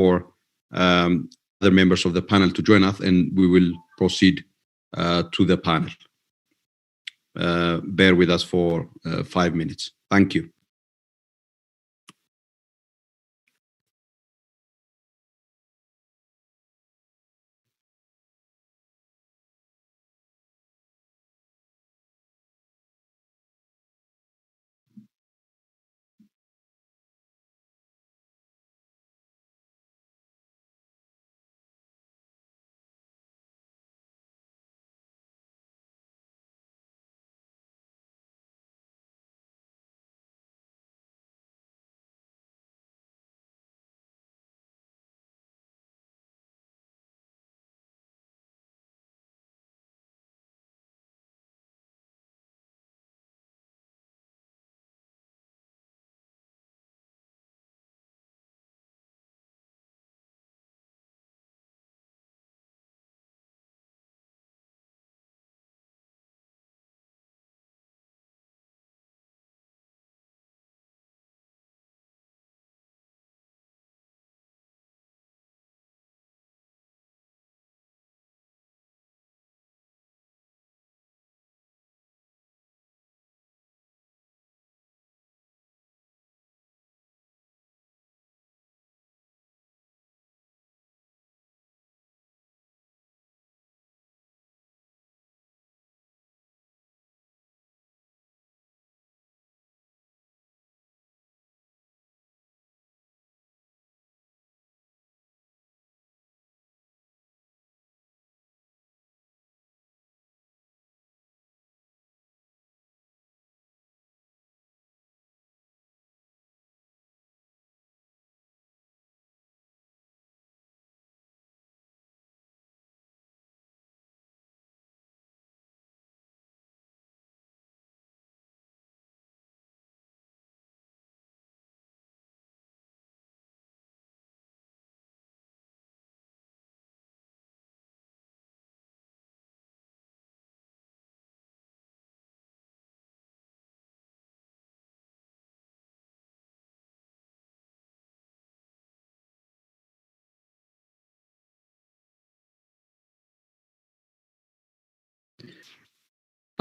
for other members of the panel to join us, and we will proceed to the panel. Bear with us for 5 minutes. Thank you.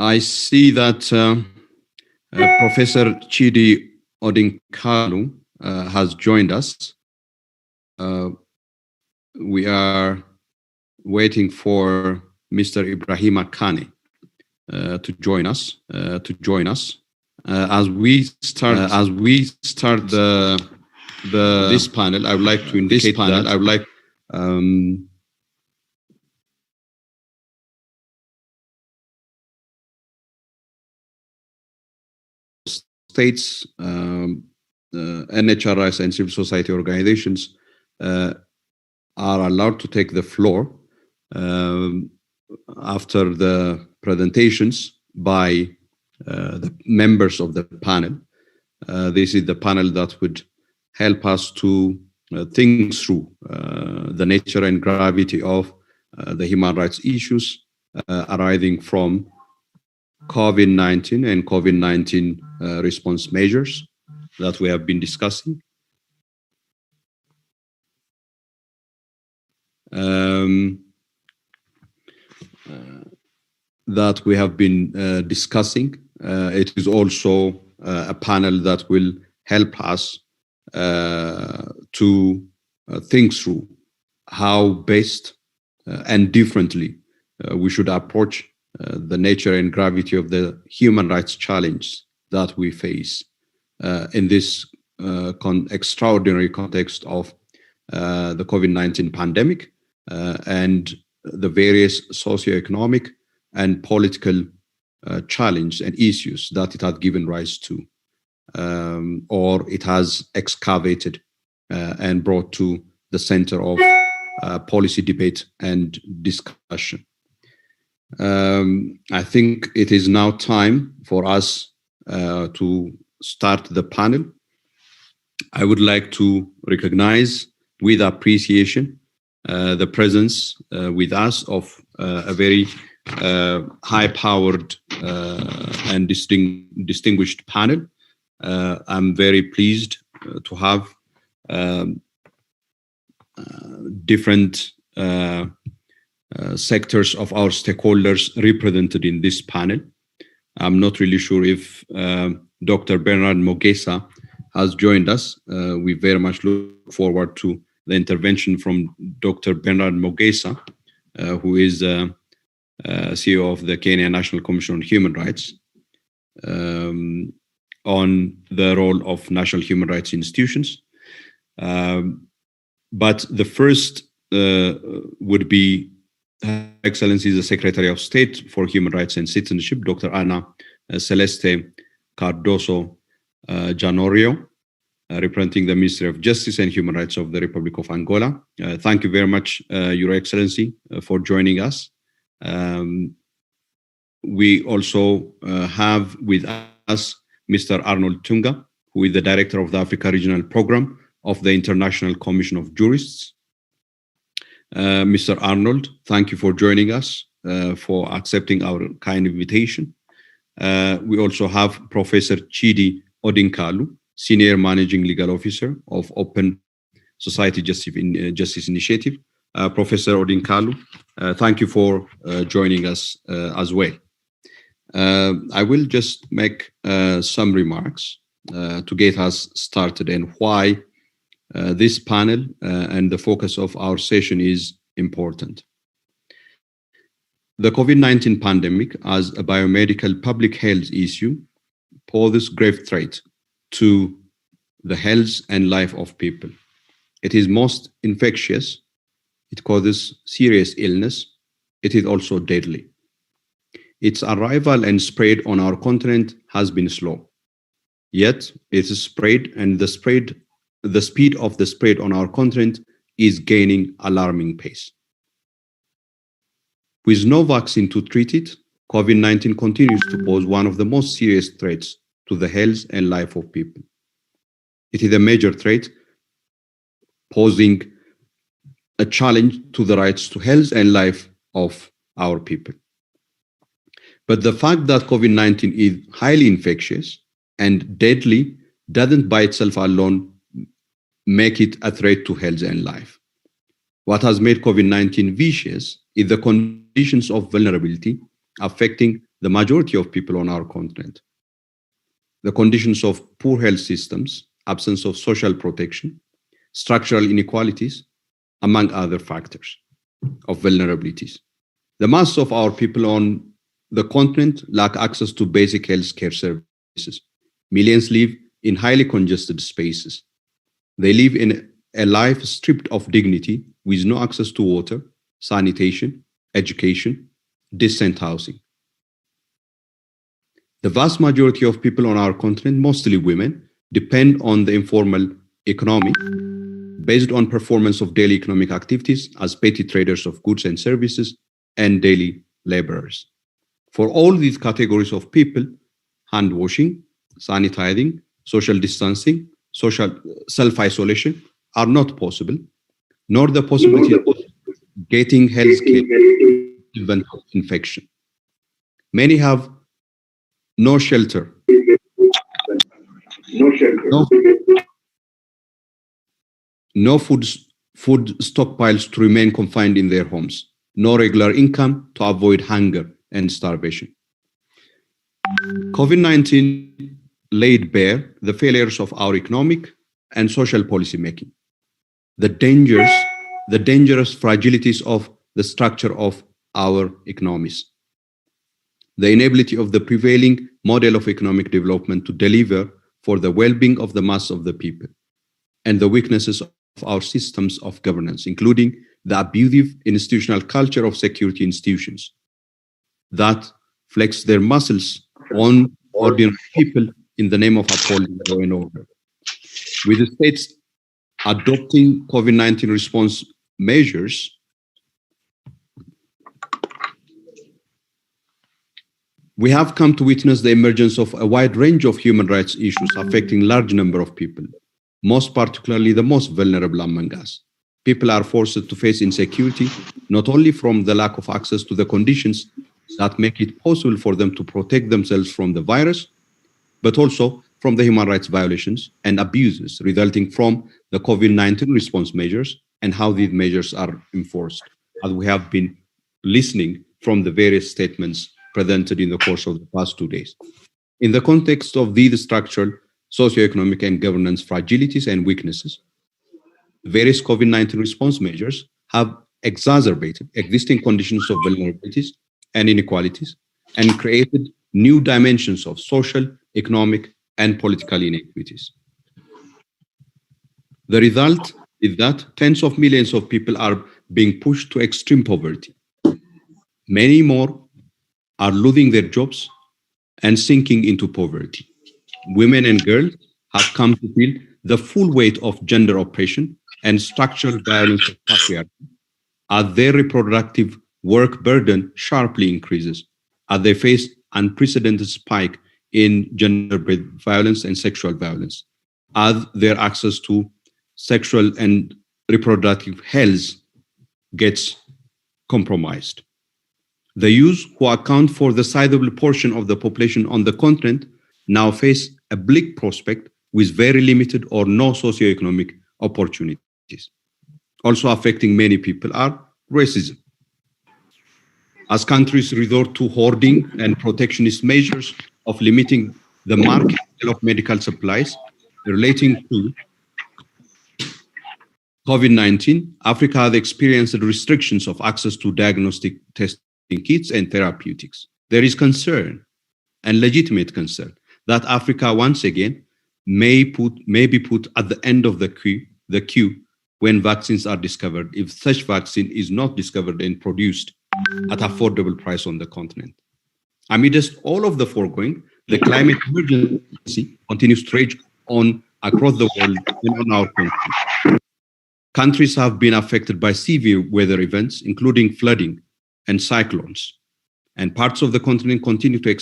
I see that Professor Chidi Odinkalu has joined us. We are waiting for Mr. Ibrahima Kane to join us. As we start this panel, I would like to indicate that I would like states, NHRIs and civil society organizations are allowed to take the floor after the presentations by the members of the panel. This is the panel that would help us to think through the nature and gravity of the human rights issues arising from COVID-19 and COVID-19 response measures that we have been discussing. It is also a panel that will help us to think through how best and differently we should approach the nature and gravity of the human rights challenge that we face in this extraordinary context of the COVID-19 pandemic and the various socio-economic and political challenge and issues that it has given rise to, or it has excavated and brought to the center of policy debate and discussion. I think it is now time for us to start the panel. I would like to recognize with appreciation the presence with us of a very high-powered and distinguished panel. I'm very pleased to have different sectors of our stakeholders represented in this panel. I'm not really sure if Dr. Bernard Mogesa has joined us. We very much look forward to the intervention from Dr. Bernard Mogesa, who is CEO of the Kenya National Commission on Human Rights, on the role of national human rights institutions. But the first would be Her Excellency the Secretary of State for Human Rights and Citizenship, Dr. Ana Celeste Cardoso Janorio, representing the Ministry of Justice and Human Rights of the Republic of Angola. Thank you very much, Your Excellency, for joining us. We also have with us Mr. Arnold Tunga, who is the Director of the Africa Regional Program of the International Commission of Jurists. Mr. Arnold, thank you for joining us, for accepting our kind invitation. We also have Professor Chidi Odinkalu, Senior Managing Legal Officer of Open Society Justice Initiative. Professor Odinkalu, thank you for joining us as well. I will just make some remarks to get us started and why this panel and the focus of our session is important. The COVID-19 pandemic as a biomedical public health issue poses grave threat to the health and life of people. It is most infectious. It causes serious illness. It is also deadly. Its arrival and spread on our continent has been slow. Yet it is spread, and the speed of the spread on our continent is gaining alarming pace. With no vaccine to treat it, COVID-19 continues to pose one of the most serious threats to the health and life of people. It is a major threat, posing a challenge to the rights to health and life of our people. But the fact that COVID-19 is highly infectious and deadly doesn't by itself alone make it a threat to health and life. What has made COVID-19 vicious is the conditions of vulnerability affecting the majority of people on our continent. The conditions of poor health systems, absence of social protection, structural inequalities, among other factors of vulnerabilities. The mass of our people on the continent lack access to basic health care services. Millions live in highly congested spaces. They live in a life stripped of dignity with no access to water, sanitation, education, decent housing. The vast majority of people on our continent, mostly women, depend on the informal economy based on performance of daily economic activities as petty traders of goods and services and daily laborers. For all these categories of people, hand washing, sanitizing, social distancing, social self-isolation are not possible, nor the possibility of getting health care in the event of infection. Many have no shelter, no food stockpiles to remain confined in their homes, no regular income to avoid hunger and starvation. COVID-19 laid bare the failures of our economic and social policy making, the dangerous fragilities of the structure of our economies, the inability of the prevailing model of economic development to deliver for the well-being of the mass of the people, and the weaknesses of our systems of governance, including the abusive institutional culture of security institutions that flex their muscles on ordinary people in the name of upholding law and order. With the states adopting COVID-19 response measures, we have come to witness the emergence of a wide range of human rights issues affecting a large number of people, most particularly the most vulnerable among us. People are forced to face insecurity, not only from the lack of access to the conditions that make it possible for them to protect themselves from the virus, but also from the human rights violations and abuses resulting from the COVID-19 response measures and how these measures are enforced, as we have been listening from the various statements presented in the course of the past 2 days. In the context of these structural, socio-economic, and governance fragilities and weaknesses, various COVID-19 response measures have exacerbated existing conditions of vulnerabilities and inequalities and created new dimensions of social, economic, and political inequities. The result is that tens of millions of people are being pushed to extreme poverty. Many more are losing their jobs and sinking into poverty. Women and girls have come to feel the full weight of gender oppression and structural violence of patriarchy as their reproductive work burden sharply increases, as they face unprecedented spike in gender-based violence and sexual violence, as their access to sexual and reproductive health gets compromised. The youth, who account for the sizable portion of the population on the continent, now face a bleak prospect with very limited or no socioeconomic opportunities. Also affecting many people are racism. As countries resort to hoarding and protectionist measures of limiting the market of medical supplies relating to COVID-19, Africa has experienced restrictions of access to diagnostic testing kits and therapeutics. There is concern, and legitimate concern, that Africa once again may be put at the end of the queue when vaccines are discovered, if such vaccine is not discovered and produced at affordable price on the continent. Amidst all of the foregoing, the climate emergency continues to rage on across the world and on our country. Countries have been affected by severe weather events, including flooding and cyclones, and parts of the continent continue to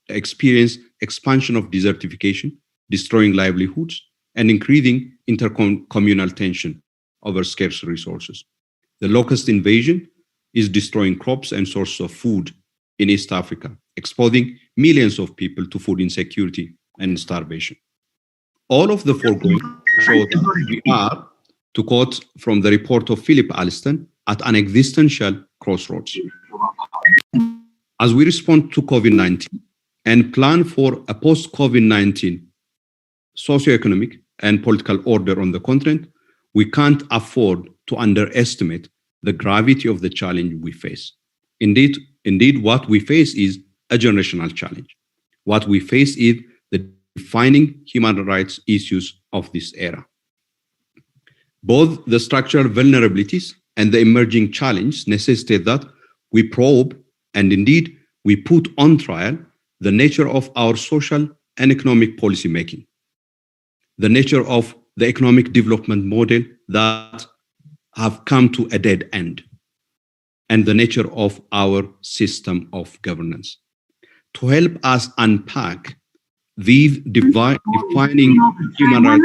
experience expansion of desertification, destroying livelihoods, and increasing intercommunal tension over scarce resources. The locust invasion is destroying crops and sources of food in East Africa, exposing millions of people to food insecurity and starvation. All of the foregoing show that we are, to quote from the report of Philip Alston, at an existential crossroads. As we respond to COVID-19 and plan for a post-COVID-19 socioeconomic and political order on the continent, we can't afford to underestimate the gravity of the challenge we face. Indeed, what we face is a generational challenge. What we face is the defining human rights issues of this era. Both the structural vulnerabilities and the emerging challenge necessitate that we probe and indeed we put on trial the nature of our social and economic policy making, the nature of the economic development model that have come to a dead end, and the nature of our system of governance. To help us unpack these defining human rights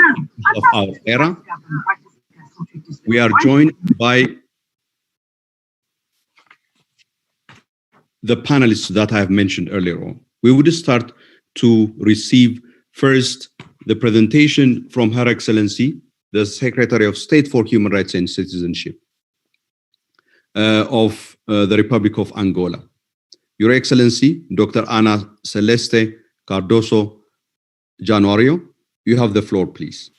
of our era, we are joined by the panelists that I have mentioned earlier on. We would start to receive first the presentation from Her Excellency, the Secretary of State for Human Rights and Citizenship of the Republic of Angola. Your Excellency, Dr. Ana Celeste Cardoso Januario, you have the floor, please.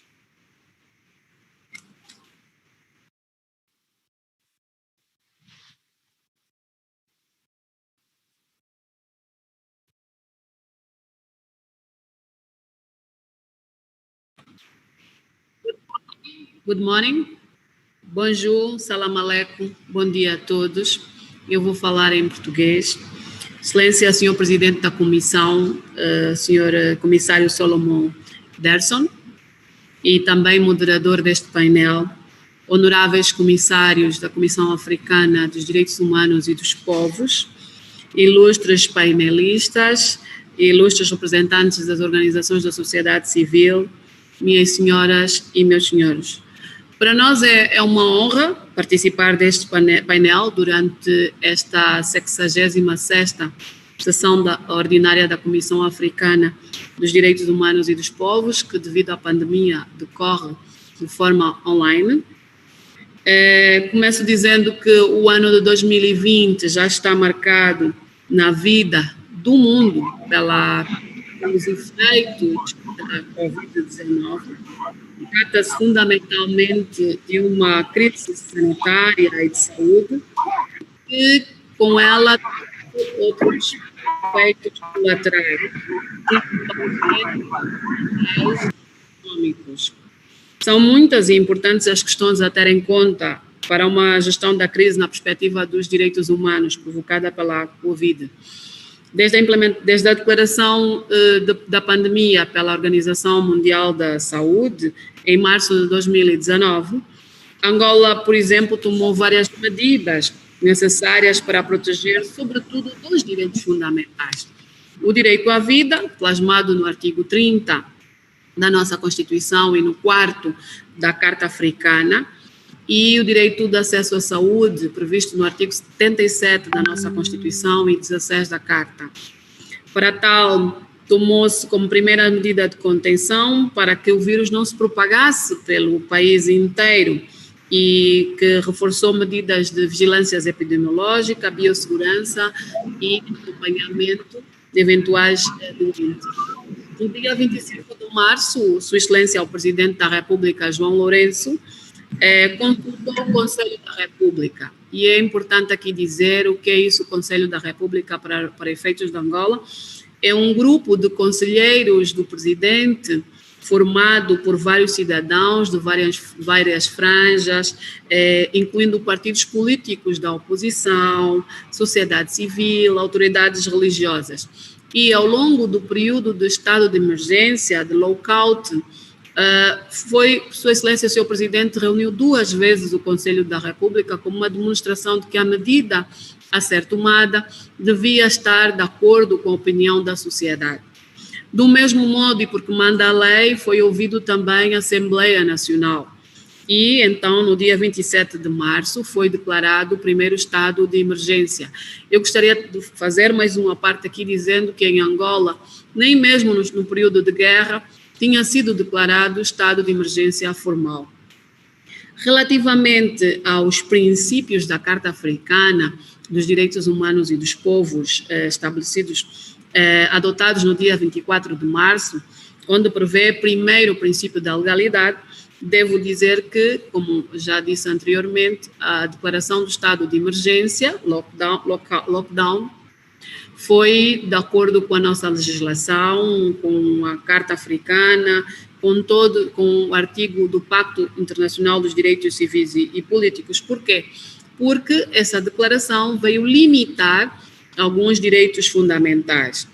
Good morning, bonjour, salam aleikum, bom dia a todos. Eu vou falar em português. Excelência, Senhor Presidente da Comissão, Senhor Comissário Solomon Derson, e também moderador deste painel, honoráveis comissários da Comissão Africana dos Direitos Humanos e dos Povos, ilustres painelistas, ilustres representantes das organizações da sociedade civil, minhas senhoras e meus senhores. Para nós é uma honra participar deste painel durante esta 66ª sessão ordinária da Comissão Africana dos Direitos Humanos e dos Povos, que devido à pandemia decorre de forma online. Começo dizendo que o ano de 2020 já está marcado na vida do mundo pelos efeitos da Covid-19. Trata-se fundamentalmente de uma crise sanitária e de saúde e, com ela, outros efeitos colaterais, principalmente econômicos. São muitas e importantes as questões a ter em conta para uma gestão da crise na perspectiva dos direitos humanos provocada pela Covid. Desde a declaração da pandemia pela Organização Mundial da Saúde, em março de 2019, Angola, por exemplo, tomou várias medidas necessárias para proteger, sobretudo, os direitos fundamentais. O direito à vida, plasmado no artigo 30 da nossa Constituição e no 4º da Carta Africana, e o direito de acesso à saúde, previsto no artigo 77 da nossa Constituição e 16 da Carta. Para tal, tomou-se como primeira medida de contenção para que o vírus não se propagasse pelo país inteiro e que reforçou medidas de vigilância epidemiológica, biossegurança e acompanhamento de eventuais doenças. No dia 25 de março, Sua Excelência, o Presidente da República, João Lourenço, consultou o Conselho da República. E é importante aqui dizer o que é isso, o Conselho da República, para efeitos de Angola. É um grupo de conselheiros do Presidente, formado por vários cidadãos de várias franjas, incluindo partidos políticos da oposição, sociedade civil, autoridades religiosas. E ao longo do período de estado de emergência, de lockout, Sua Excelência, Sr. Presidente, reuniu 2 vezes o Conselho da República como uma demonstração de que a medida a ser tomada devia estar de acordo com a opinião da sociedade. Do mesmo modo, e porque manda a lei, foi ouvido também a Assembleia Nacional. E, então, no dia 27 de março, foi declarado o primeiro estado de emergência. Eu gostaria de fazer mais uma parte aqui, dizendo que em Angola, nem mesmo no período de guerra, tinha sido declarado estado de emergência formal. Relativamente aos princípios da Carta Africana dos Direitos Humanos e dos Povos estabelecidos, adotados no dia 24 de março, onde prevê primeiro o princípio da legalidade, devo dizer que, como já disse anteriormente, a declaração do estado de emergência, lockdown, foi de acordo com a nossa legislação, com a Carta Africana, com o artigo do Pacto Internacional dos Direitos Civis e Políticos. Por quê? Porque essa declaração veio limitar alguns direitos fundamentais.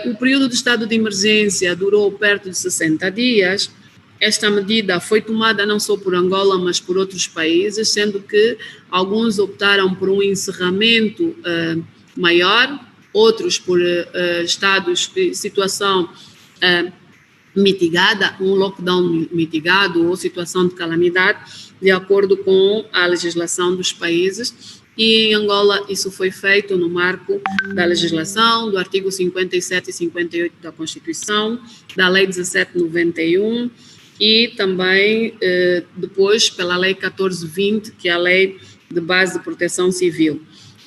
O período de estado de emergência durou perto de 60 dias. Esta medida foi tomada não só por Angola, mas por outros países, sendo que alguns optaram por um encerramento maior, outros por estados de situação mitigada, um lockdown mitigado ou situação de calamidade, de acordo com a legislação dos países. E em Angola isso foi feito no marco da legislação, do artigo 57 e 58 da Constituição, da Lei 1791 e também depois pela Lei 1420, que é a Lei de Base de Proteção Civil.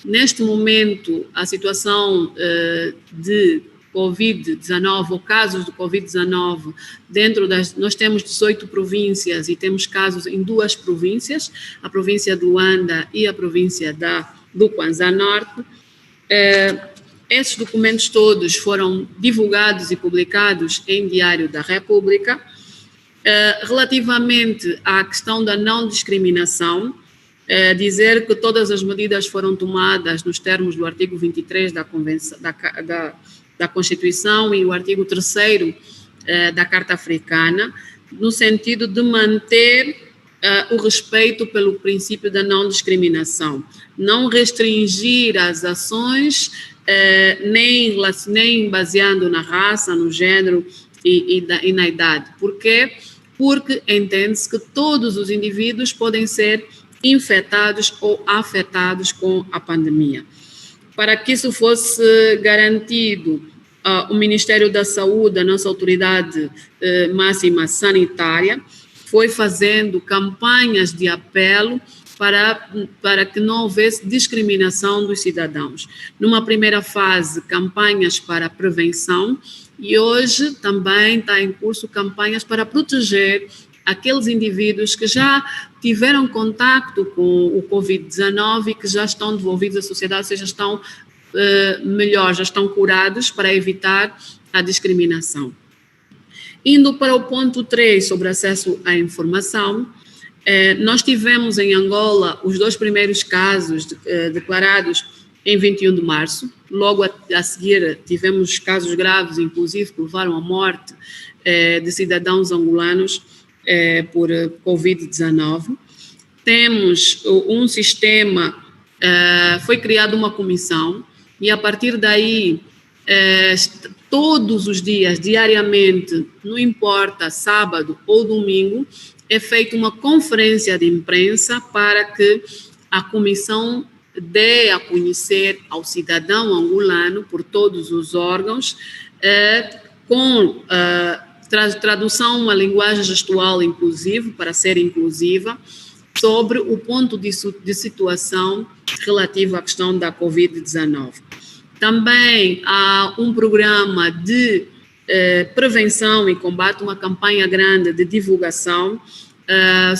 Neste momento, a situação de Covid-19, ou casos de Covid-19, nós temos 18 províncias e temos casos em 2 províncias, a província de Luanda e a província do Kwanza Norte. Esses documentos todos foram divulgados e publicados em Diário da República. Relativamente à questão da não discriminação, dizer que todas as medidas foram tomadas nos termos do artigo 23 da Constituição e o artigo 3º da Carta Africana, no sentido de manter o respeito pelo princípio da não discriminação, não restringir as ações, nem baseando na raça, no género e na idade. Por quê? Porque entende-se que todos os indivíduos podem ser infectados ou afetados com a pandemia. Para que isso fosse garantido, o Ministério da Saúde, a nossa autoridade máxima sanitária, foi fazendo campanhas de apelo para que não houvesse discriminação dos cidadãos. Numa primeira fase, campanhas para prevenção, e hoje também está em curso campanhas para proteger aqueles indivíduos que já tiveram contacto com o Covid-19 e que já estão devolvidos à sociedade, ou seja, estão melhor, já estão curados, para evitar a discriminação. Indo para o ponto 3, sobre acesso à informação, nós tivemos em Angola os 2 primeiros casos declarados em 21 de março. Logo a seguir tivemos casos graves, inclusive, que levaram à morte de cidadãos angolanos por Covid-19. Temos um sistema, foi criada uma comissão, e a partir daí, todos os dias, diariamente, não importa sábado ou domingo, é feita uma conferência de imprensa para que a comissão dê a conhecer ao cidadão angolano, por todos os órgãos, com tradução à linguagem gestual inclusiva, para ser inclusiva, sobre o ponto de situação relativo à questão da Covid-19. Também há um programa de prevenção e combate, uma campanha grande de divulgação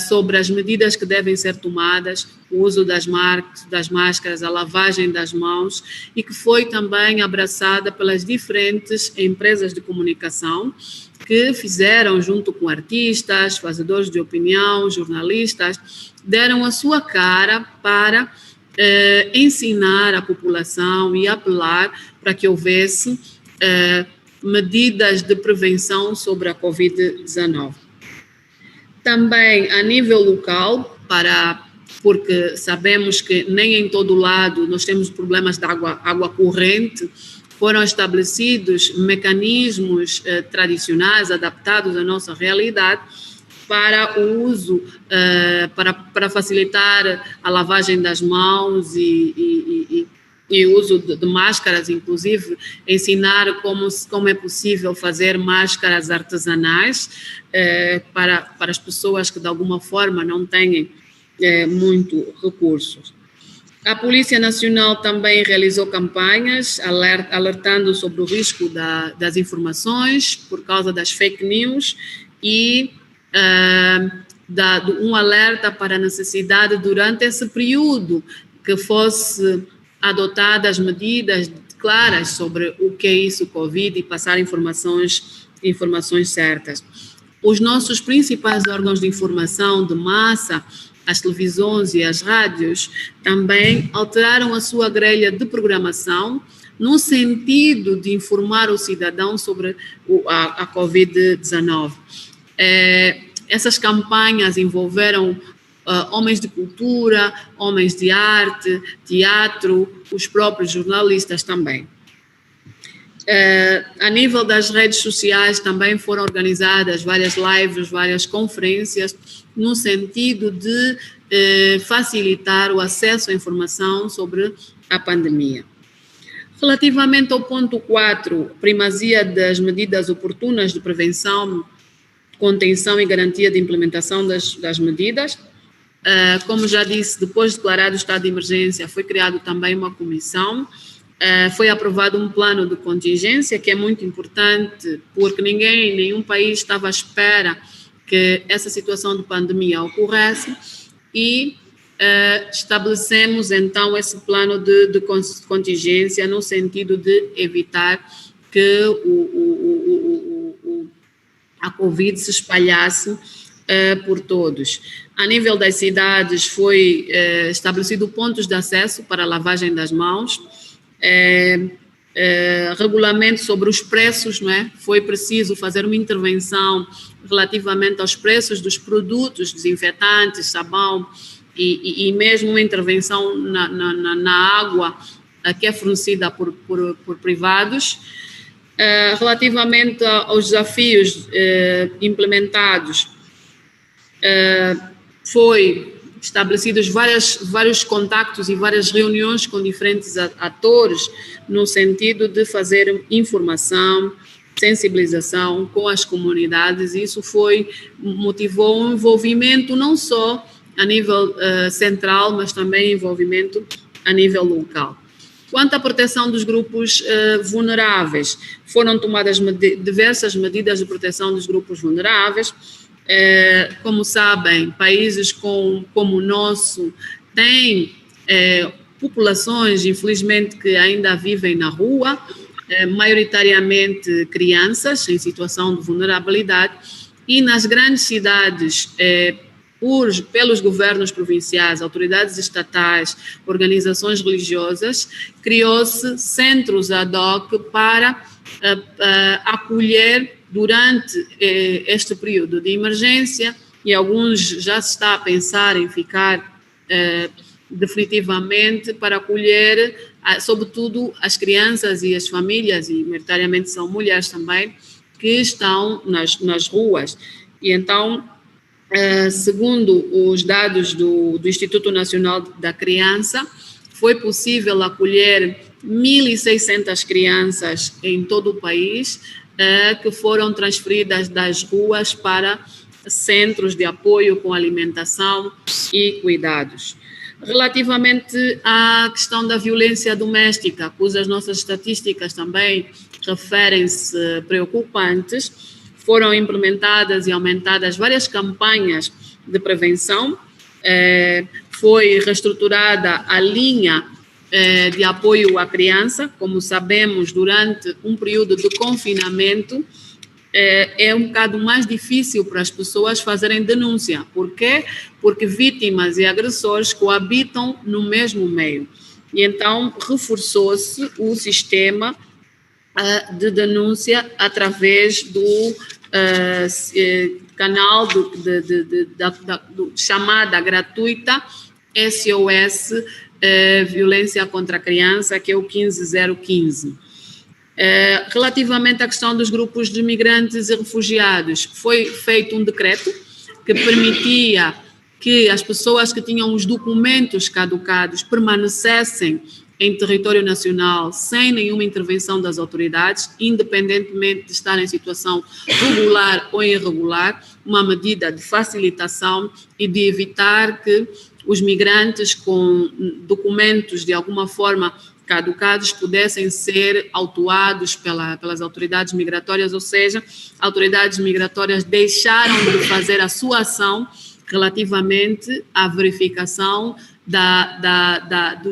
sobre as medidas que devem ser tomadas, o uso das máscaras, a lavagem das mãos, e que foi também abraçada pelas diferentes empresas de comunicação que fizeram, junto com artistas, fazedores de opinião, jornalistas, deram a sua cara para ensinar a população e apelar para que houvesse medidas de prevenção sobre a Covid-19. Também a nível local, porque sabemos que nem em todo lado nós temos problemas de água corrente, foram estabelecidos mecanismos tradicionais adaptados à nossa realidade para o uso, para facilitar a lavagem das mãos e o uso de máscaras, inclusive ensinar como é possível fazer máscaras artesanais para as pessoas que de alguma forma não têm muito recursos. A Polícia Nacional também realizou campanhas alertando sobre o risco das informações por causa das fake news e um alerta para a necessidade, durante esse período, que fosse adotadas medidas claras sobre o que é isso, Covid, e passar informações certas. Os nossos principais órgãos de informação de massa, as televisões e as rádios, também alteraram a sua grelha de programação no sentido de informar o cidadão sobre a Covid-19. Essas campanhas envolveram homens de cultura, homens de arte, teatro, os próprios jornalistas também. A nível das redes sociais também foram organizadas várias lives, várias conferências, no sentido de facilitar o acesso à informação sobre a pandemia. Relativamente ao ponto 4, primazia das medidas oportunas de prevenção, contenção e garantia de implementação das medidas. Como já disse, depois de declarado o estado de emergência, foi criado também uma comissão, foi aprovado um plano de contingência, que é muito importante, porque nenhum país estava à espera que essa situação de pandemia ocorresse, e estabelecemos então esse plano de contingência no sentido de evitar que a Covid se espalhasse por todos. A nível das cidades foi estabelecido pontos de acesso para a lavagem das mãos, regulamento sobre os preços, não é? Foi preciso fazer uma intervenção relativamente aos preços dos produtos desinfetantes, sabão, e mesmo uma intervenção na água que é fornecida por privados. Relativamente aos desafios implementados, foi estabelecidos vários contactos e várias reuniões com diferentes atores, no sentido de fazer informação, sensibilização com as comunidades. Isso motivou um envolvimento não só a nível central, mas também envolvimento a nível local. Quanto à proteção dos grupos vulneráveis, foram tomadas diversas medidas de proteção dos grupos vulneráveis. Como sabem, países como o nosso têm populações, infelizmente, que ainda vivem na rua, maioritariamente crianças em situação de vulnerabilidade, e nas grandes cidades, pelos governos provinciais, autoridades estatais, organizações religiosas, criou-se centros ad hoc para acolher durante este período de emergência, e alguns já se está a pensar em ficar definitivamente para acolher, sobretudo, as crianças e as famílias, e maioritariamente são mulheres também, que estão nas ruas. E então, segundo os dados do Instituto Nacional da Criança, foi possível acolher 1.600 crianças em todo o país, que foram transferidas das ruas para centros de apoio com alimentação e cuidados. Relativamente à questão da violência doméstica, cujas nossas estatísticas também referem-se preocupantes, foram implementadas e aumentadas várias campanhas de prevenção, foi reestruturada a linha de apoio à criança. Como sabemos, durante um período de confinamento, é um bocado mais difícil para as pessoas fazerem denúncia. Por quê? Porque vítimas e agressores coabitam no mesmo meio. E então reforçou-se o sistema de denúncia através do canal do chamada gratuita SOS Violência contra a Criança, que é o 15015. Relativamente à questão dos grupos de migrantes e refugiados, foi feito um decreto que permitia que as pessoas que tinham os documentos caducados permanecessem em território nacional sem nenhuma intervenção das autoridades, independentemente de estar em situação regular ou irregular, uma medida de facilitação e de evitar que os migrantes com documentos de alguma forma caducados pudessem ser autuados pelas autoridades migratórias, ou seja, autoridades migratórias deixaram de fazer a sua ação relativamente à verificação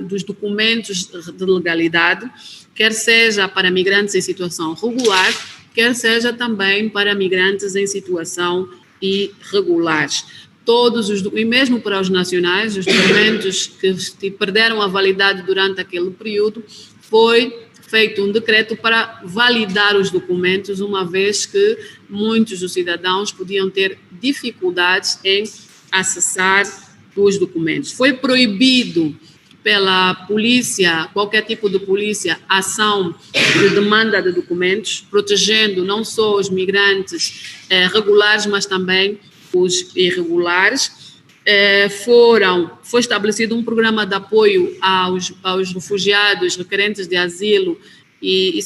dos documentos de legalidade, quer seja para migrantes em situação regular, quer seja também para migrantes em situação irregulares. E mesmo para os nacionais, os documentos que perderam a validade durante aquele período, foi feito um decreto para validar os documentos, uma vez que muitos dos cidadãos podiam ter dificuldades em acessar os documentos. Foi proibido pela polícia, qualquer tipo de polícia, ação de demanda de documentos, protegendo não só os migrantes regulares, mas também os irregulares. Foi estabelecido um programa de apoio aos refugiados, requerentes de asilo e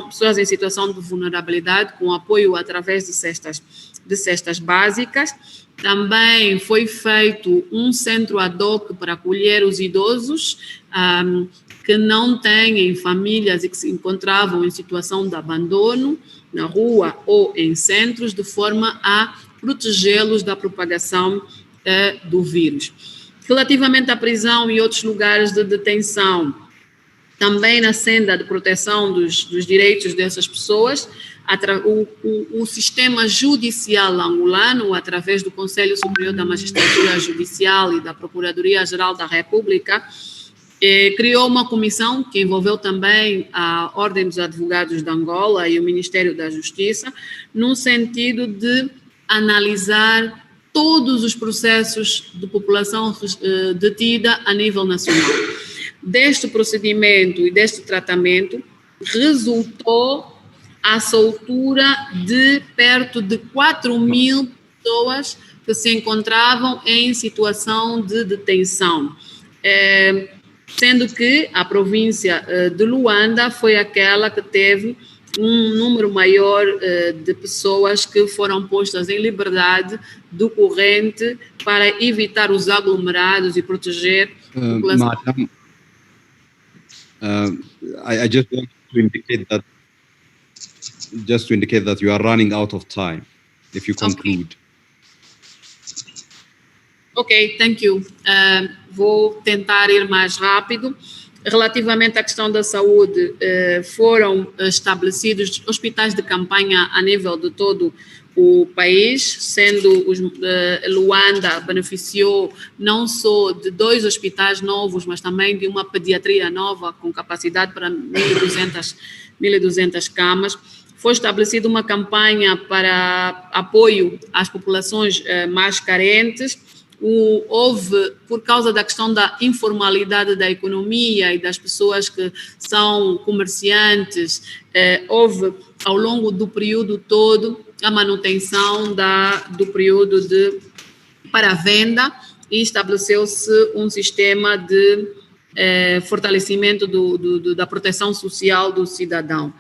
pessoas em situação de vulnerabilidade, com apoio através de cestas básicas. Também foi feito um centro ad hoc para acolher os idosos que não têm famílias e que se encontravam em situação de abandono na rua ou em centros, de forma a protegê-los da propagação do vírus. Relativamente à prisão e outros lugares de detenção, também na senda de proteção dos direitos dessas pessoas, o sistema judicial angolano, através do Conselho Superior da Magistratura Judicial e da Procuradoria-Geral da República, criou uma comissão que envolveu também a Ordem dos Advogados de Angola e o Ministério da Justiça, no sentido de analisar todos os processos de população detida a nível nacional. Deste procedimento e deste tratamento, resultou a soltura de perto de 4.000 pessoas que se encontravam em situação de detenção, sendo que a província de Luanda foi aquela que teve número maior de pessoas que foram postas em liberdade decorrente para evitar os aglomerados e proteger a população. Madam, I just want to indicate that you are running out of time. If you conclude. Ok, thank you. Vou tentar ir mais rápido. Relativamente à questão da saúde, foram estabelecidos hospitais de campanha a nível de todo o país, sendo Luanda beneficiou não só de 2 hospitais novos, mas também de uma pediatria nova com capacidade para 1.200 camas. Foi estabelecida uma campanha para apoio às populações mais carentes. Houve, por causa da questão da informalidade da economia e das pessoas que são comerciantes, houve, ao longo do período todo, a manutenção do período para a venda e estabeleceu-se um sistema de fortalecimento da proteção social do cidadão.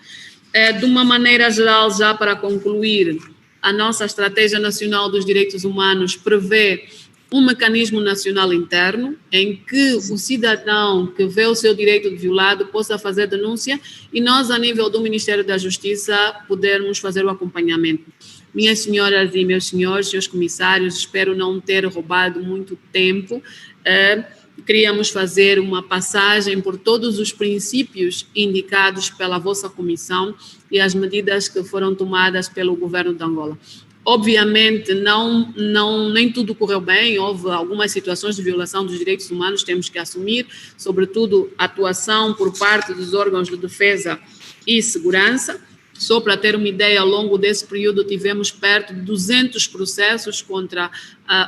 De uma maneira geral, já para concluir, a nossa Estratégia Nacional dos Direitos Humanos prevê um mecanismo nacional interno em que o cidadão que vê o seu direito violado possa fazer denúncia e nós, a nível do Ministério da Justiça, pudermos fazer o acompanhamento. Minhas senhoras e meus senhores, senhores comissários, espero não ter roubado muito tempo. Queríamos fazer uma passagem por todos os princípios indicados pela vossa comissão e as medidas que foram tomadas pelo governo de Angola. Obviamente, nem tudo correu bem, houve algumas situações de violação dos direitos humanos, temos que assumir, sobretudo a atuação por parte dos órgãos de defesa e segurança. Só para ter uma ideia, ao longo desse período tivemos perto de 200 processos contra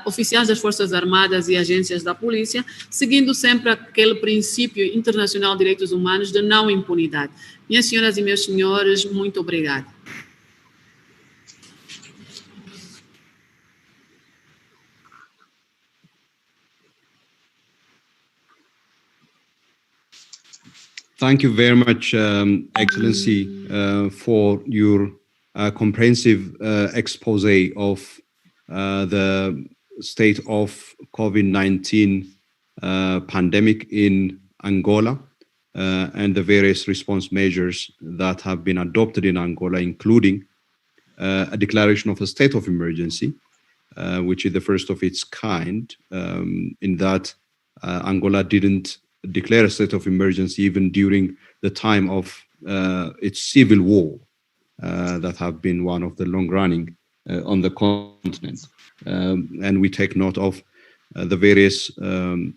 oficiais das Forças Armadas e agências da polícia, seguindo sempre aquele princípio internacional de direitos humanos de não impunidade. Minhas senhoras e meus senhores, muito obrigada. Thank you very much, Excellency, for your comprehensive expose of the state of COVID-19 pandemic in Angola and the various response measures that have been adopted in Angola, including a declaration of a state of emergency, which is the first of its kind, in that Angola didn't declare a state of emergency even during the time of its civil war that have been one of the long-running on the continent. And we take note of the various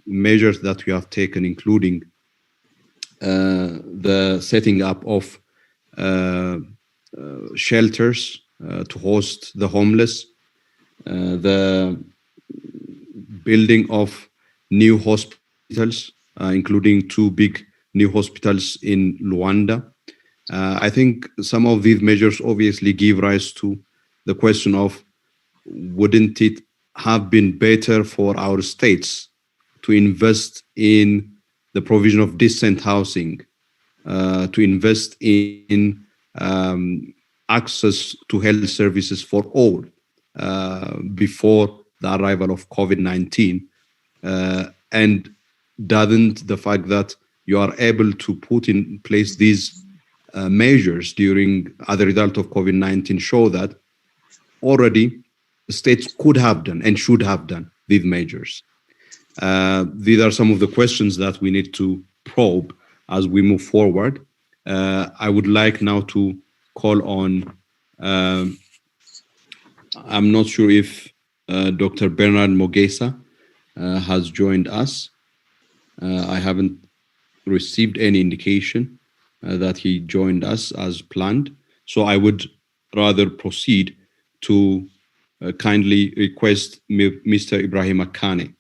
measures that we have taken, including the setting up of shelters to host the homeless, the building of new hospitals, including 2 big new hospitals in Luanda. I think some of these measures obviously give rise to the question of, wouldn't it have been better for our states to invest in the provision of decent housing, to invest in access to health services for all before the arrival of COVID-19? And doesn't the fact that you are able to put in place these measures during as a result of COVID-19 show that already states could have done and should have done these measures? These are some of the questions that we need to probe as we move forward. I would like now to call on, I'm not sure if Dr. Bernard Mogesa has joined us. I haven't received any indication that he joined us as planned. So I would rather proceed to kindly request Mr. Ibrahim Akane.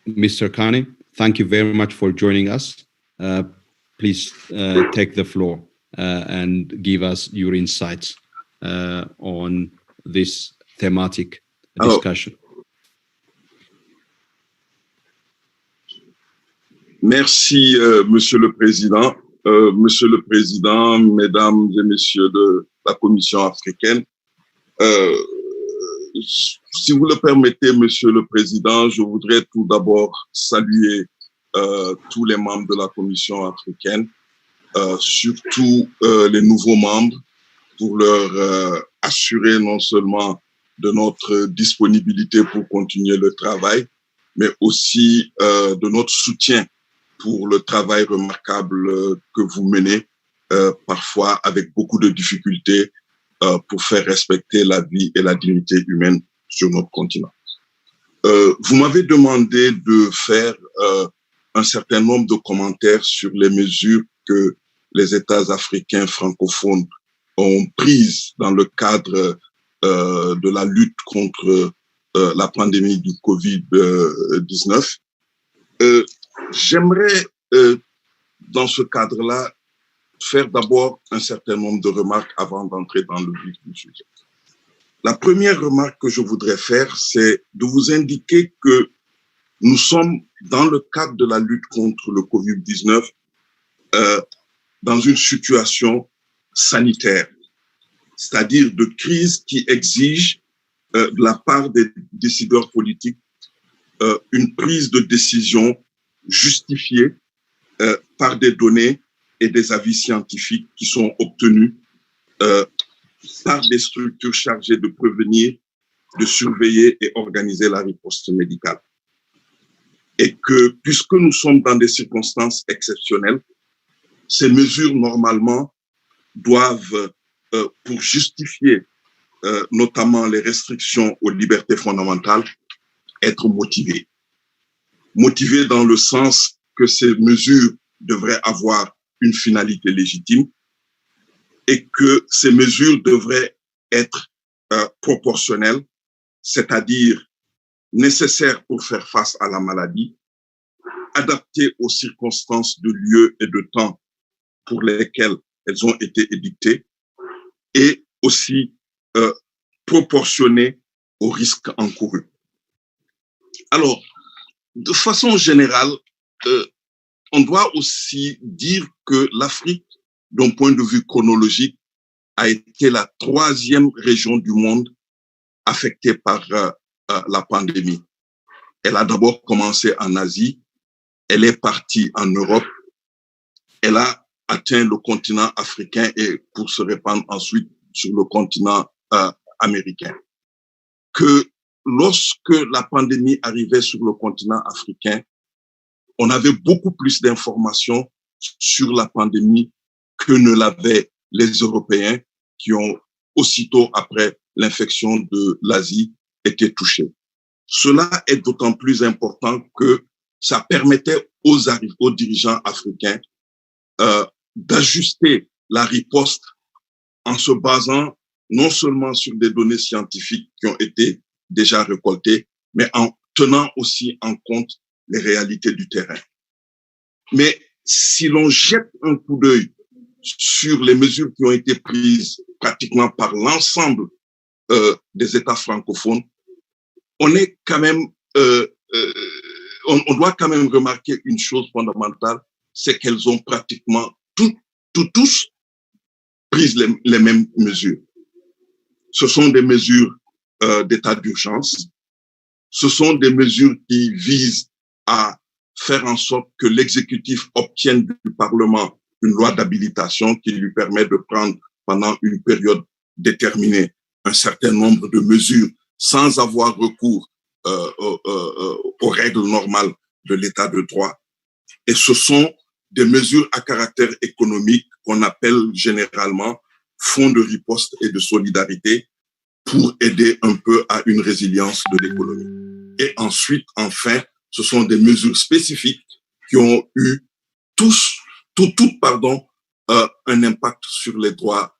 Mr. Kane, thank you very much for joining us. Please take the floor and give us your insights on this thematic discussion. Merci, Monsieur le Président. Monsieur le Président, Mesdames et Messieurs de la Commission africaine, si vous le permettez, Monsieur le Président, je voudrais tout d'abord saluer tous les membres de la Commission africaine, surtout les nouveaux membres, pour leur assurer non seulement de notre disponibilité pour continuer le travail, mais aussi de notre soutien pour le travail remarquable que vous menez, parfois avec beaucoup de difficultés, pour faire respecter la vie et la dignité humaine sur notre continent. Vous m'avez demandé de faire un certain nombre de commentaires sur les mesures que les États africains francophones ont prises dans le cadre de la lutte contre la pandémie du Covid-19. J'aimerais, dans ce cadre-là, faire d'abord un certain nombre de remarques avant d'entrer dans le vif du sujet. La première remarque que je voudrais faire, c'est de vous indiquer que nous sommes, dans le cadre de la lutte contre le Covid-19, dans une situation sanitaire, c'est-à-dire de crise qui exige de la part des décideurs politiques une prise de décision justifiée par des données et des avis scientifiques qui sont obtenus par des structures chargées de prévenir, de surveiller et organiser la riposte médicale. Et que, puisque nous sommes dans des circonstances exceptionnelles, ces mesures, normalement, doivent, pour justifier notamment les restrictions aux libertés fondamentales, être motivées. Motivées dans le sens que ces mesures devraient avoir une finalité légitime et que ces mesures devraient être proportionnelles, c'est-à-dire nécessaires pour faire face à la maladie, adaptées aux circonstances de lieu et de temps pour lesquelles elles ont été édictées et aussi proportionnées aux risques encourus. Alors, de façon générale, on doit aussi dire que l'Afrique, d'un point de vue chronologique, a été la 3e région du monde affectée par la pandémie. Elle a d'abord commencé en Asie, elle est partie en Europe, elle a atteint le continent africain et pour se répandre ensuite sur le continent américain. Que lorsque la pandémie arrivait sur le continent africain, on avait beaucoup plus d'informations sur la pandémie que ne l'avaient les Européens qui ont aussitôt après l'infection de l'Asie été touchés. Cela est d'autant plus important que ça permettait aux dirigeants africains d'ajuster la riposte en se basant non seulement sur des données scientifiques qui ont été déjà récoltées, mais en tenant aussi en compte les réalités du terrain. Mais si l'on jette un coup d'œil sur les mesures qui ont été prises pratiquement par l'ensemble des États francophones, on est quand même, on doit quand même remarquer une chose fondamentale, c'est qu'elles ont pratiquement tous pris les mêmes mesures. Ce sont des mesures d'état d'urgence. Ce sont des mesures qui visent à faire en sorte que l'exécutif obtienne du Parlement une loi d'habilitation qui lui permet de prendre pendant une période déterminée un certain nombre de mesures sans avoir recours aux règles normales de l'état de droit. Et ce sont des mesures à caractère économique qu'on appelle généralement fonds de riposte et de solidarité pour aider un peu à une résilience de l'économie. Et ensuite, enfin, ce sont des mesures spécifiques qui ont eu un impact sur les droits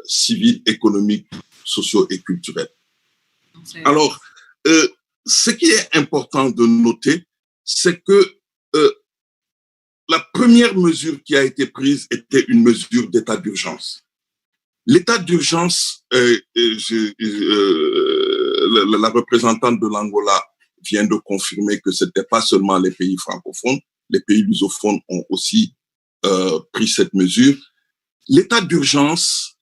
civils, économiques, sociaux et culturels. Alors, ce qui est important de noter, c'est que la première mesure qui a été prise était une mesure d'état d'urgence. L'état d'urgence, la représentante de l'Angola vient de confirmer que ce n'était pas seulement les pays francophones, les pays lusophones ont aussi pris cette mesure. L'état d'urgence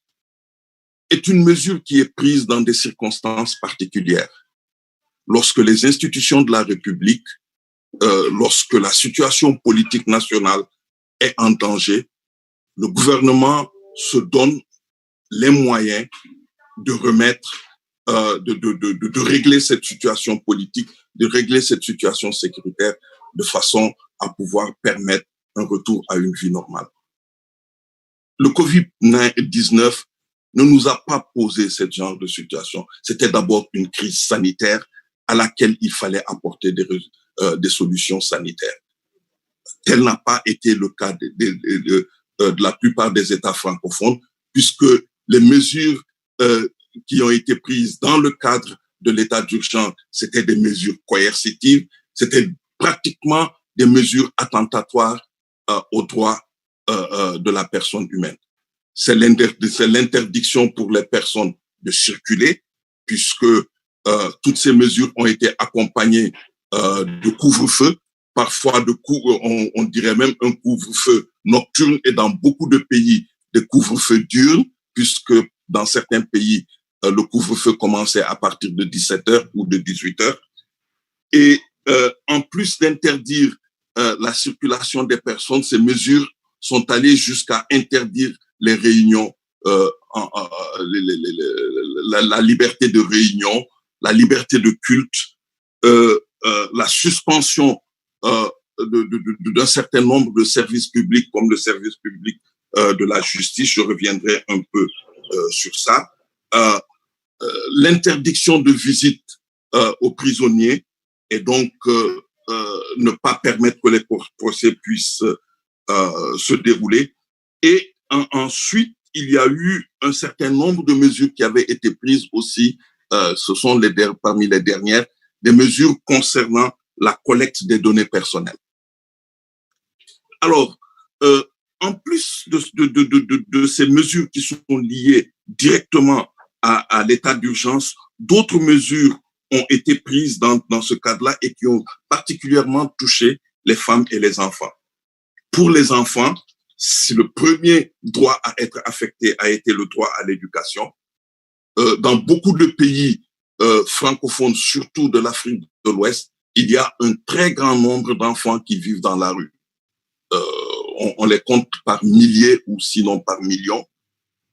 est une mesure qui est prise dans des circonstances particulières. Lorsque les institutions de la République, lorsque la situation politique nationale est en danger, le gouvernement se donne les moyens de remettre, de régler cette situation politique, de régler cette situation sécuritaire de façon à pouvoir permettre un retour à une vie normale. Le Covid-19 ne nous a pas posé ce genre de situation. C'était d'abord une crise sanitaire à laquelle il fallait apporter des solutions sanitaires. Tel n'a pas été le cas de la plupart des États francophones, puisque les mesures qui ont été prises dans le cadre de l'état d'urgence, c'était des mesures coercitives, c'était pratiquement des mesures attentatoires aux droits de la personne humaine. C'est l'interdiction pour les personnes de circuler, puisque toutes ces mesures ont été accompagnées de couvre-feu, parfois on dirait même un couvre-feu nocturne, et dans beaucoup de pays, des couvre-feux diurnes, puisque dans certains pays, le couvre-feu commençait à partir de 17h ou de 18h. Et en plus d'interdire la circulation des personnes, ces mesures sont allées jusqu'à interdire les réunions, la liberté de réunion, la liberté de culte, la suspension d'un certain nombre de services publics, comme le service public de la justice. Je reviendrai un peu sur ça. L'interdiction de visite aux prisonniers, et donc ne pas permettre que les procès puissent se dérouler. Et ensuite, il y a eu un certain nombre de mesures qui avaient été prises aussi, ce sont parmi les dernières, des mesures concernant la collecte des données personnelles. Alors, en plus de ces mesures qui sont liées directement à l'état d'urgence, d'autres mesures ont été prises dans ce cadre-là et qui ont particulièrement touché les femmes et les enfants. Pour les enfants, le premier droit à être affecté a été le droit à l'éducation. Dans beaucoup de pays francophones, surtout de l'Afrique de l'Ouest, il y a un très grand nombre d'enfants qui vivent dans la rue. On les compte par milliers ou sinon par millions.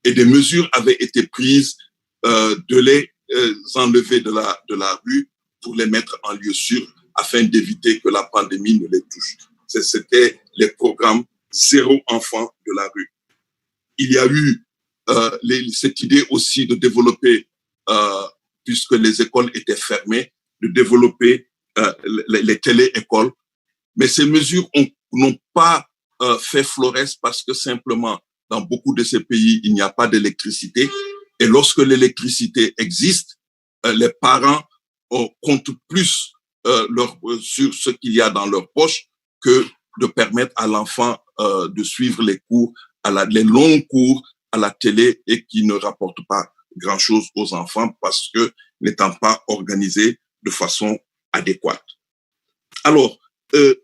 Et des mesures avaient été prises de les enlever de la rue pour les mettre en lieu sûr afin d'éviter que la pandémie ne les touche. C'était les programmes Zéro enfant de la rue. Il y a eu cette idée aussi de développer, puisque les écoles étaient fermées, de développer les télé-écoles. Mais ces mesures n'ont pas fait florès parce que simplement, dans beaucoup de ces pays, il n'y a pas d'électricité. Et lorsque l'électricité existe, les parents comptent plus sur ce qu'il y a dans leur poche que de permettre à l'enfant de suivre les cours, les longs cours à la télé et qui ne rapportent pas grand-chose aux enfants parce que n'étant pas organisés de façon adéquate. Alors,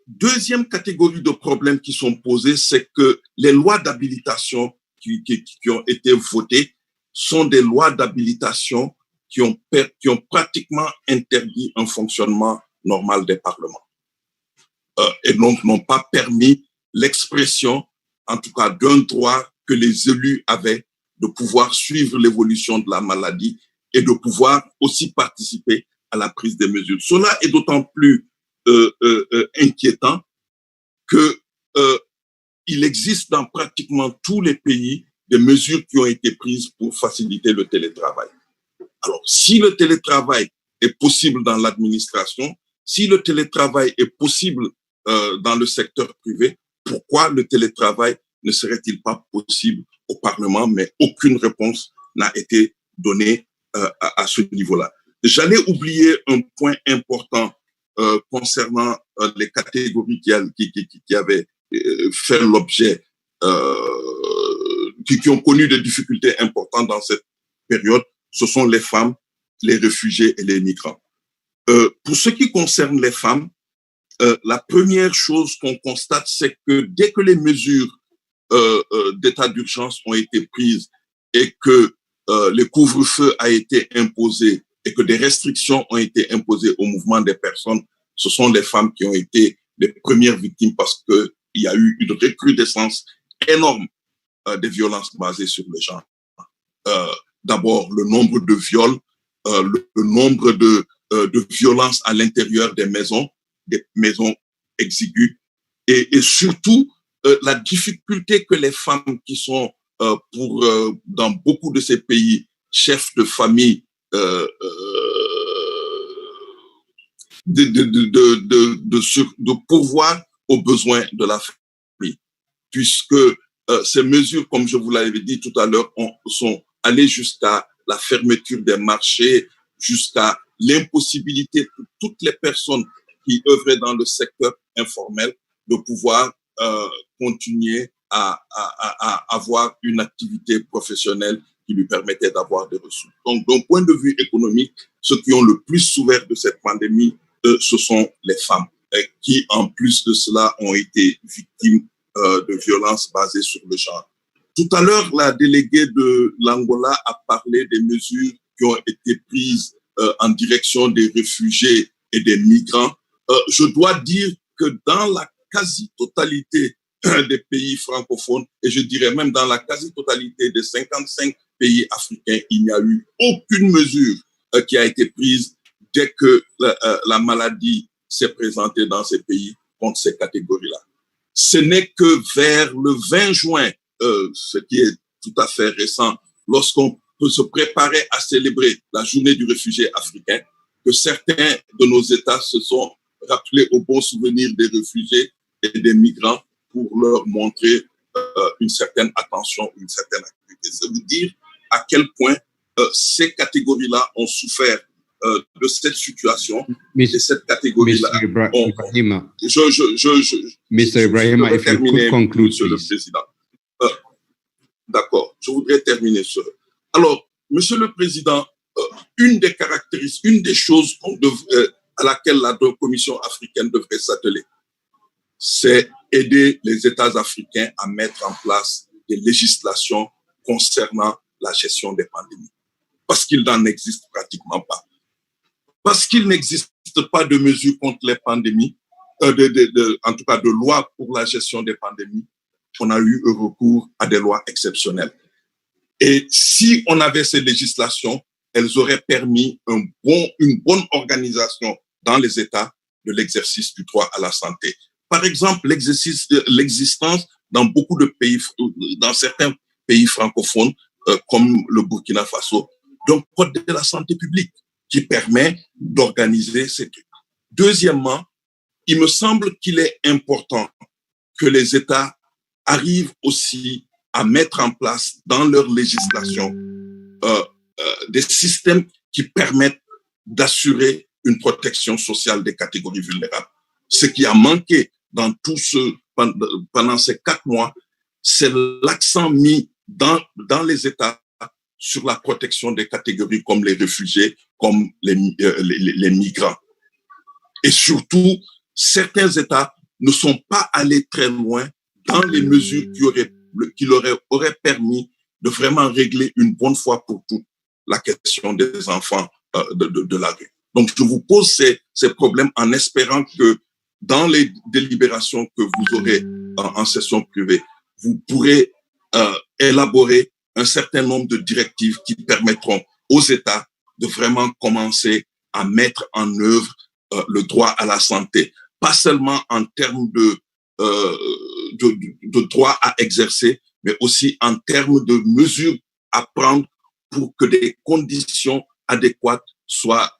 deuxième catégorie de problèmes qui sont posés, c'est que les lois d'habilitation qui ont été votées sont des lois d'habilitation qui ont pratiquement interdit un fonctionnement normal des parlements. Et donc n'ont pas permis l'expression, en tout cas d'un droit que les élus avaient de pouvoir suivre l'évolution de la maladie et de pouvoir aussi participer à la prise des mesures. Cela est d'autant plus inquiétant que il existe dans pratiquement tous les pays des mesures qui ont été prises pour faciliter le télétravail. Alors, si le télétravail est possible dans l'administration, si le télétravail est possible dans le secteur privé, pourquoi le télétravail ne serait-il pas possible au Parlement, mais aucune réponse n'a été donnée à ce niveau-là. J'allais oublier un point important concernant les catégories qui avaient fait l'objet, qui ont connu des difficultés importantes dans cette période, ce sont les femmes, les réfugiés et les migrants. Pour ce qui concerne les femmes, la première chose qu'on constate, c'est que dès que les mesures d'état d'urgence ont été prises et que le couvre-feu a été imposé et que des restrictions ont été imposées au mouvement des personnes, ce sont les femmes qui ont été les premières victimes parce qu'il y a eu une recrudescence énorme des violences basées sur le genre. D'abord, le nombre de viols, le nombre de violences à l'intérieur des maisons exiguës, et surtout la difficulté que les femmes qui sont dans beaucoup de ces pays chefs de famille de pourvoir aux besoins de la famille, puisque ces mesures, comme je vous l'avais dit tout à l'heure, sont allées jusqu'à la fermeture des marchés, jusqu'à l'impossibilité pour toutes les personnes qui œuvraient dans le secteur informel de pouvoir continuer à avoir une activité professionnelle qui lui permettait d'avoir des ressources. Donc, d'un point de vue économique, ceux qui ont le plus souffert de cette pandémie, ce sont les femmes, qui, en plus de cela, ont été victimes de violences basées sur le genre. Tout à l'heure, la déléguée de l'Angola a parlé des mesures qui ont été prises en direction des réfugiés et des migrants. Je dois dire que dans la quasi-totalité des pays francophones, et je dirais même dans la quasi-totalité des 55 pays africains, il n'y a eu aucune mesure qui a été prise dès que la maladie s'est présentée dans ces pays contre ces catégories-là. Ce n'est que vers le 20 juin, ce qui est tout à fait récent, lorsqu'on peut se préparer à célébrer la journée du réfugié africain, que certains de nos États se sont rappelés au bon souvenir des réfugiés et des migrants pour leur montrer une certaine attention, une certaine activité. C'est vous dire à quel point ces catégories-là ont souffert de cette situation. Et cette catégorie-là, Mr. Ibrahima, if you could conclude, Monsieur le Président. D'accord, je voudrais terminer sur. Alors, Monsieur le Président, une des caractéristiques, une des choses à laquelle la Commission africaine devrait s'atteler, c'est aider les États africains à mettre en place des législations concernant la gestion des pandémies. Parce qu'il n'en existe pratiquement pas. Parce qu'il n'existe pas de mesures contre les pandémies, en tout cas de lois pour la gestion des pandémies, on a eu recours à des lois exceptionnelles. Et si on avait ces législations, elles auraient permis une bonne organisation dans les États de l'exercice du droit à la santé. Par exemple, l'existence dans beaucoup de pays, dans certains pays francophones, comme le Burkina Faso, d'un code de la santé publique qui permet d'organiser ces trucs. Deuxièmement, il me semble qu'il est important que les États arrivent aussi à mettre en place dans leur législation des systèmes qui permettent d'assurer une protection sociale des catégories vulnérables. Ce qui a manqué dans pendant ces 4 mois, c'est l'accent mis dans les États sur la protection des catégories comme les réfugiés, comme les migrants. Et surtout, certains États ne sont pas allés très loin dans les mesures qui leur auraient permis de vraiment régler une bonne fois pour toutes la question des enfants de la rue. Donc, je vous pose ces problèmes en espérant que dans les délibérations que vous aurez en session privée, vous pourrez élaborer un certain nombre de directives qui permettront aux États de vraiment commencer à mettre en œuvre le droit à la santé, pas seulement en termes de droit à exercer, mais aussi en termes de mesures à prendre pour que des conditions adéquates soient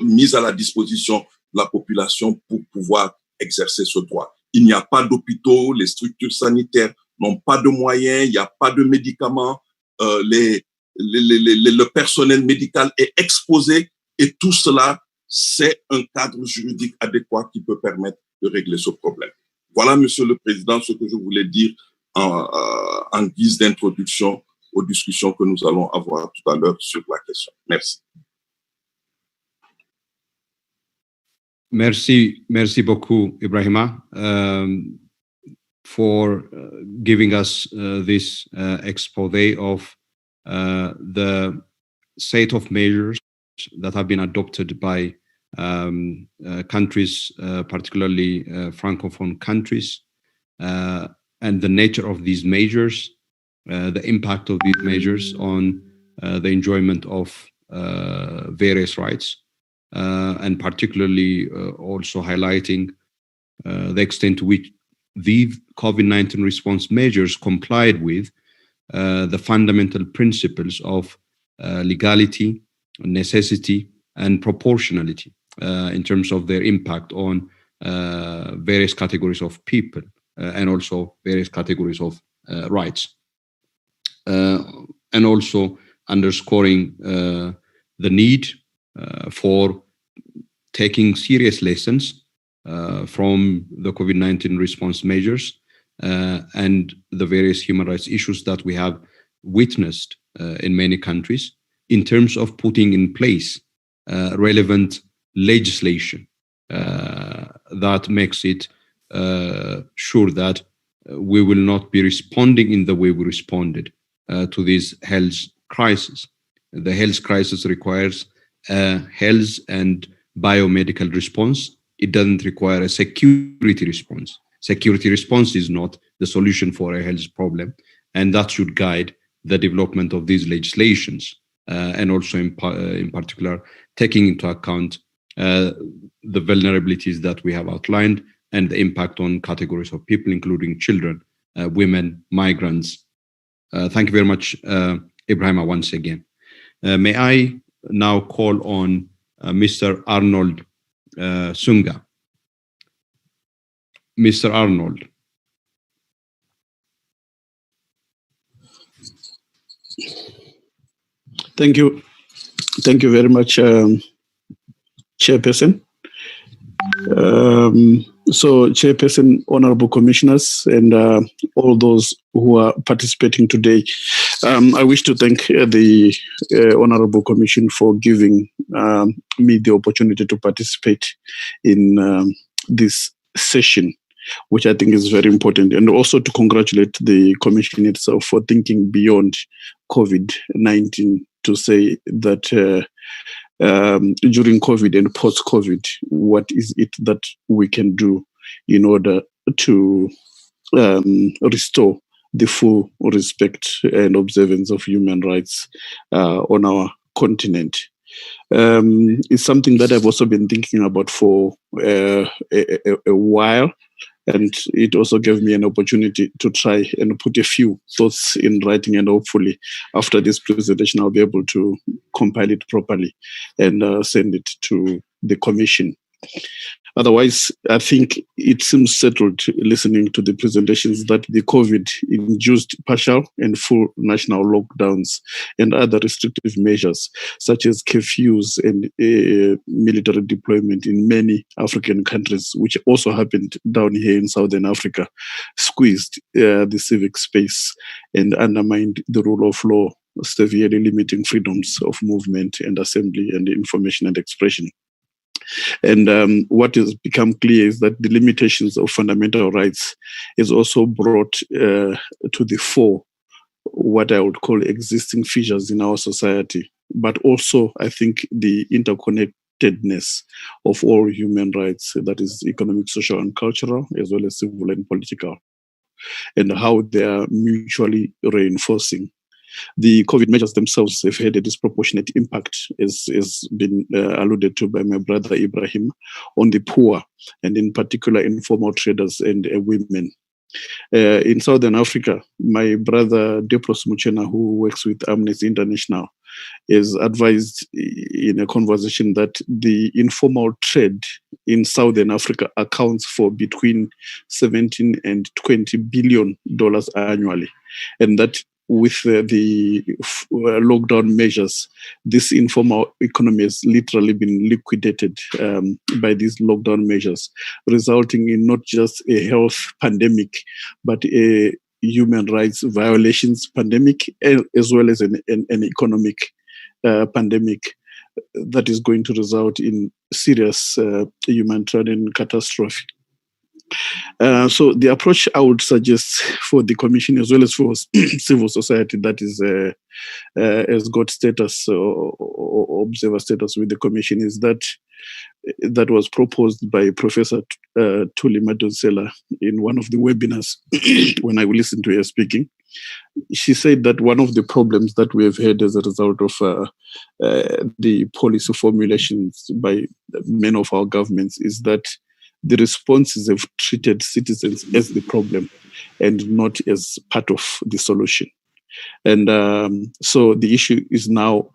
mises à la disposition de la population pour pouvoir exercer ce droit. Il n'y a pas d'hôpitaux, les structures sanitaires n'ont pas de moyens, il n'y a pas de médicaments, le personnel médical est exposé et tout cela, c'est un cadre juridique adéquat qui peut permettre de régler ce problème. Voilà, Monsieur le Président, ce que je voulais dire en guise d'introduction aux discussions que nous allons avoir tout à l'heure sur la question. Merci. Merci beaucoup, Ibrahima. for giving us this expose of the set of measures that have been adopted by countries, particularly Francophone countries, and the nature of these measures, the impact of these measures on the enjoyment of various rights, and particularly also highlighting the extent to which the COVID-19 response measures complied with the fundamental principles of legality, necessity, and proportionality in terms of their impact on various categories of people and also various categories of rights. And also underscoring the need for taking serious lessons from the COVID-19 response measures and the various human rights issues that we have witnessed in many countries in terms of putting in place relevant legislation that makes it sure that we will not be responding in the way we responded to this health crisis. The health crisis requires a health and biomedical response. It doesn't require a security response. Security response is not the solution for a health problem, and that should guide the development of these legislations, and also in particular taking into account the vulnerabilities that we have outlined and the impact on categories of people, including children, women, migrants. Thank you very much, Ibrahima, once again. May I now call on Mr. Arnold Sunga. Mr. Arnold. Thank you. Thank you very much, Chairperson. So, Chairperson, honorable commissioners, and all those who are participating today, I wish to thank the Honorable Commission for giving me the opportunity to participate in this session, which I think is very important, and also to congratulate the Commission itself for thinking beyond COVID-19 to say that during COVID and post-COVID, what is it that we can do in order to restore the full respect and observance of human rights on our continent. It's something that I've also been thinking about for a while, and it also gave me an opportunity to try and put a few thoughts in writing, and hopefully after this presentation I'll be able to compile it properly and send it to the Commission. Otherwise, I think it seems settled listening to the presentations that the COVID-induced partial and full national lockdowns and other restrictive measures, such as curfews and military deployment in many African countries, which also happened down here in Southern Africa, squeezed the civic space and undermined the rule of law, severely limiting freedoms of movement and assembly and information and expression. And what has become clear is that the limitations of fundamental rights is also brought to the fore what I would call existing features in our society, but also I think the interconnectedness of all human rights, that is economic, social, and cultural, as well as civil and political, and how they are mutually reinforcing. The COVID measures themselves have had a disproportionate impact, as has been alluded to by my brother Ibrahim, on the poor, and in particular informal traders and women. In Southern Africa, my brother Depros Muchena, who works with Amnesty International, is advised in a conversation that the informal trade in Southern Africa accounts for between $17 and $20 billion annually, and that with the lockdown measures, this informal economy has literally been liquidated by these lockdown measures, resulting in not just a health pandemic, but a human rights violations pandemic, as well as an economic pandemic that is going to result in serious humanitarian catastrophe. So the approach I would suggest for the Commission, as well as for civil society that is has got status or observer status with the Commission, is that was proposed by Professor Thuli Madonsela in one of the webinars when I listened to her speaking. She said that one of the problems that we have had as a result of the policy formulations by many of our governments is that the responses have treated citizens as the problem and not as part of the solution. And so the issue is now,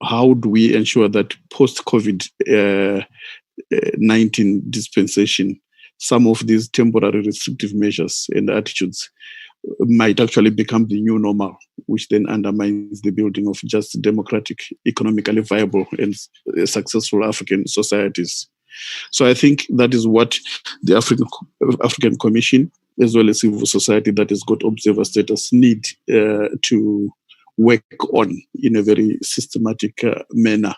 how do we ensure that post-COVID-19 dispensation, some of these temporary restrictive measures and attitudes might actually become the new normal, which then undermines the building of just democratic, economically viable and successful African societies. So I think that is what the African Commission, as well as civil society that has got observer status, need to work on in a very systematic manner.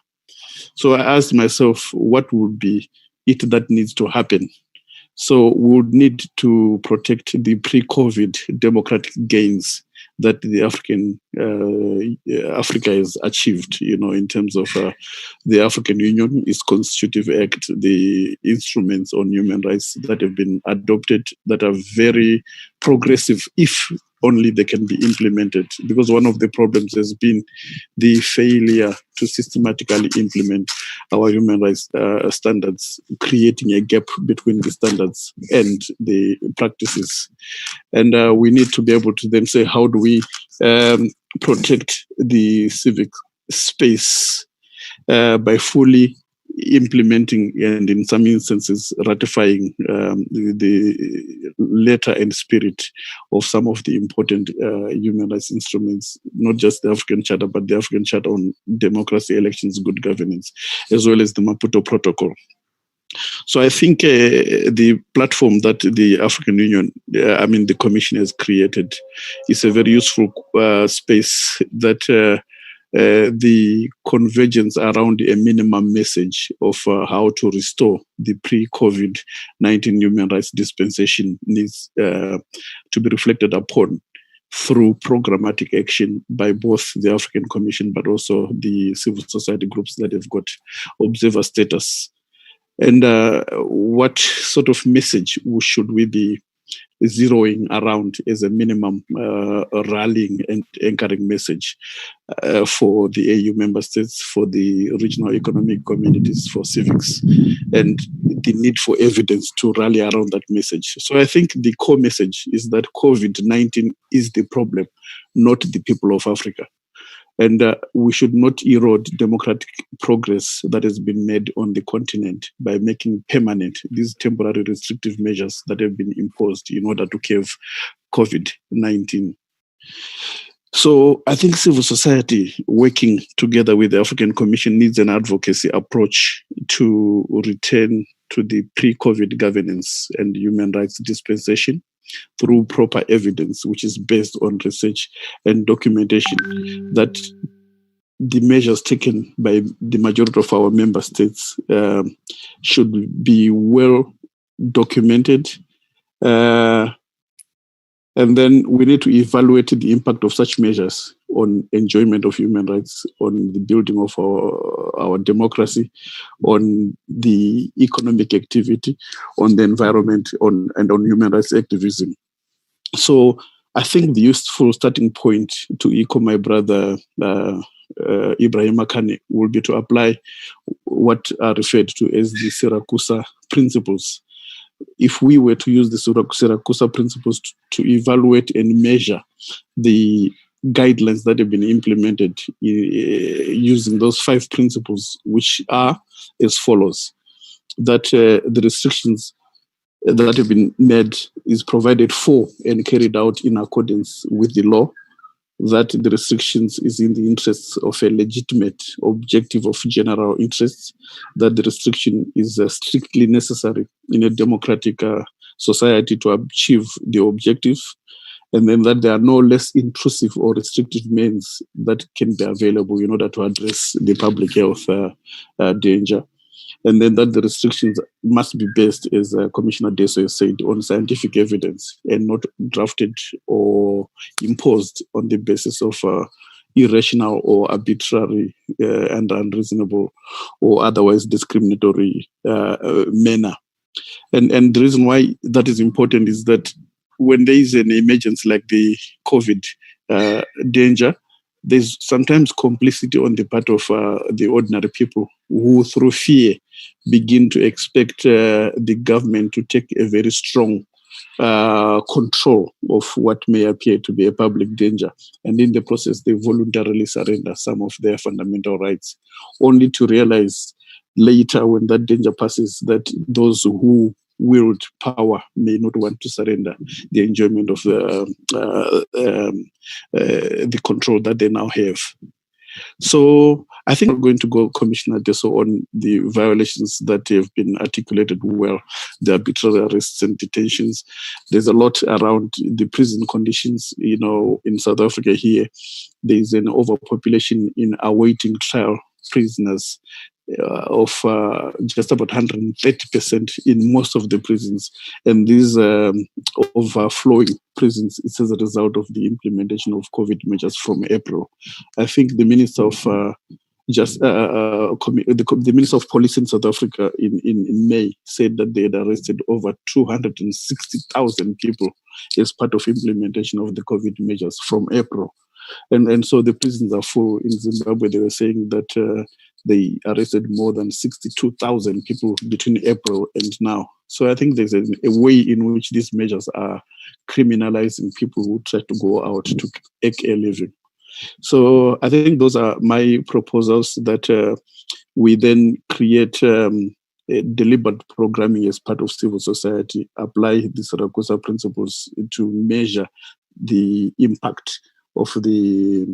So I asked myself, what would be it that needs to happen? So we would need to protect the pre-COVID democratic gains that the Africa has achieved, in terms of the African Union, its Constitutive Act, the instruments on human rights that have been adopted that are very progressive, if only they can be implemented. Because one of the problems has been the failure to systematically implement our human rights standards, creating a gap between the standards and the practices. And we need to be able to then say, how do we protect the civic space by fully implementing and in some instances ratifying the letter and spirit of some of the important human rights instruments, not just the African Charter, but the African Charter on Democracy, Elections, Good Governance, as well as the Maputo Protocol. So I think the platform that the African Union, the Commission has created is a very useful space that the convergence around a minimum message of how to restore the pre-COVID-19 human rights dispensation needs to be reflected upon through programmatic action by both the African Commission but also the civil society groups that have got observer status. And what sort of message should we be zeroing around as a minimum rallying and anchoring message for the AU member states, for the regional economic communities, for civics, and the need for evidence to rally around that message? So I think the core message is that COVID-19 is the problem, not the people of Africa. And we should not erode democratic progress that has been made on the continent by making permanent these temporary restrictive measures that have been imposed in order to curb COVID-19. So I think civil society working together with the African Commission needs an advocacy approach to return to the pre-COVID governance and human rights dispensation through proper evidence, which is based on research and documentation, that the measures taken by the majority of our member states should be well documented. And then we need to evaluate the impact of such measures on enjoyment of human rights, on the building of our democracy, on the economic activity, on the environment, and on human rights activism. So I think the useful starting point, to echo my brother Ibrahim Akane, will be to apply what are referred to as the Siracusa Principles. If we were to use the Siracusa Principles to evaluate and measure the guidelines that have been implemented using those 5 principles, which are as follows: that the restrictions that have been made is provided for and carried out in accordance with the law, that the restrictions is in the interests of a legitimate objective of general interests, that the restriction is strictly necessary in a democratic society to achieve the objective, and then that there are no less intrusive or restrictive means that can be available in order to address the public health danger. and then that the restrictions must be based, as Commissioner Deso has said, on scientific evidence and not drafted or imposed on the basis of irrational or arbitrary and unreasonable or otherwise discriminatory manner. And the reason why that is important is that when there is an emergency like the COVID danger, there's sometimes complicity on the part of the ordinary people who, through fear, begin to expect the government to take a very strong control of what may appear to be a public danger. And in the process, they voluntarily surrender some of their fundamental rights, only to realize later, when that danger passes, that those who wield power may not want to surrender the enjoyment of the control that they now have. So I think we're going to go, Commissioner Deso, on the violations that have been articulated well, the arbitrary arrests and detentions. There's a lot around the prison conditions. You know, in South Africa here, there's an overpopulation in awaiting trial prisoners of just about 130% in most of the prisons. And these overflowing prisons is as a result of the implementation of COVID measures from April. I think the Minister of the Minister of Police in South Africa in May said that they had arrested over 260,000 people as part of implementation of the COVID measures from April. And so the prisons are full. In Zimbabwe, they were saying that they arrested more than 62,000 people between April and now. So I think there's a way in which these measures are criminalizing people who try to go out to make a living. So I think those are my proposals, that we then create a deliberate programming as part of civil society, apply the Siracusa Principles to measure the impact of the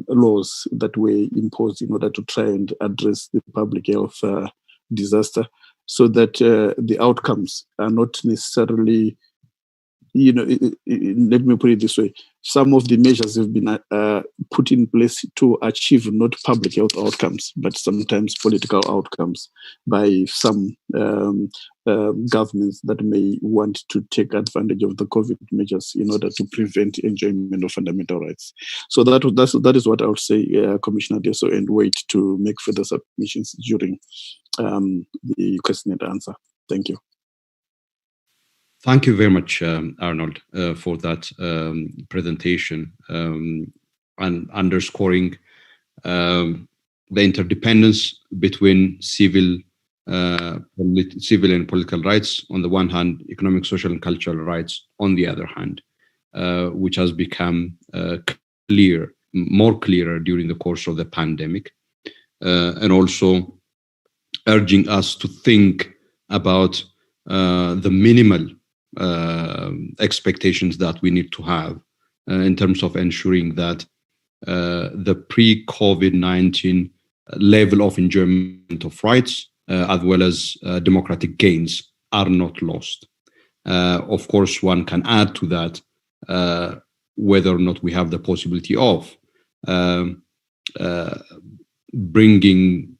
laws that were imposed in order to try and address the public health disaster, so that the outcomes are not necessarily, let me put it this way. Some of the measures have been put in place to achieve not public health outcomes, but sometimes political outcomes by some governments that may want to take advantage of the COVID measures in order to prevent enjoyment of fundamental rights. So that is what I would say, Commissioner Deso, and wait to make further submissions during the question and answer. Thank you. Thank you very much, Arnold, for that presentation and underscoring the interdependence between civil and political rights on the one hand, economic, social, and cultural rights on the other hand, which has become more clearer during the course of the pandemic, and also urging us to think about the minimal expectations that we need to have in terms of ensuring that the pre-COVID-19 level of enjoyment of rights as well as democratic gains are not lost. Of course, one can add to that whether or not we have the possibility of bringing,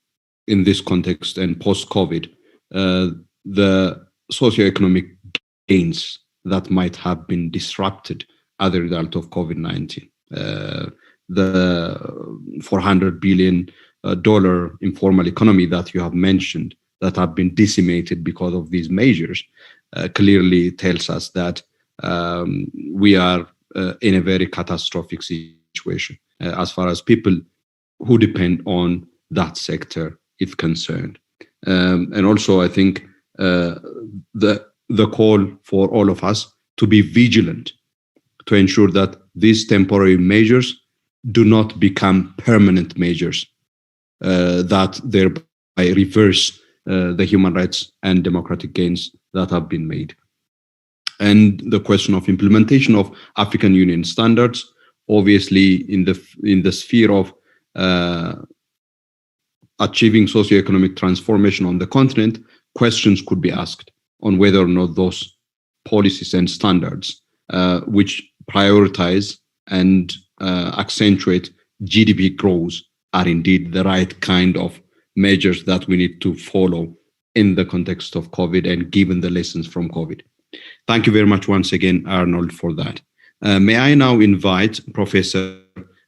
in this context and post-COVID, the socio-economic gains that might have been disrupted as a result of COVID-19. The $400 billion informal economy that you have mentioned that have been decimated because of these measures clearly tells us that we are in a very catastrophic situation as far as people who depend on that sector is concerned. And also, I think the call for all of us to be vigilant to ensure that these temporary measures do not become permanent measures that thereby reverse the human rights and democratic gains that have been made. And the question of implementation of African Union standards, obviously in the sphere of achieving socioeconomic transformation on the continent, questions could be asked on whether or not those policies and standards which prioritize and accentuate GDP growth are indeed the right kind of measures that we need to follow in the context of COVID and given the lessons from COVID. Thank you very much once again, Arnold, for that. May I now invite Professor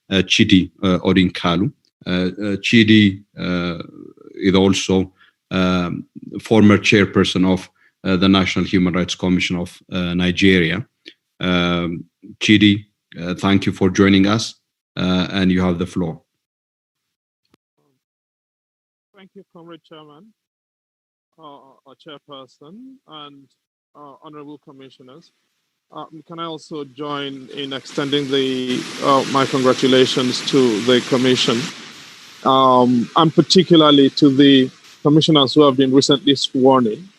Chidi Odinkalu. Chidi is also former chairperson of the National Human Rights Commission of Nigeria. Chidi, thank you for joining us, and you have the floor. Thank you, Comrade Chairman, Chairperson, and Honorable Commissioners. Can I also join in extending my congratulations to the Commission, and particularly to the commissioners who have been recently sworn in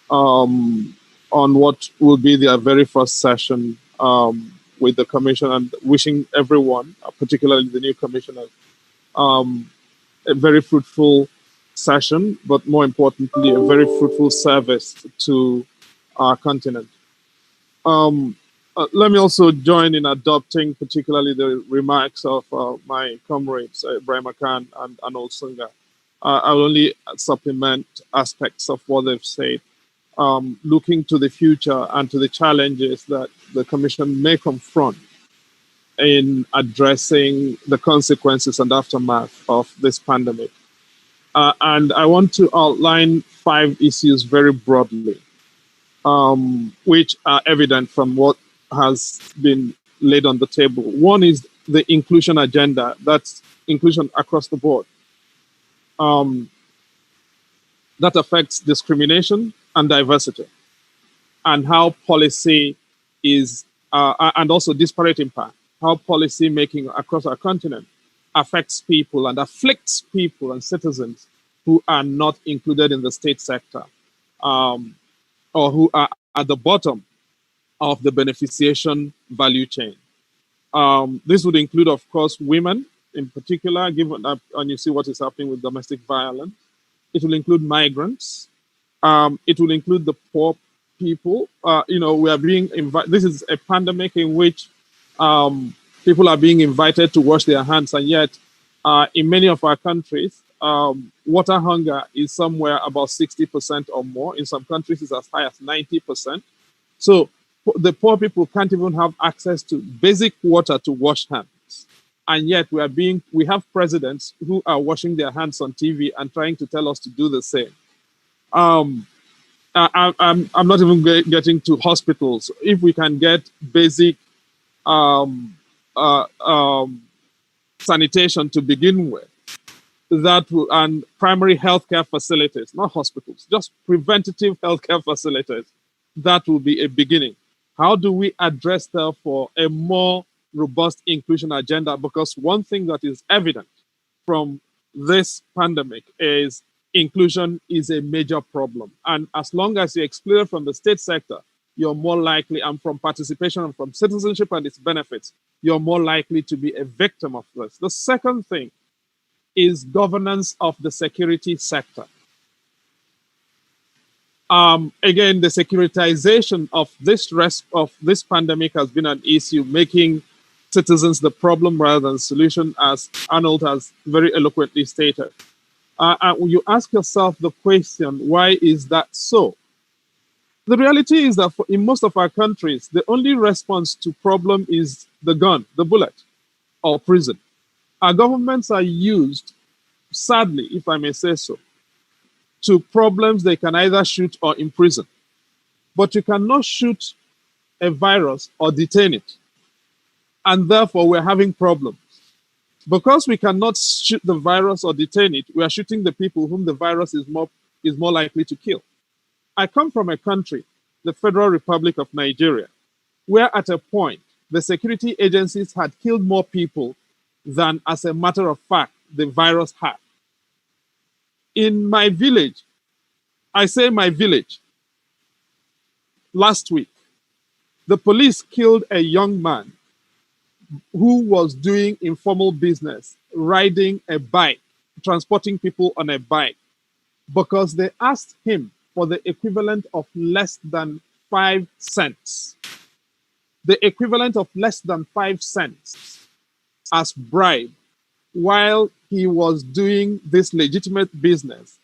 on what will be their very first session with the Commission, and wishing everyone, particularly the new commissioners, a very fruitful session, but more importantly, a very fruitful service to our continent. Let me also join in adopting particularly the remarks of my comrades, Ibrahim Khan and Arnold Sunga. I will only supplement aspects of what they've said, looking to the future and to the challenges that the Commission may confront in addressing the consequences and aftermath of this pandemic. And I want to outline 5 issues very broadly, which are evident from what has been laid on the table. One is the inclusion agenda. That's inclusion across the board. That affects discrimination and diversity, and how policy is, and also disparate impact, how policy making across our continent affects people and afflicts people and citizens who are not included in the state sector, or who are at the bottom of the beneficiation value chain. This would include, of course, women in particular, given that, and you see what is happening with domestic violence. It will include migrants. It will include the poor people. We are being invited. This is a pandemic in which people are being invited to wash their hands, and yet in many of our countries, water hunger is somewhere about 60% or more. In some countries, it's as high as 90%. So the poor people can't even have access to basic water to wash hands. And yet we have presidents who are washing their hands on TV and trying to tell us to do the same. I'm not even getting to hospitals. If we can get basic sanitation to begin with, and primary healthcare facilities, not hospitals, just preventative healthcare facilities, that will be a beginning. How do we address, therefore, a more robust inclusion agenda? Because one thing that is evident from this pandemic is inclusion is a major problem. And as long as you're excluded from the state sector, you're more likely, and from participation and from citizenship and its benefits, you're more likely to be a victim of this. The second thing is governance of the security sector. Again, the securitization of this pandemic has been an issue, making citizens the problem rather than the solution, as Arnold has very eloquently stated. You ask yourself the question, why is that so? The reality is that in most of our countries, the only response to problem is the gun, the bullet, or prison. Our governments are used, sadly, if I may say so, to problems they can either shoot or imprison. But you cannot shoot a virus or detain it. And therefore, we're having problems. Because we cannot shoot the virus or detain it, we are shooting the people whom the virus is more likely to kill. I come from a country, the Federal Republic of Nigeria, where at a point, the security agencies had killed more people than, as a matter of fact, the virus had. In my village, I say my village, last week, the police killed a young man who was doing informal business, riding a bike, transporting people on a bike, because they asked him for the equivalent of less than 5 cents. The equivalent of less than 5 cents as bribe while he was doing this legitimate business.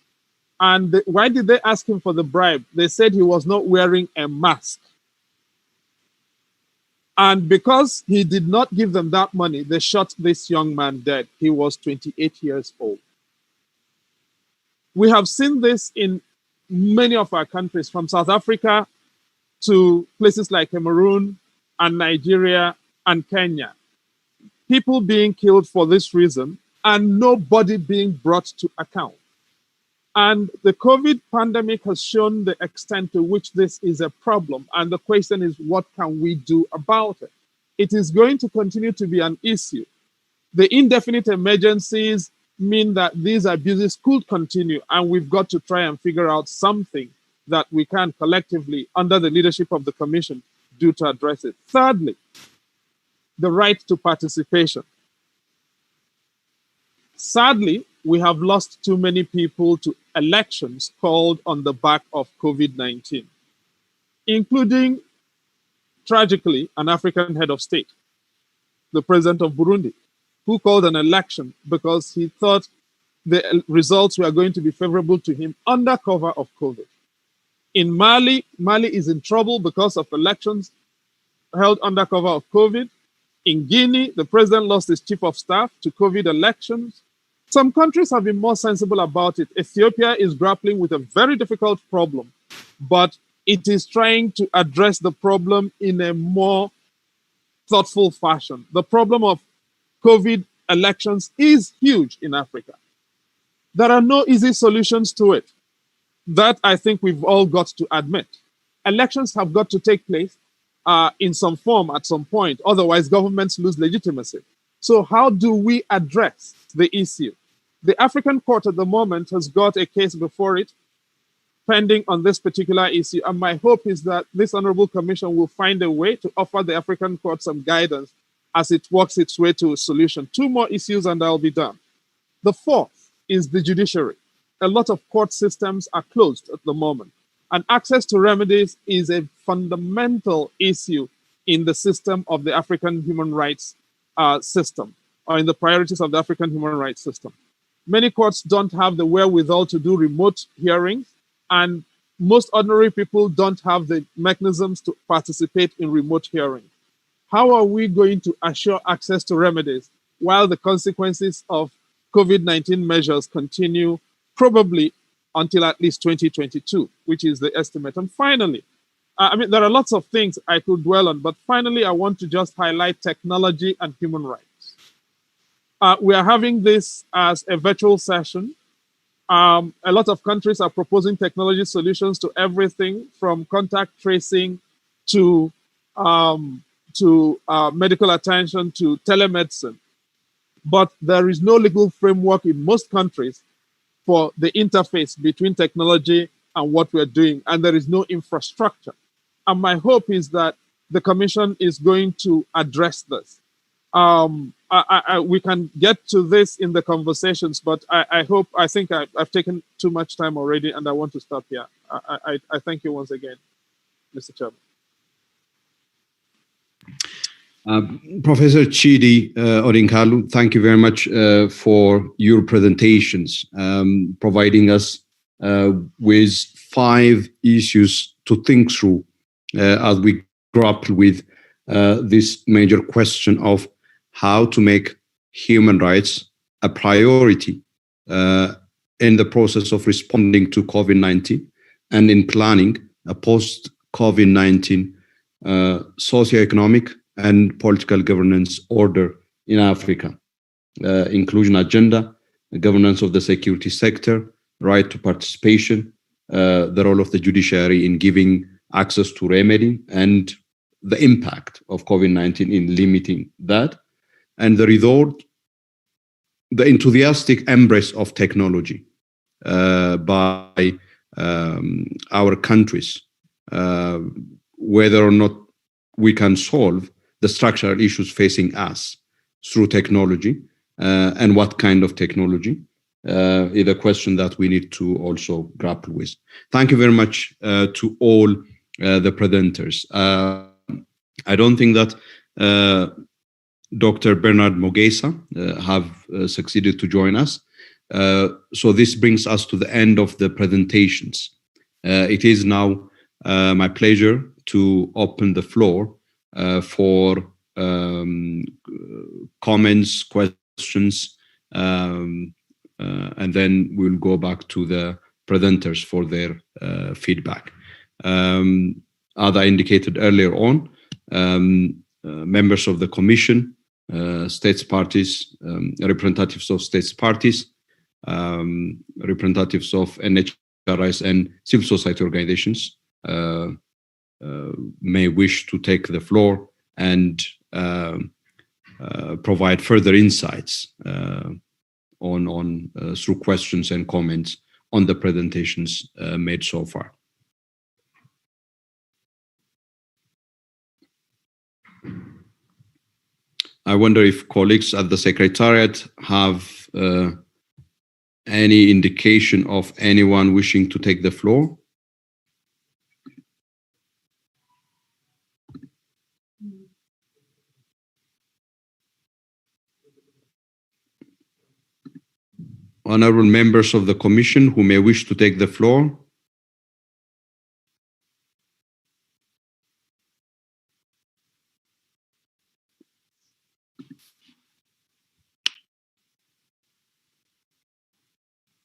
And why did they ask him for the bribe? They said he was not wearing a mask. And because he did not give them that money, they shot this young man dead. He was 28 years old. We have seen this in many of our countries, from South Africa to places like Cameroon and Nigeria and Kenya. People being killed for this reason and nobody being brought to account. And the COVID pandemic has shown the extent to which this is a problem. And the question is, what can we do about it? It is going to continue to be an issue. The indefinite emergencies mean that these abuses could continue, and we've got to try and figure out something that we can collectively, under the leadership of the Commission, do to address it. Thirdly, the right to participation. Sadly, we have lost too many people to elections called on the back of COVID-19, including, tragically, an African head of state, the president of Burundi, who called an election because he thought the results were going to be favorable to him under cover of COVID. In Mali, Mali is in trouble because of elections held under cover of COVID. In Guinea, the president lost his chief of staff to COVID elections. Some countries have been more sensible about it. Ethiopia is grappling with a very difficult problem, but it is trying to address the problem in a more thoughtful fashion. The problem of COVID elections is huge in Africa. There are no easy solutions to it. That I think we've all got to admit. Elections have got to take place in some form at some point, otherwise governments lose legitimacy. So how do we address the issue? The African Court at the moment has got a case before it pending on this particular issue, and my hope is that this Honorable Commission will find a way to offer the African Court some guidance as it works its way to a solution. 2 more issues and I'll be done. The fourth is the judiciary. A lot of court systems are closed at the moment, and access to remedies is a fundamental issue in the system of the African human rights system, or in the priorities of the African human rights system. Many courts don't have the wherewithal to do remote hearings, and most ordinary people don't have the mechanisms to participate in remote hearings. How are we going to assure access to remedies while the consequences of COVID-19 measures continue, probably until at least 2022, which is the estimate? And finally, there are lots of things I could dwell on, but finally, I want to just highlight technology and human rights. We are having this as a virtual session. A lot of countries are proposing technology solutions to everything from contact tracing to medical attention to telemedicine. But there is no legal framework in most countries for the interface between technology and what we're doing, and there is no infrastructure. And my hope is that the Commission is going to address this. We can get to this in the conversations, but I think I've taken too much time already, and I want to stop here. I thank you once again, Mr. Chairman. Professor Chidi Orinkalu, thank you very much for your presentations, providing us with 5 issues to think through as we grapple with this major question of how to make human rights a priority in the process of responding to COVID-19 and in planning a post-COVID-19 socio-economic and political governance order in Africa. Inclusion agenda, governance of the security sector, right to participation, the role of the judiciary in giving access to remedy, and the impact of COVID-19 in limiting that, and the result, the enthusiastic embrace of technology by our countries, whether or not we can solve the structural issues facing us through technology, and what kind of technology is a question that we need to also grapple with. Thank you very much to all the presenters. I don't think that Dr. Bernard Mogesa have succeeded to join us. So this brings us to the end of the presentations. It is now my pleasure to open the floor for comments, questions, and then we'll go back to the presenters for their feedback. As I indicated earlier on, members of the Commission, states parties, representatives of states parties, representatives of NHRIs and civil society organizations may wish to take the floor and provide further insights through questions and comments on the presentations made so far. I wonder if colleagues at the Secretariat have any indication of anyone wishing to take the floor. Honorable members of the Commission who may wish to take the floor.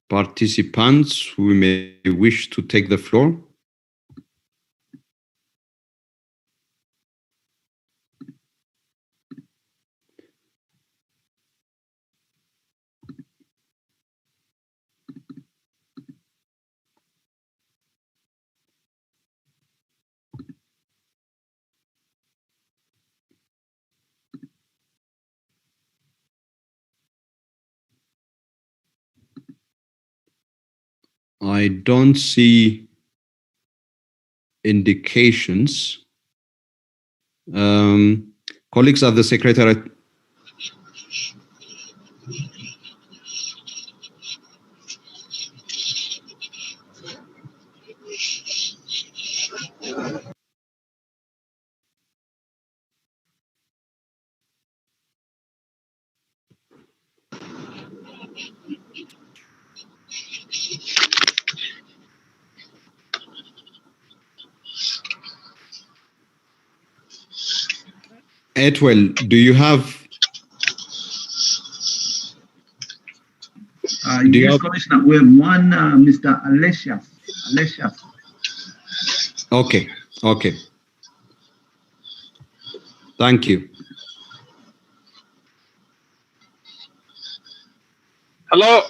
Participants who may wish to take the floor. I don't see indications. Colleagues at the Secretariat. Etwell, do you have? Yes, Commissioner, we have one, Mr. Alesias. Okay. Thank you. Hello,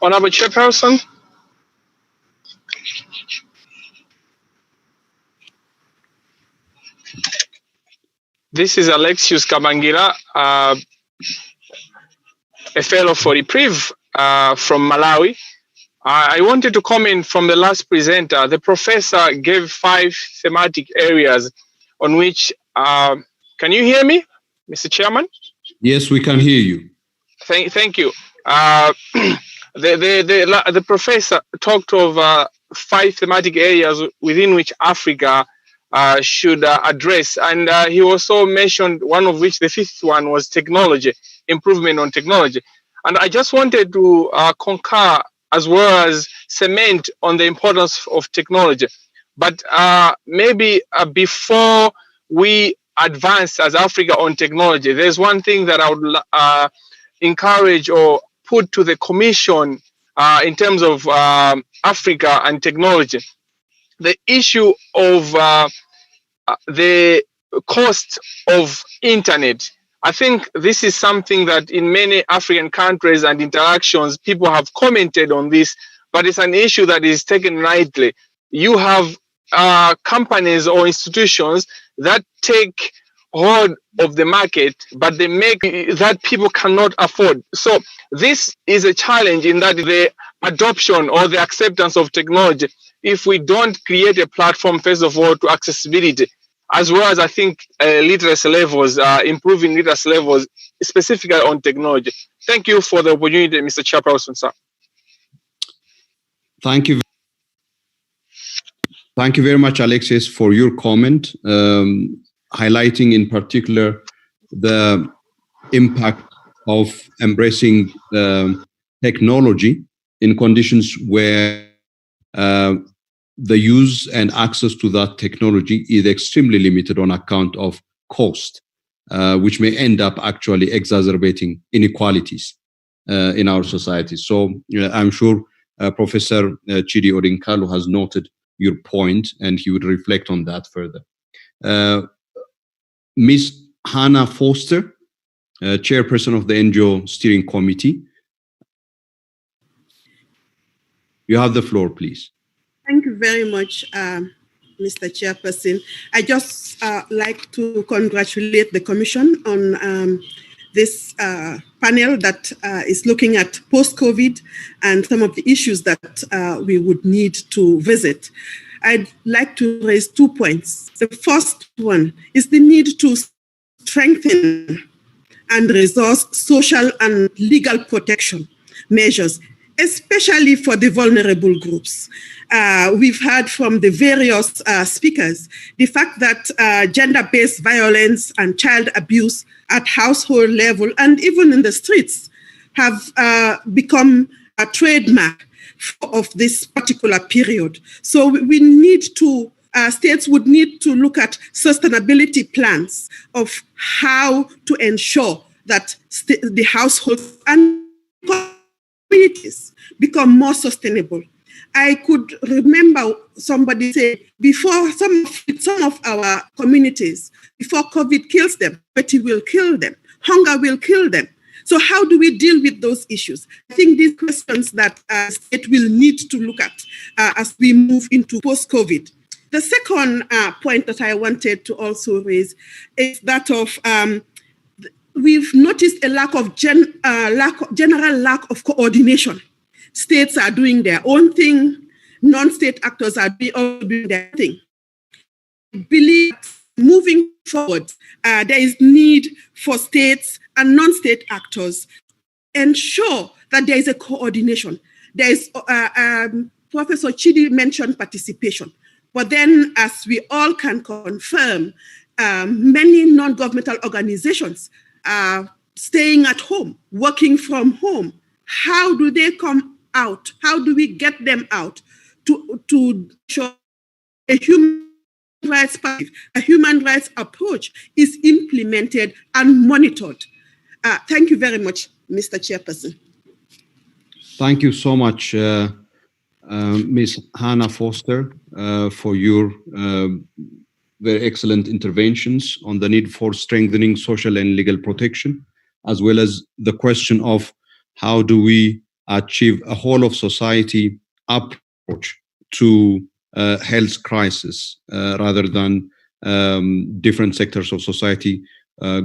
Honorable Chairperson. This is Alexius Kabangira, a fellow for Reprieve from Malawi. I wanted to comment from the last presenter. The professor gave 5 thematic areas on which, can you hear me, Mr. Chairman? Yes, we can hear you. Thank you. The professor talked of 5 thematic areas within which Africa should address, and he also mentioned one of which, the 5th one, was technology, improvement on technology. And I just wanted to concur as well as cement on the importance of technology. But maybe before we advance as Africa on technology, there's one thing that I would encourage or put to the Commission in terms of Africa and technology. The issue of the cost of internet. I think this is something that in many African countries and interactions, people have commented on this, but it's an issue that is taken lightly. You have companies or institutions that take hold of the market, but they make that people cannot afford. So this is a challenge in that the adoption or the acceptance of technology, if we don't create a platform, first of all, to accessibility, as well as I think literacy levels, improving literacy levels, specifically on technology. Thank you for the opportunity, Mr. Chairperson, sir. Thank you. Thank you very much, Alexis, for your comment, highlighting in particular the impact of embracing technology in conditions where the use and access to that technology is extremely limited on account of cost, which may end up actually exacerbating inequalities in our society. So I'm sure Professor Chidi Odinkalu has noted your point, and he would reflect on that further. Ms. Hannah Foster, Chairperson of the NGO Steering Committee. You have the floor, please. Thank you very much, Mr. Chairperson. I just like to congratulate the Commission on this panel that is looking at post-COVID and some of the issues that we would need to visit. I'd like to raise 2 points. The first one is the need to strengthen and resource social and legal protection measures, especially for the vulnerable groups. We've heard from the various speakers the fact that gender-based violence and child abuse at household level and even in the streets have become a trademark of this particular period. So we need to, states would need to look at sustainability plans of how to ensure that the households and communities become more sustainable. I could remember somebody say, before some of our communities, before COVID kills them, poverty will kill them, hunger will kill them. So how do we deal with those issues? I think these questions that state will need to look at as we move into post-COVID. The second point that I wanted to also raise is that of we've noticed a lack of general lack of coordination. States are doing their own thing. Non-state actors are doing their thing. I believe moving forward, there is need for states and non-state actors ensure that there is a coordination. There is, Professor Chidi mentioned participation, but then as we all can confirm, many non-governmental organizations are staying at home, working from home. How do they come out? How do we get them out to show a human rights approach is implemented and monitored? Thank you very much, Mr. Chairperson. Thank you so much, Ms. Hannah Foster, for your very excellent interventions on the need for strengthening social and legal protection, as well as the question of how do we achieve a whole of society approach to health crisis rather than different sectors of society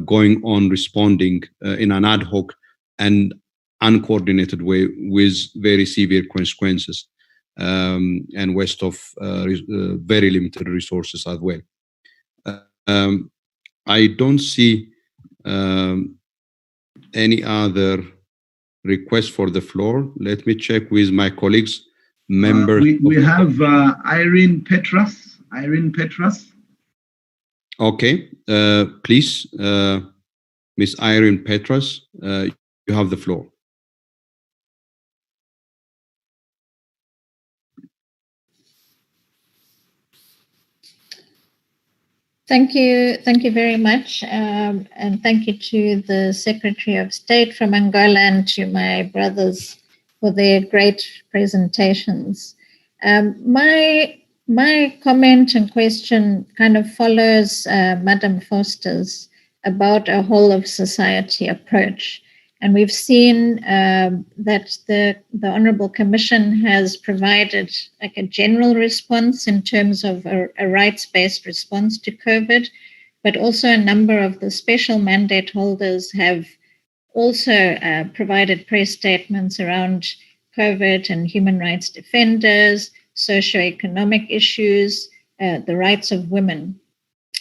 going on responding in an ad hoc and uncoordinated way with very severe consequences and waste of very limited resources as well. I don't see any other request for the floor. Let me check with my colleagues. Members. We have Irene Petras. Irene Petras. Okay, please, Ms. Irene Petras, you have the floor. Thank you very much, and thank you to the Secretary of State from Angola and to my brothers for their great presentations. My comment and question kind of follows Madam Foster's about a whole of society approach. And we've seen that the Honourable Commission has provided like a general response in terms of a rights-based response to COVID, but also a number of the special mandate holders have also provided press statements around COVID and human rights defenders, socio-economic issues, the rights of women.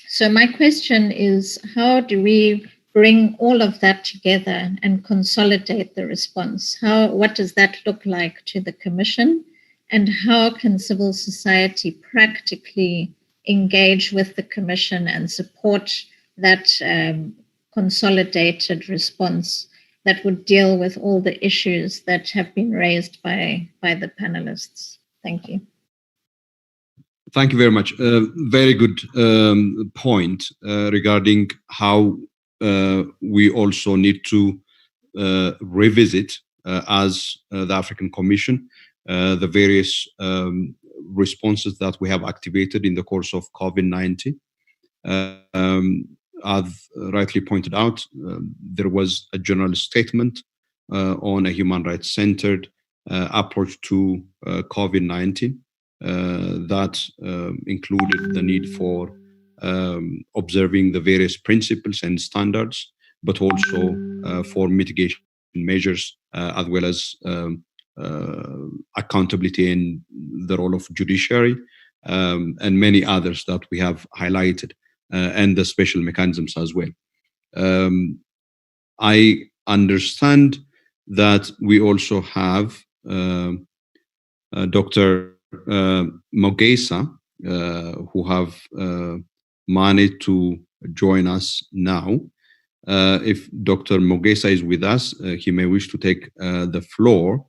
So my question is, how do we bring all of that together and consolidate the response? What does that look like to the Commission? And how can civil society practically engage with the Commission and support that consolidated response that would deal with all the issues that have been raised by the panelists. Thank you. Thank you very much. Very good point regarding how we also need to revisit as the African Commission the various responses that we have activated in the course of COVID-19. As rightly pointed out, there was a general statement on a human rights-centered approach to COVID-19 that included the need for observing the various principles and standards, but also for mitigation measures, as well as accountability in the role of judiciary, and many others that we have highlighted, and the special mechanisms as well. I understand that we also have Dr. Mogesa, who have managed to join us now. If Dr. Mogesa is with us, he may wish to take the floor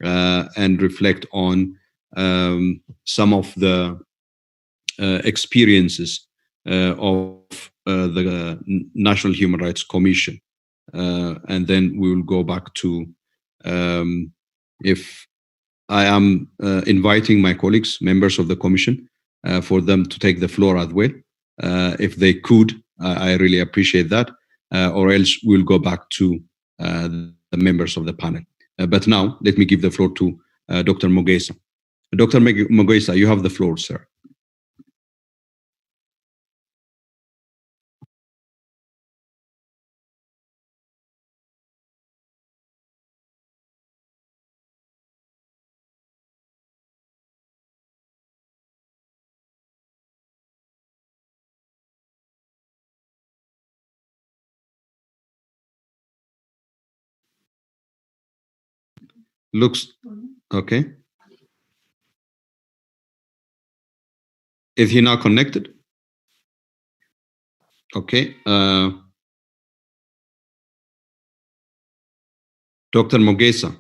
and reflect on some of the experiences of the National Human Rights Commission. And then we will go back to, if I am inviting my colleagues, members of the Commission, for them to take the floor as well. If they could, I really appreciate that, or else we'll go back to the members of the panel. But now, let me give the floor to Dr. Mogesa. Dr. Mogesa, you have the floor, sir. Looks okay. Is he now connected? Okay. Dr. Mogesa.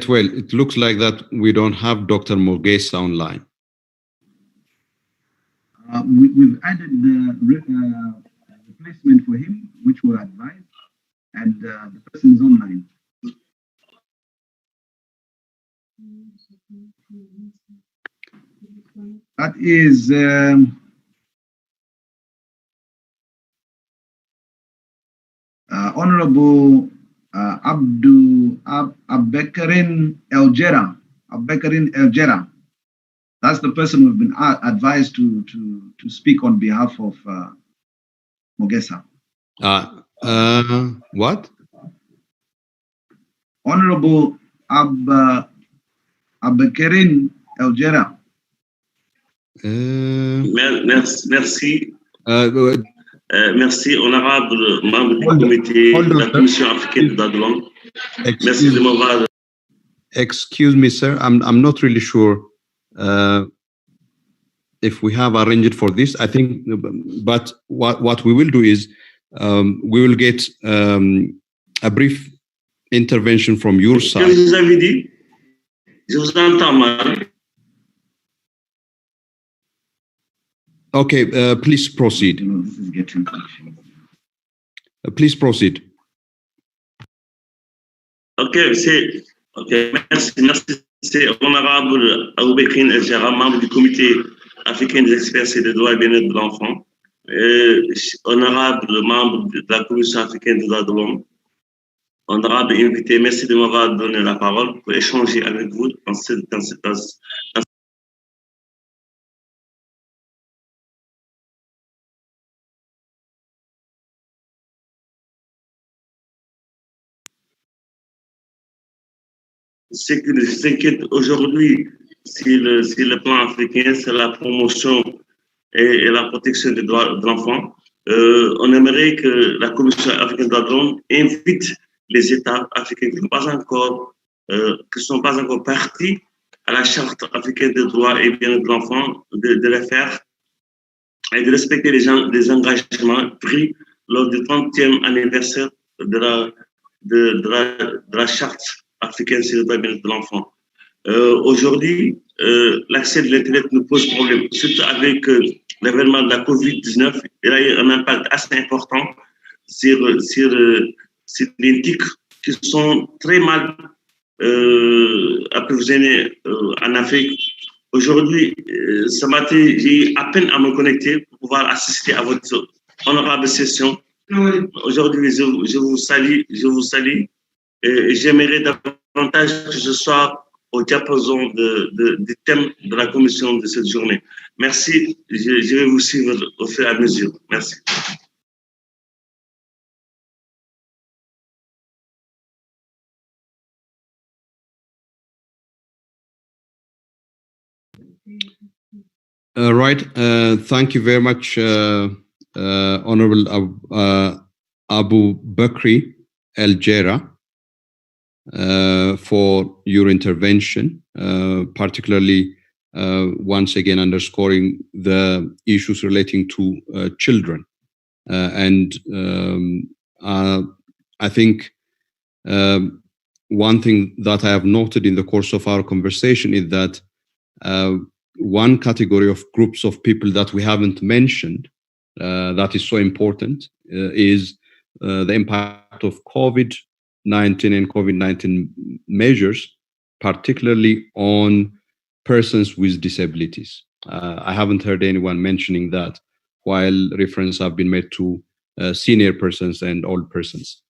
Well, it looks like that we don't have Dr. Mogesa online. We've added the replacement for him, which we advised, and the person is online. That is Honorable Abekarin Eljera. That's the person who's been advised to speak on behalf of Mogesa. What? Honorable Abekarin Eljera. Merci. Merci, honorable membre du comité de la Commission africaine des droits de l'homme. Merci de m'avoir. Excuse me, sir. I'm not really sure if we have arranged for this. I think, but what we will do is we will get a brief intervention from your side. Comme je vous avais dit, je vous entends mal. Okay, please proceed. Please proceed. Okay, merci. C'est honorable Aboubekrine Eljera, membre du comité africain des experts et des droits et bien-être de l'enfant, honorable membre de la Commission africaine des droits de l'homme, honorable invité, merci de m'avoir donné la parole pour échanger avec vous dans cette Ce qui nous inquiète aujourd'hui, si le plan africain, c'est la promotion et la protection des droits de l'enfant. on aimerait que la Commission africaine des droits de l'homme invite les États africains qui ne sont pas encore partis à la Charte africaine des droits et bien de l'enfant de le faire et de respecter les engagements pris lors du 30e anniversaire de la Charte africaine sur les droits de l'enfant. Aujourd'hui, l'accès de l'Internet nous pose problème, surtout avec l'événement de la COVID-19. Il a eu un impact assez important sur les TIC qui sont très mal approvisionnés en Afrique. Aujourd'hui, ce matin, j'ai eu à peine à me connecter pour pouvoir assister à votre honorable session. Aujourd'hui, je vous salue et j'aimerais davantage que je sois au diapason du thème de la commission de cette journée. Merci, je vais vous suivre au fur et à mesure. Merci. Right. Thank you very much, Honorable Abu Bakri El Jera, for your intervention, particularly once again underscoring the issues relating to children. And I think one thing that I have noted in the course of our conversation is that one category of groups of people that we haven't mentioned that is so important is the impact of COVID-19 and COVID-19 measures, particularly on persons with disabilities. I haven't heard anyone mentioning that, while reference have been made to senior persons and old persons.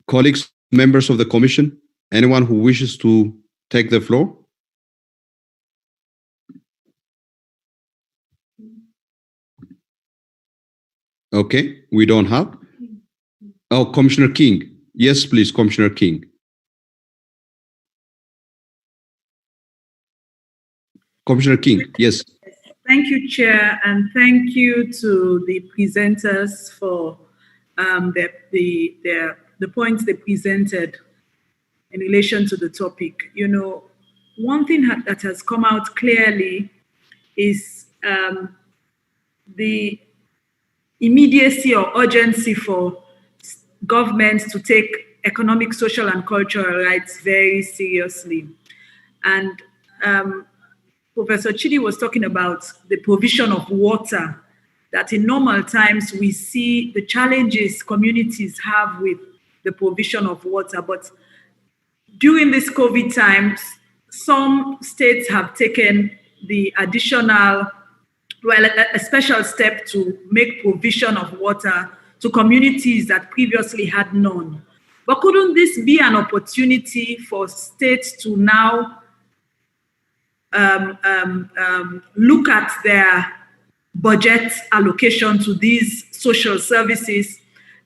Colleagues, members of the Commission, anyone who wishes to take the floor? Okay, we don't have. Oh, Commissioner King. Yes, please, Commissioner King. Commissioner King, yes. Thank you, Chair, and thank you to the presenters for the points they presented in relation to the topic. You know, one thing that has come out clearly is the immediacy or urgency for governments to take economic, social, and cultural rights very seriously. And Professor Chidi was talking about the provision of water, that in normal times we see the challenges communities have with the provision of water. But during this COVID times, some states have taken the additional, well, a special step to make provision of water to communities that previously had none. But couldn't this be an opportunity for states to now look at their budget allocation to these social services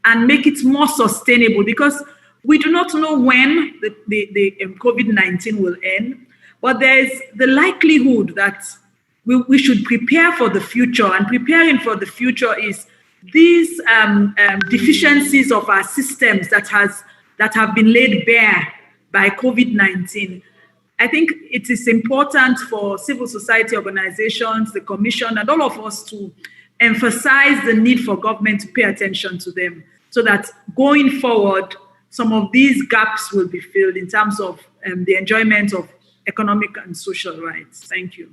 and make it more sustainable? Because we do not know when the COVID-19 will end, but there is the likelihood that we should prepare for the future, and preparing for the future is these deficiencies of our systems that have been laid bare by COVID-19. I think it is important for civil society organizations, the Commission, and all of us to emphasize the need for government to pay attention to them, so that going forward, some of these gaps will be filled in terms of the enjoyment of economic and social rights. Thank you.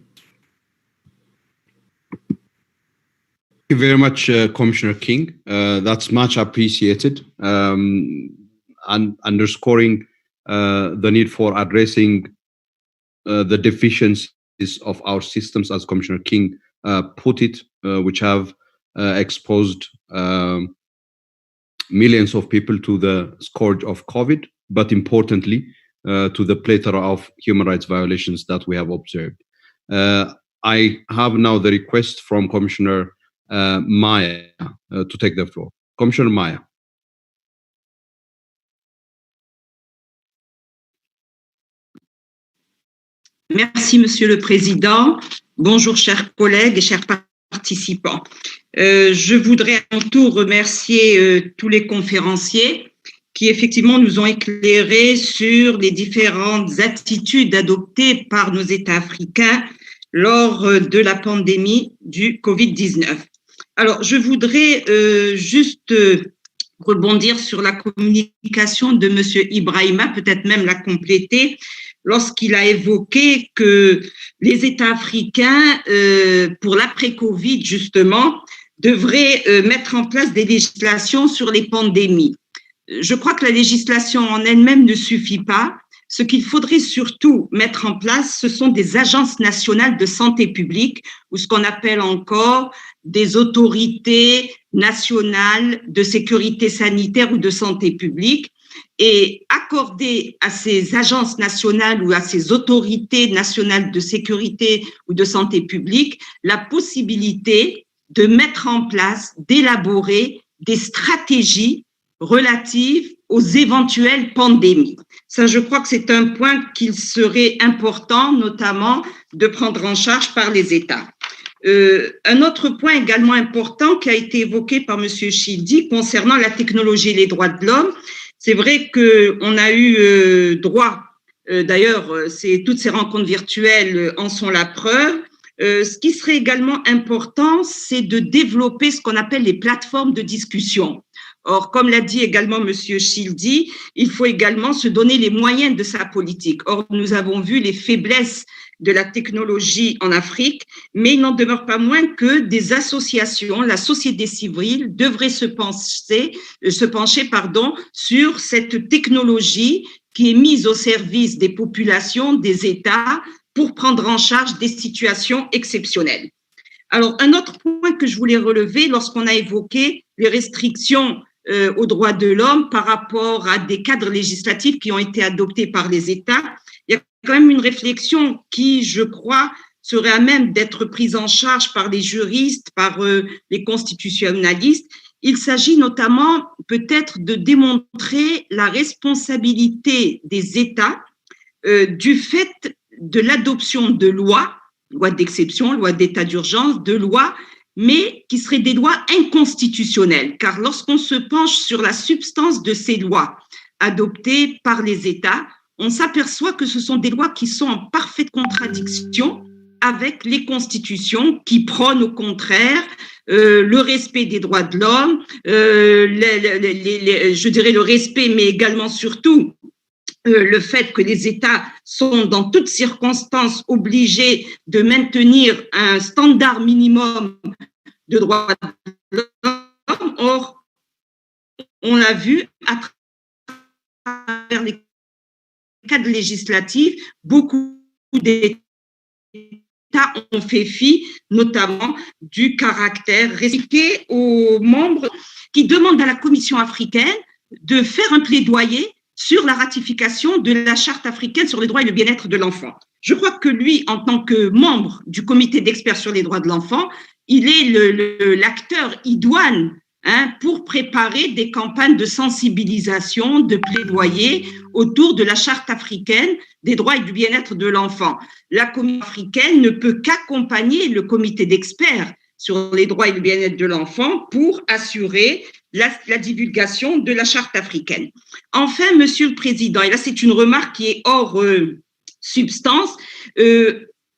Thank you very much, Commissioner King. That's much appreciated, and underscoring the need for addressing the deficiencies of our systems, as Commissioner King put it, which have exposed millions of people to the scourge of COVID, but importantly, to the plethora of human rights violations that we have observed. I have now the request from Commissioner Maya to take the floor. Commissioner Maya. Merci, Monsieur le Président. Bonjour chers collègues et chers participants. Je voudrais à mon tour remercier tous les conférenciers qui effectivement nous ont éclairés sur les différentes attitudes adoptées par nos États africains lors de la pandémie du Covid-19. Alors, je voudrais juste rebondir sur la communication de M. Ibrahima, peut-être même la compléter, lorsqu'il a évoqué que les États africains, pour l'après-Covid justement, devraient mettre en place des législations sur les pandémies. Je crois que la législation en elle-même ne suffit pas. Ce qu'il faudrait surtout mettre en place, ce sont des agences nationales de santé publique ou ce qu'on appelle encore des autorités nationales de sécurité sanitaire ou de santé publique, et accorder à ces agences nationales ou à ces autorités nationales de sécurité ou de santé publique la possibilité de mettre en place, d'élaborer des stratégies relatives aux éventuelles pandémies. Ça, je crois que c'est un point qu'il serait important, notamment, de prendre en charge par les États. Un autre point également important qui a été évoqué par M. Childi concernant la technologie et les droits de l'homme, c'est vrai qu'on a eu droit, d'ailleurs, toutes ces rencontres virtuelles en sont la preuve. Ce qui serait également important, c'est de développer ce qu'on appelle les plateformes de discussion. Or, comme l'a dit également M. Childi, il faut également se donner les moyens de sa politique. Or, nous avons vu les faiblesses de la technologie en Afrique, mais il n'en demeure pas moins que des associations, la société civile, devraient se pencher sur cette technologie qui est mise au service des populations, des États, pour prendre en charge des situations exceptionnelles. Alors, un autre point que je voulais relever, lorsqu'on a évoqué les restrictions aux droits de l'homme par rapport à des cadres législatifs qui ont été adoptés par les États, il y a quand même une réflexion qui, je crois, serait à même d'être prise en charge par les juristes, par les constitutionnalistes. Il s'agit notamment peut-être de démontrer la responsabilité des États du fait de l'adoption de lois d'exception, loi d'état d'urgence, de lois, mais qui seraient des lois inconstitutionnelles. Car lorsqu'on se penche sur la substance de ces lois adoptées par les États, on s'aperçoit que ce sont des lois qui sont en parfaite contradiction avec les constitutions qui prônent au contraire le respect des droits de l'homme, je dirais le respect, mais également surtout le fait que les États sont dans toutes circonstances obligés de maintenir un standard minimum de droits de l'homme. Or, on l'a vu à travers les cadres législatifs, beaucoup d'États ont fait fi, notamment du caractère restriqué aux membres qui demandent à la Commission africaine de faire un plaidoyer sur la ratification de la Charte africaine sur les droits et le bien-être de l'enfant. Je crois que lui, en tant que membre du comité d'experts sur les droits de l'enfant, il est l'acteur idoine pour préparer des campagnes de sensibilisation, de plaidoyer autour de la Charte africaine des droits et du bien-être de l'enfant. La Commission africaine ne peut qu'accompagner le comité d'experts sur les droits et le bien-être de l'enfant pour assurer la divulgation de la Charte africaine. Enfin, Monsieur le Président, et là c'est une remarque qui est hors substance,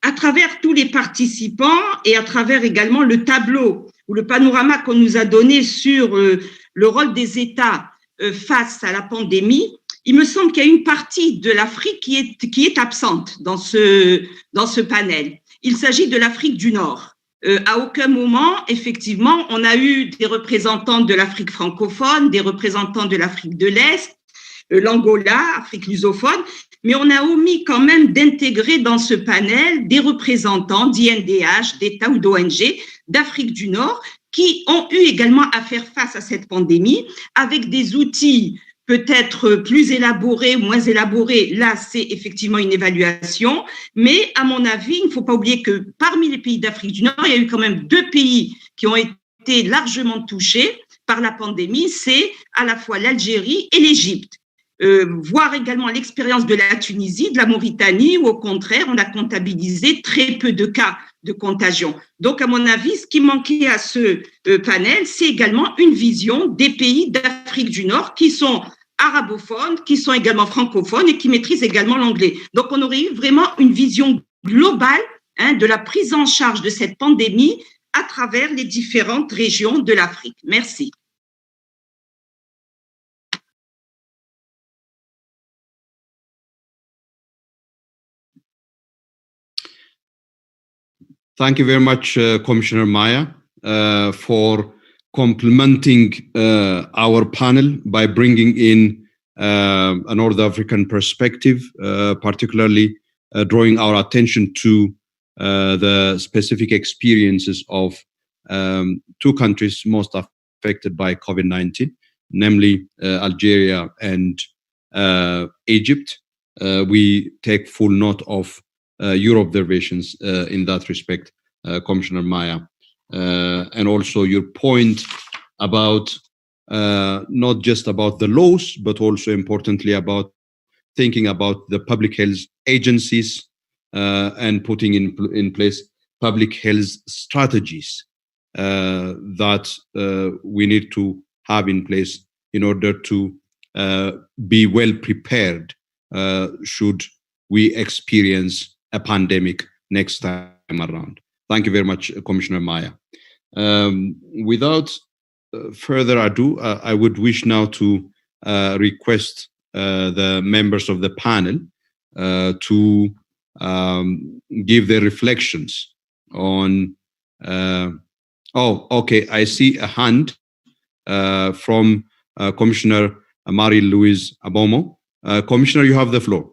à travers tous les participants et à travers également le tableau ou le panorama qu'on nous a donné sur le rôle des États face à la pandémie, il me semble qu'il y a une partie de l'Afrique qui est absente dans ce panel. Il s'agit de l'Afrique du Nord. À aucun moment, effectivement, on a eu des représentants de l'Afrique francophone, des représentants de l'Afrique de l'Est, l'Angola, Afrique lusophone, mais on a omis quand même d'intégrer dans ce panel des représentants d'INDH, d'États ou d'ONG d'Afrique du Nord qui ont eu également à faire face à cette pandémie avec des outils peut-être plus élaborés, moins élaborés. Là, c'est effectivement une évaluation, mais à mon avis, il ne faut pas oublier que parmi les pays d'Afrique du Nord, il y a eu quand même 2 pays qui ont été largement touchés par la pandémie, c'est à la fois l'Algérie et l'Égypte. Voir également l'expérience de la Tunisie, de la Mauritanie, où au contraire, on a comptabilisé très peu de cas de contagion. Donc, à mon avis, ce qui manquait à ce panel, c'est également une vision des pays d'Afrique du Nord qui sont arabophones, qui sont également francophones et qui maîtrisent également l'anglais. Donc, on aurait eu vraiment une vision globale de la prise en charge de cette pandémie à travers les différentes régions de l'Afrique. Merci. Thank you very much, Commissioner Maya, for complementing our panel by bringing in a North African perspective, particularly drawing our attention to the specific experiences of two countries most affected by COVID-19, namely Algeria and Egypt. We take full note of your observations in that respect, Commissioner Maya, and also your point about not just about the laws, but also importantly about thinking about the public health agencies and putting in place public health strategies that we need to have in place in order to be well prepared should we experience a pandemic next time around. Thank you very much, Commissioner Maya. Without further ado, I would wish now to request the members of the panel to give their reflections on. Okay, I see a hand from Commissioner Marie-Louise Abomo. Commissioner, you have the floor.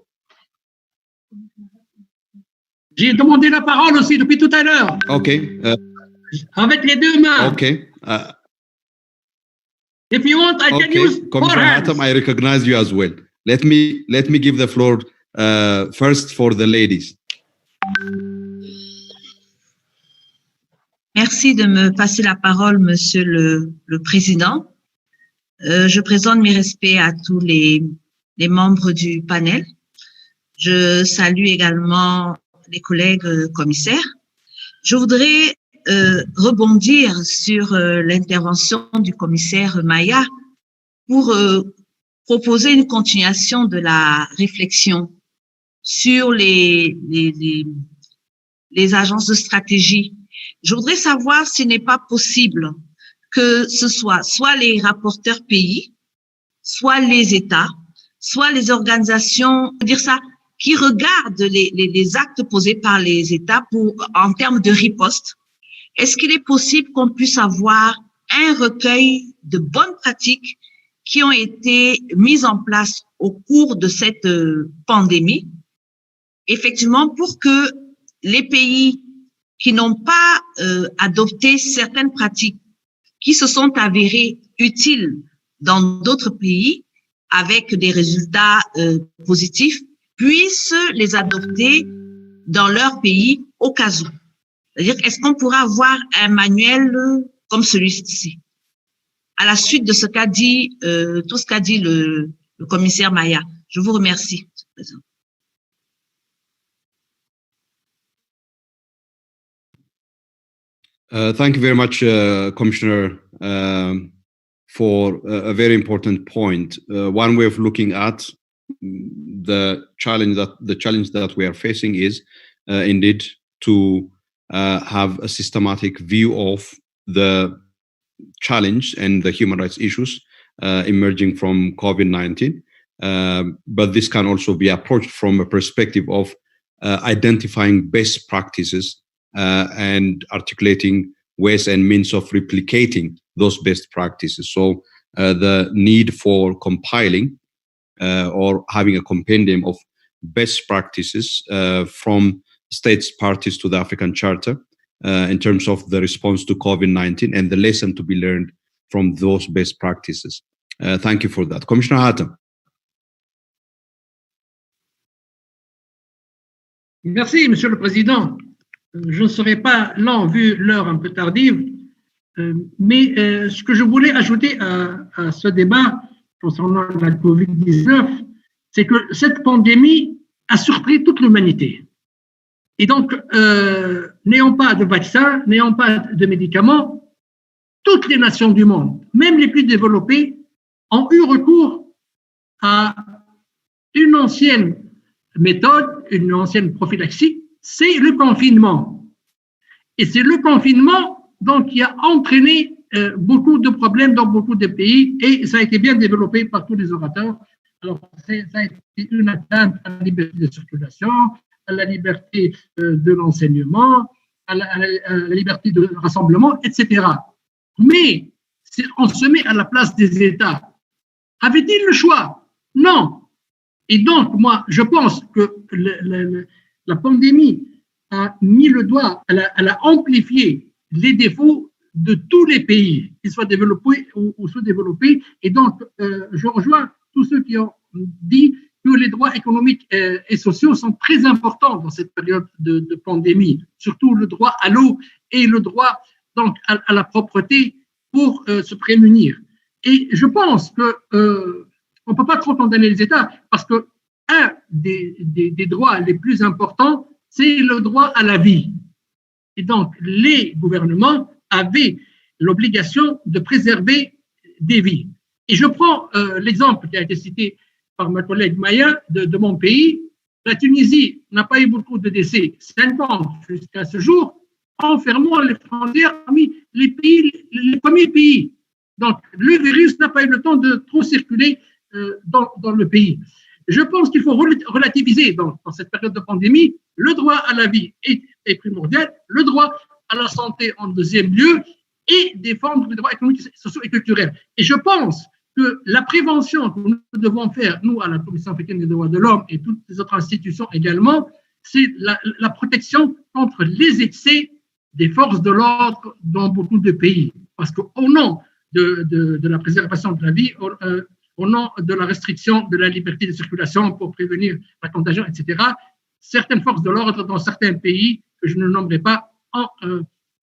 J'ai demandé la parole aussi depuis tout à l'heure. Okay. Avec les deux mains. Okay. If you want, I can use Commissioner Hatem, I recognize you as well. Let me give the floor first for the ladies. Merci de me passer la parole, Monsieur le Président. Je présente mes respects à tous les membres du panel. Je salue également les collègues commissaires. Je voudrais rebondir sur l'intervention du commissaire Maya pour proposer une continuation de la réflexion sur les agences de stratégie. Je voudrais savoir s'il n'est pas possible que ce soit les rapporteurs pays, soit les États, soit les organisations, qui regardent les actes posés par les États en termes de riposte. Est-ce qu'il est possible qu'on puisse avoir un recueil de bonnes pratiques qui ont été mises en place au cours de cette pandémie, effectivement, pour que les pays qui n'ont pas adopté certaines pratiques qui se sont avérées utiles dans d'autres pays avec des résultats positifs, puissent les adopter dans leur pays au cas où. C'est-à-dire, est-ce qu'on pourra avoir un manuel comme celui-ci? À la suite de ce qu'a dit, tout ce qu'a dit le commissaire Maya. Je vous remercie, Monsieur le Président. Thank you very much, Commissioner, for a very important point. One way of looking at the challenge that we are facing is indeed to have a systematic view of the challenge and the human rights issues emerging from COVID-19. But this can also be approached from a perspective of identifying best practices and articulating ways and means of replicating those best practices. So the need for compiling or having a compendium of best practices from states parties to the African Charter in terms of the response to COVID-19 and the lesson to be learned from those best practices. Thank you for that. Commissioner Hatem. Merci, Monsieur le Président. Je ne serai pas lent vu l'heure un peu tardive, mais ce que je voulais ajouter à ce débat concernant la COVID-19, c'est que cette pandémie a surpris toute l'humanité. Et donc, n'ayant pas de vaccins, n'ayant pas de médicaments, toutes les nations du monde, même les plus développées, ont eu recours à une ancienne méthode, une ancienne prophylaxie, c'est le confinement. Et c'est le confinement donc, qui a entraîné beaucoup de problèmes dans beaucoup de pays, et ça a été bien développé par tous les orateurs. Alors, ça a été une atteinte à la liberté de circulation, à la liberté de l'enseignement, à la liberté de rassemblement, etc. Mais on se met à la place des États. Avait-il le choix? Non. Et donc, moi, je pense que la pandémie a mis le doigt, elle a amplifié les défauts de tous les pays, qu'ils soient développés ou sous-développés. Et donc, je rejoins tous ceux qui ont dit que les droits économiques et sociaux sont très importants dans cette période de pandémie, surtout le droit à l'eau et le droit donc, à la propreté pour se prémunir. Et je pense que on ne peut pas trop condamner les États parce que un des droits les plus importants, c'est le droit à la vie. Et donc, les gouvernements avaient l'obligation de préserver des vies. Et je prends l'exemple qui a été cité par ma collègue Maya de mon pays. La Tunisie n'a pas eu beaucoup de décès, 50 jusqu'à ce jour, en fermant les frontières parmi les premiers pays. Donc, le virus n'a pas eu le temps de trop circuler dans le pays. Je pense qu'il faut relativiser dans cette période de pandémie. Le droit à la vie est primordial, le droit à la santé en deuxième lieu, et défendre les droits économiques, sociaux et culturels. Et je pense que la prévention que nous devons faire, nous, à la Commission africaine des droits de l'homme et toutes les autres institutions également, c'est la protection contre les excès des forces de l'ordre dans beaucoup de pays. Parce qu'au nom de la préservation de la vie, au nom de la restriction de la liberté de circulation pour prévenir la contagion, etc., certaines forces de l'ordre dans certains pays, que je ne nommerai pas,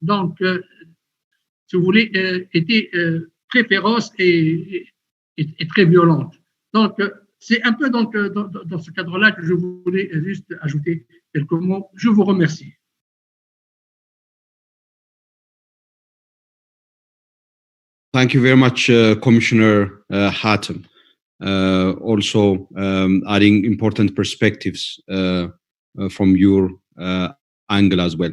donc, si vous voulez, étaient très féroces et très violentes. Donc, c'est un peu donc, dans ce cadre-là que je voulais juste ajouter quelques mots. Je vous remercie. Thank you very much, Commissioner Hatem. Also adding important perspectives from your angle as well.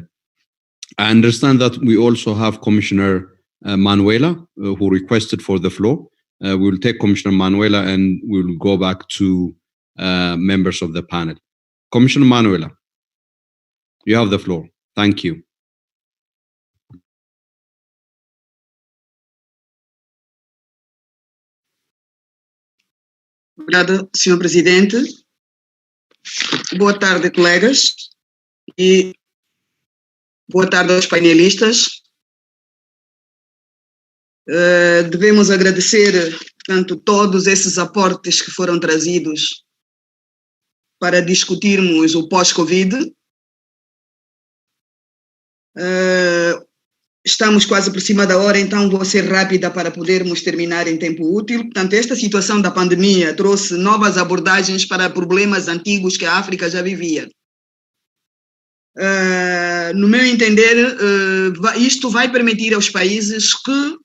I understand that we also have Commissioner Manuela, who requested for the floor. We will take Commissioner Manuela and we will go back to members of the panel. Commissioner Manuela, you have the floor. Thank you. Obrigada, Sr. Presidente. Boa tarde, colegas, e boa tarde aos painelistas. Devemos agradecer, portanto, todos esses aportes que foram trazidos para discutirmos o pós-Covid. Estamos quase por cima da hora, então vou ser rápida para podermos terminar em tempo útil. Portanto, esta situação da pandemia trouxe novas abordagens para problemas antigos que a África já vivia. No meu entender, isto vai permitir aos países que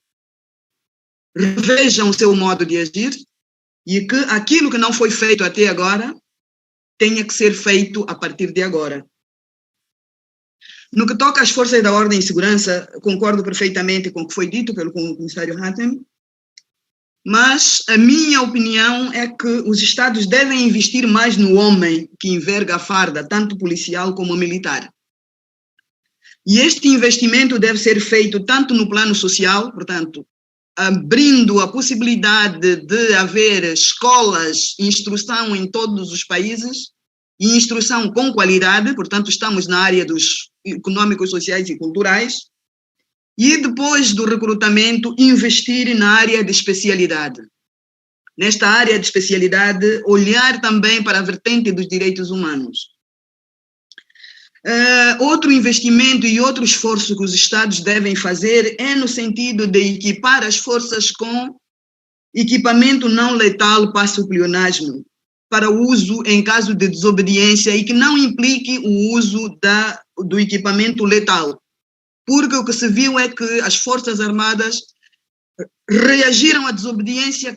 revejam o seu modo de agir e que aquilo que não foi feito até agora tenha que ser feito a partir de agora. No que toca às forças da ordem e segurança, concordo perfeitamente com o que foi dito pelo comissário Hatem, mas a minha opinião é que os Estados devem investir mais no homem que enverga a farda, tanto policial como militar. E este investimento deve ser feito tanto no plano social, portanto, abrindo a possibilidade de haver escolas, instrução em todos os países, e instrução com qualidade, portanto, estamos na área dos econômicos, sociais e culturais, e depois do recrutamento, investir na área de especialidade. Nesta área de especialidade, olhar também para a vertente dos direitos humanos. Outro investimento e outro esforço que os Estados devem fazer é no sentido de equipar as forças com equipamento não letal para o pleonasmo, para uso em caso de desobediência e que não implique o uso do equipamento letal. Porque o que se viu é que as Forças Armadas reagiram à desobediência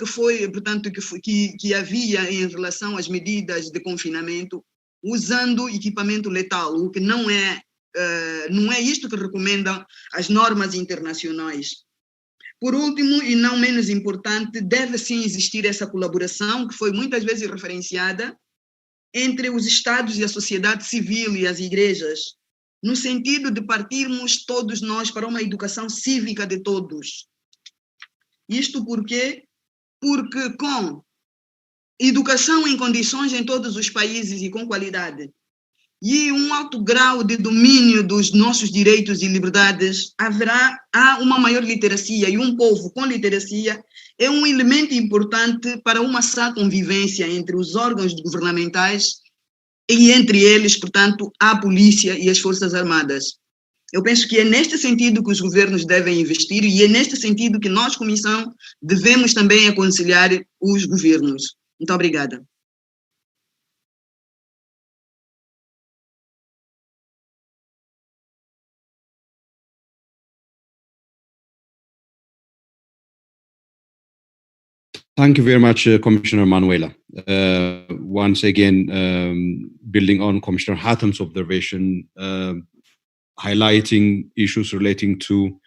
que havia em relação às medidas de confinamento, usando equipamento letal, o que não é isto que recomendam as normas internacionais. Por último, e não menos importante, deve sim existir essa colaboração, que foi muitas vezes referenciada, entre os Estados e a sociedade civil e as igrejas, no sentido de partirmos todos nós para uma educação cívica de todos. Isto por quê? Porque com educação em condições em todos os países e com qualidade, e um alto grau de domínio dos nossos direitos e liberdades, há uma maior literacia, e um povo com literacia é um elemento importante para uma sã convivência entre os órgãos governamentais e entre eles, portanto, a polícia e as Forças Armadas. Eu penso que é neste sentido que os governos devem investir e é neste sentido que nós, Comissão, devemos também aconselhar os governos. Muito obrigada. Thank you very much, Commissioner Manuela. Once again, building on Commissioner Hatham's observation, highlighting issues relating to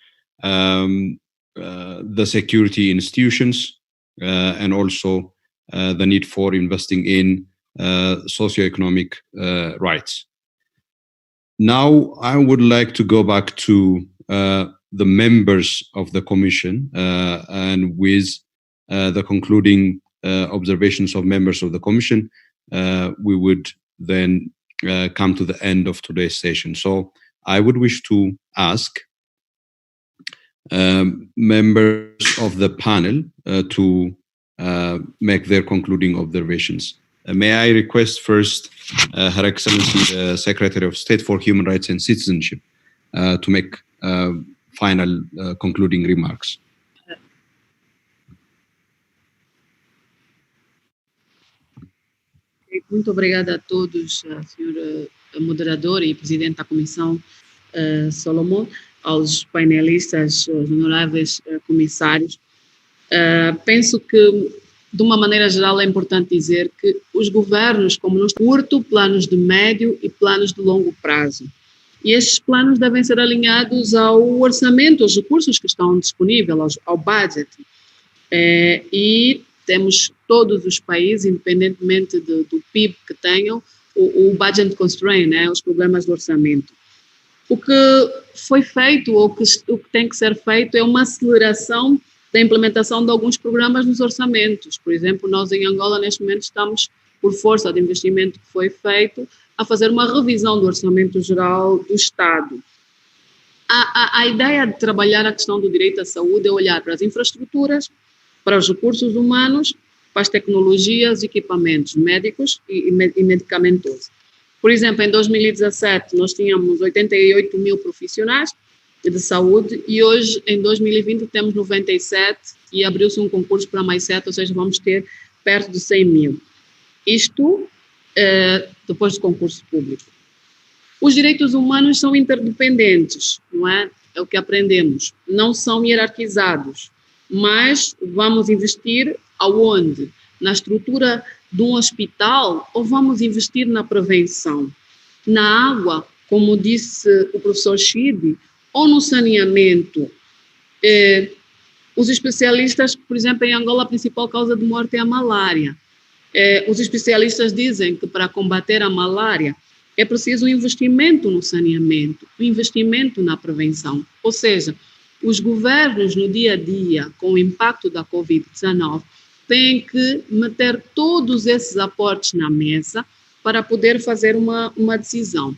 the security institutions and also the need for investing in socio-economic rights. Now, I would like to go back to the members of the Commission and with the concluding observations of members of the Commission, we would then come to the end of today's session. So I would wish to ask members of the panel to make their concluding observations. May I request first Her Excellency, the Secretary of State for Human Rights and Citizenship, to make final concluding remarks. Muito obrigada a todos, Sr. Moderador e Presidente da Comissão, Solomon, aos painelistas, aos honoráveis comissários. Penso que, de uma maneira geral, é importante dizer que os governos, como nos curto, planos de médio e planos de longo prazo. E estes planos devem ser alinhados ao orçamento, aos recursos que estão disponíveis, ao budget. E temos todos os países, independentemente do PIB que tenham, o budget constraint, os problemas do orçamento. O que foi feito, ou o que tem que ser feito, é uma aceleração da implementação de alguns programas nos orçamentos. Por exemplo, nós em Angola, neste momento, estamos, por força de investimento que foi feito, a fazer uma revisão do orçamento geral do Estado. A ideia de trabalhar a questão do direito à saúde é olhar para as infraestruturas, para os recursos humanos, para as tecnologias, equipamentos médicos e medicamentosos. Por exemplo, em 2017, nós tínhamos 88 mil profissionais de saúde e hoje, em 2020, temos 97 e abriu-se um concurso para mais 7, ou seja, vamos ter perto de 100 mil. Isto depois do concurso público. Os direitos humanos são interdependentes, não é? É o que aprendemos. Não são hierarquizados, mas vamos investir aonde? Na estrutura de um hospital ou vamos investir na prevenção? Na água, como disse o professor Chidi, ou no saneamento? Os especialistas, por exemplo, em Angola, a principal causa de morte é a malária. Os especialistas dizem que para combater a malária é preciso um investimento no saneamento, um investimento na prevenção. Ou seja, os governos no dia a dia, com o impacto da Covid-19, têm que meter todos esses aportes na mesa para poder fazer uma decisão.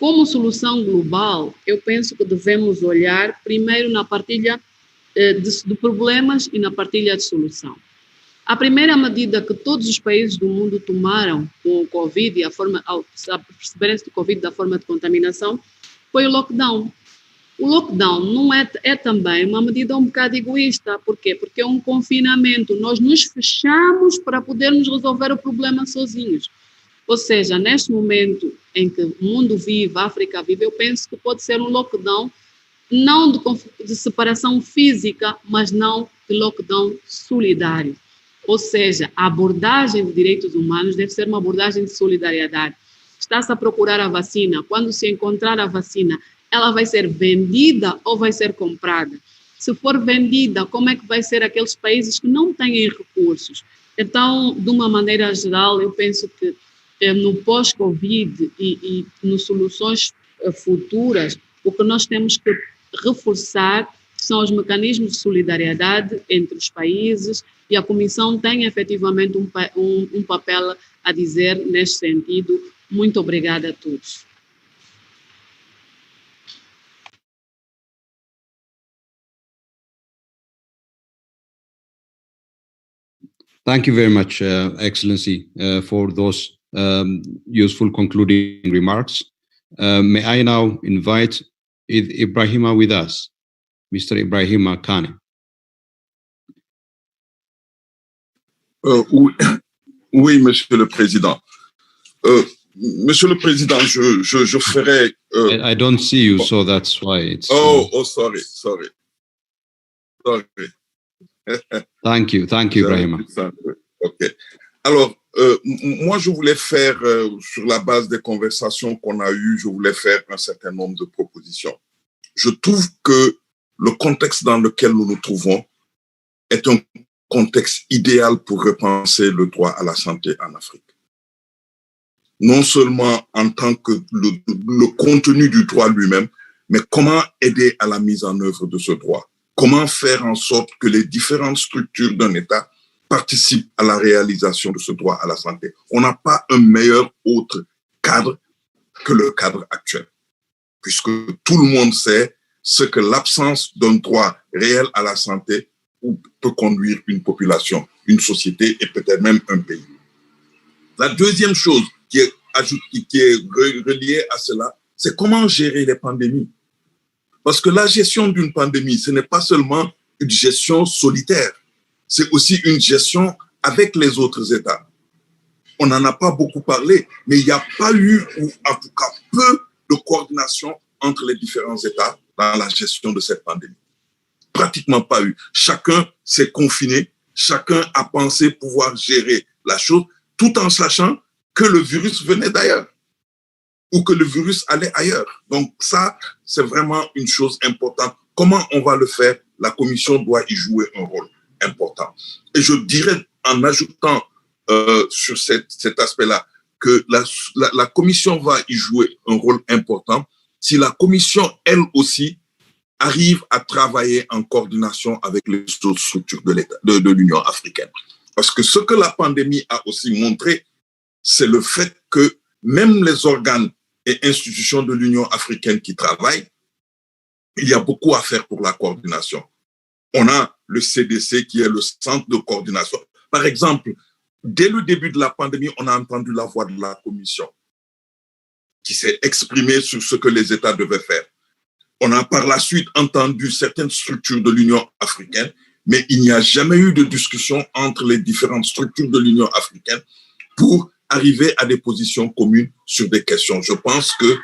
Como solução global, eu penso que devemos olhar primeiro na partilha de problemas e na partilha de solução. A primeira medida que todos os países do mundo tomaram com o Covid e ao perceberem-se do Covid da forma de contaminação foi o lockdown. O lockdown não é também uma medida um bocado egoísta. Por quê? Porque é um confinamento. Nós nos fechamos para podermos resolver o problema sozinhos. Ou seja, neste momento em que o mundo vive, a África vive, eu penso que pode ser um lockdown não de separação física, mas não de lockdown solidário. Ou seja, a abordagem de direitos humanos deve ser uma abordagem de solidariedade. Está-se a procurar a vacina. Quando se encontrar a vacina, ela vai ser vendida ou vai ser comprada? Se for vendida, como é que vai ser aqueles países que não têm recursos? Então, de uma maneira geral, eu penso que no pós-Covid e nas soluções futuras, o que nós temos que reforçar são os mecanismos de solidariedade entre os países, e a Comissão tem efetivamente um papel a dizer neste sentido. Muito obrigada a todos. Thank you very much, Excellency, for those useful concluding remarks. May I now invite Ibrahima with us, Mr. Ibrahima Kane. Oui, Monsieur le Président. Monsieur le Président, je ferai... I don't see you, so that's why it's... sorry. Thank you, Ibrahima. OK. Alors, moi, je voulais faire, sur la base des conversations qu'on a eues, je voulais faire un certain nombre de propositions. Je trouve que le contexte dans lequel nous nous trouvons est un contexte idéal pour repenser le droit à la santé en Afrique. Non seulement en tant que le contenu du droit lui-même, mais comment aider à la mise en œuvre de ce droit. Comment faire en sorte que les différentes structures d'un État participent à la réalisation de ce droit à la santé. On n'a pas un meilleur autre cadre que le cadre actuel, puisque tout le monde sait ce que l'absence d'un droit réel à la santé peut conduire une population, une société et peut-être même un pays. La deuxième chose qui est reliée à cela, c'est comment gérer les pandémies. Parce que la gestion d'une pandémie, ce n'est pas seulement une gestion solitaire, c'est aussi une gestion avec les autres États. On n'en a pas beaucoup parlé, mais il n'y a pas eu, ou en tout cas peu, de coordination entre les différents États dans la gestion de cette pandémie. Pratiquement pas eu. Chacun s'est confiné, chacun a pensé pouvoir gérer la chose, tout en sachant que le virus venait d'ailleurs ou que le virus allait ailleurs. Donc ça, c'est vraiment une chose importante. Comment on va le faire? La Commission doit y jouer un rôle important. Et je dirais, en ajoutant sur cet aspect-là, que la Commission va y jouer un rôle important si la Commission, elle aussi, arrive à travailler en coordination avec les autres structures de l'Union africaine. Parce que ce que la pandémie a aussi montré, c'est le fait que même les organes et institutions de l'Union africaine qui travaillent, il y a beaucoup à faire pour la coordination. On a le CDC qui est le centre de coordination. Par exemple, dès le début de la pandémie, on a entendu la voix de la Commission qui s'est exprimée sur ce que les États devaient faire. On a par la suite entendu certaines structures de l'Union africaine, mais il n'y a jamais eu de discussion entre les différentes structures de l'Union africaine pour arriver à des positions communes sur des questions. Je pense que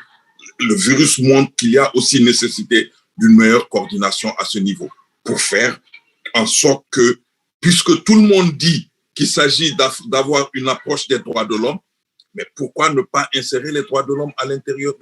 le virus montre qu'il y a aussi nécessité d'une meilleure coordination à ce niveau pour faire en sorte que, puisque tout le monde dit qu'il s'agit d'avoir une approche des droits de l'homme, mais pourquoi ne pas insérer les droits de l'homme à l'intérieur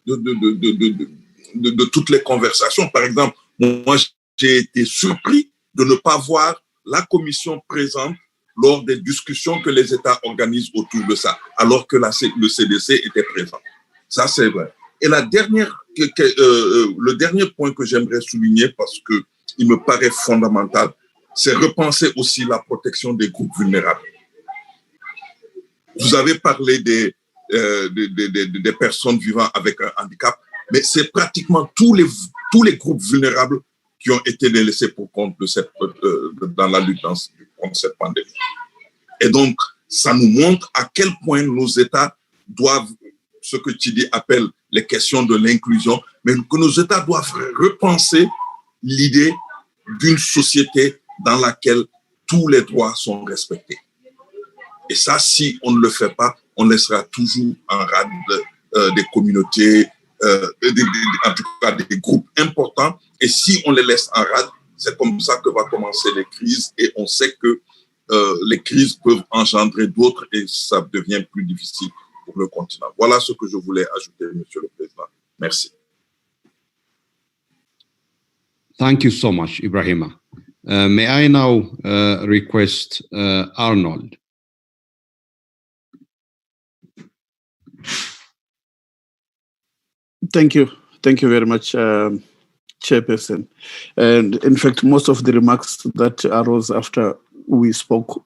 de toutes les conversations? Par exemple, moi, j'ai été surpris de ne pas voir la Commission présente lors des discussions que les États organisent autour de ça, alors que le CDC était présent. Ça, c'est vrai. Et le dernier point que j'aimerais souligner, parce qu'il me paraît fondamental, c'est repenser aussi la protection des groupes vulnérables. Vous avez parlé des personnes vivant avec un handicap, mais c'est pratiquement tous les groupes vulnérables qui ont été laissés pour compte dans la lutte contre cette pandémie. Et donc, ça nous montre à quel point nos États doivent, ce que Chidi appelle les questions de l'inclusion, mais que nos États doivent repenser l'idée d'une société dans laquelle tous les droits sont respectés. Et ça, si on ne le fait pas, on laissera toujours en rade des communautés, en tout cas des groupes importants. Et si on les laisse en rade, c'est comme ça que vont commencer les crises. Et on sait que les crises peuvent engendrer d'autres et ça devient plus difficile pour le continent. Voilà ce que je voulais ajouter, Monsieur le Président. Merci. Thank you so much, Ibrahima. May I now request Arnold? Thank you. Thank you very much, Chairperson. And in fact, most of the remarks that arose after we spoke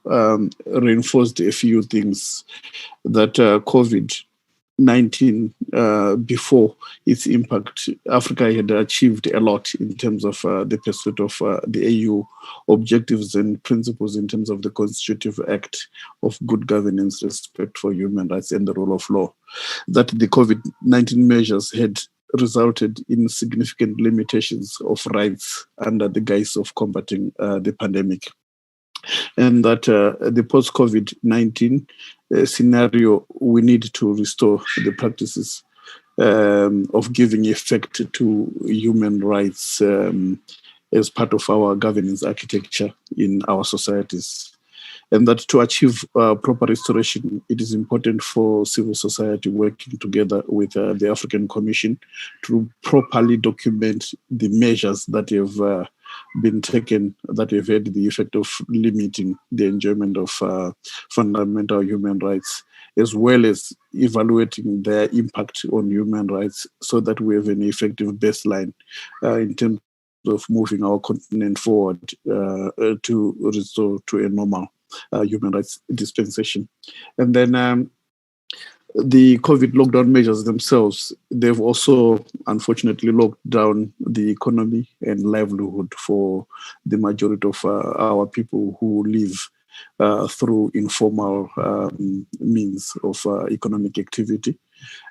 reinforced a few things that COVID-19, before its impact, Africa had achieved a lot in terms of the pursuit of the AU objectives and principles in terms of the Constitutive Act of good governance, respect for human rights, and the rule of law. That the COVID-19 measures had resulted in significant limitations of rights under the guise of combating the pandemic. And that the post-COVID-19 scenario, we need to restore the practices of giving effect to human rights as part of our governance architecture in our societies. And that to achieve proper restoration, it is important for civil society working together with the African Commission to properly document the measures that have been taken, that have had the effect of limiting the enjoyment of fundamental human rights, as well as evaluating their impact on human rights so that we have an effective baseline in terms of moving our continent forward to restore to a normal human rights dispensation. And then the COVID lockdown measures themselves, they've also unfortunately locked down the economy and livelihood for the majority of our people who live through informal means of economic activity.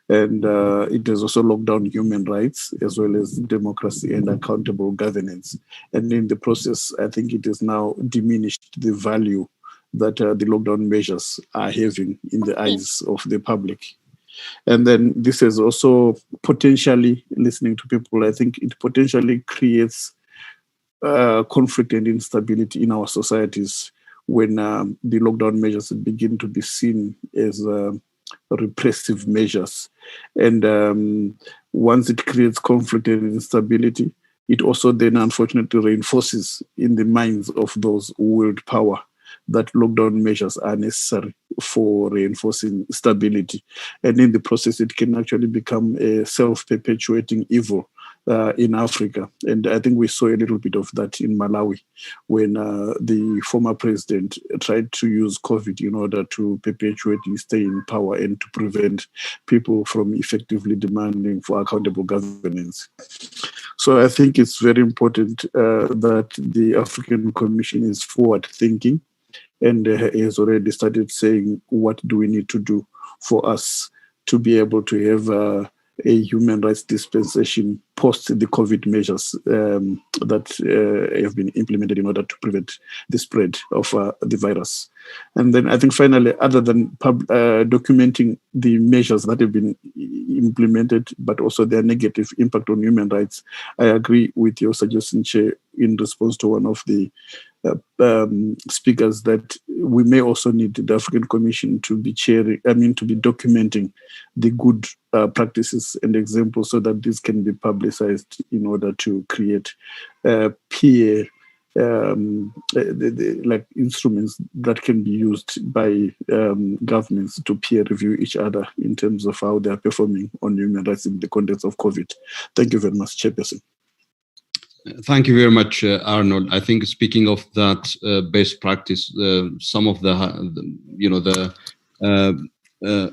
And it has also locked down human rights as well as democracy and accountable governance. And in the process, I think it has now diminished the value that the lockdown measures are having in the eyes of the public. And then this is also potentially, listening to people, I think it potentially creates conflict and instability in our societies when the lockdown measures begin to be seen as repressive measures. And once it creates conflict and instability, it also then unfortunately reinforces in the minds of those who wield power that lockdown measures are necessary for reinforcing stability. And in the process, it can actually become a self-perpetuating evil in Africa. And I think we saw a little bit of that in Malawi when the former president tried to use COVID in order to perpetuately stay in power and to prevent people from effectively demanding for accountable governance. So I think it's very important that the African Commission is forward-thinking and has already started saying, what do we need to do for us to be able to have a human rights dispensation post the COVID measures that have been implemented in order to prevent the spread of the virus. And then I think finally, other than documenting the measures that have been implemented, but also their negative impact on human rights, I agree with your suggestion, Chair, in response to one of the speakers that we may also need the African Commission to be documenting the good practices and examples so that this can be publicized in order to create peer like instruments that can be used by governments to peer review each other in terms of how they are performing on human rights in the context of COVID. Thank you very much, Chairperson. Thank you very much, Arnold. I think speaking of that best practice, some of the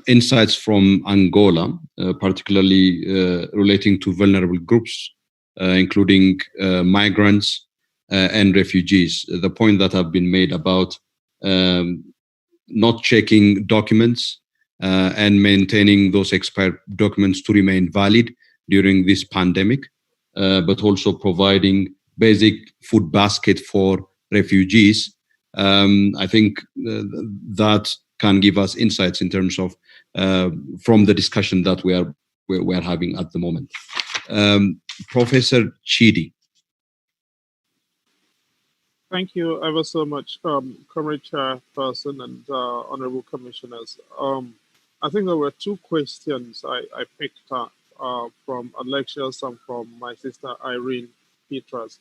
insights from Angola, particularly relating to vulnerable groups, including migrants and refugees. The point that have been made about not checking documents and maintaining those expired documents to remain valid. during this pandemic, but also providing basic food basket for refugees. I think that can give us insights in terms of from the discussion that we're having at the moment. Professor Chidi. Thank you ever so much, Comrade Chairperson and Honorable Commissioners. I think there were two questions I picked up from Alexios and from my sister Irene Petras,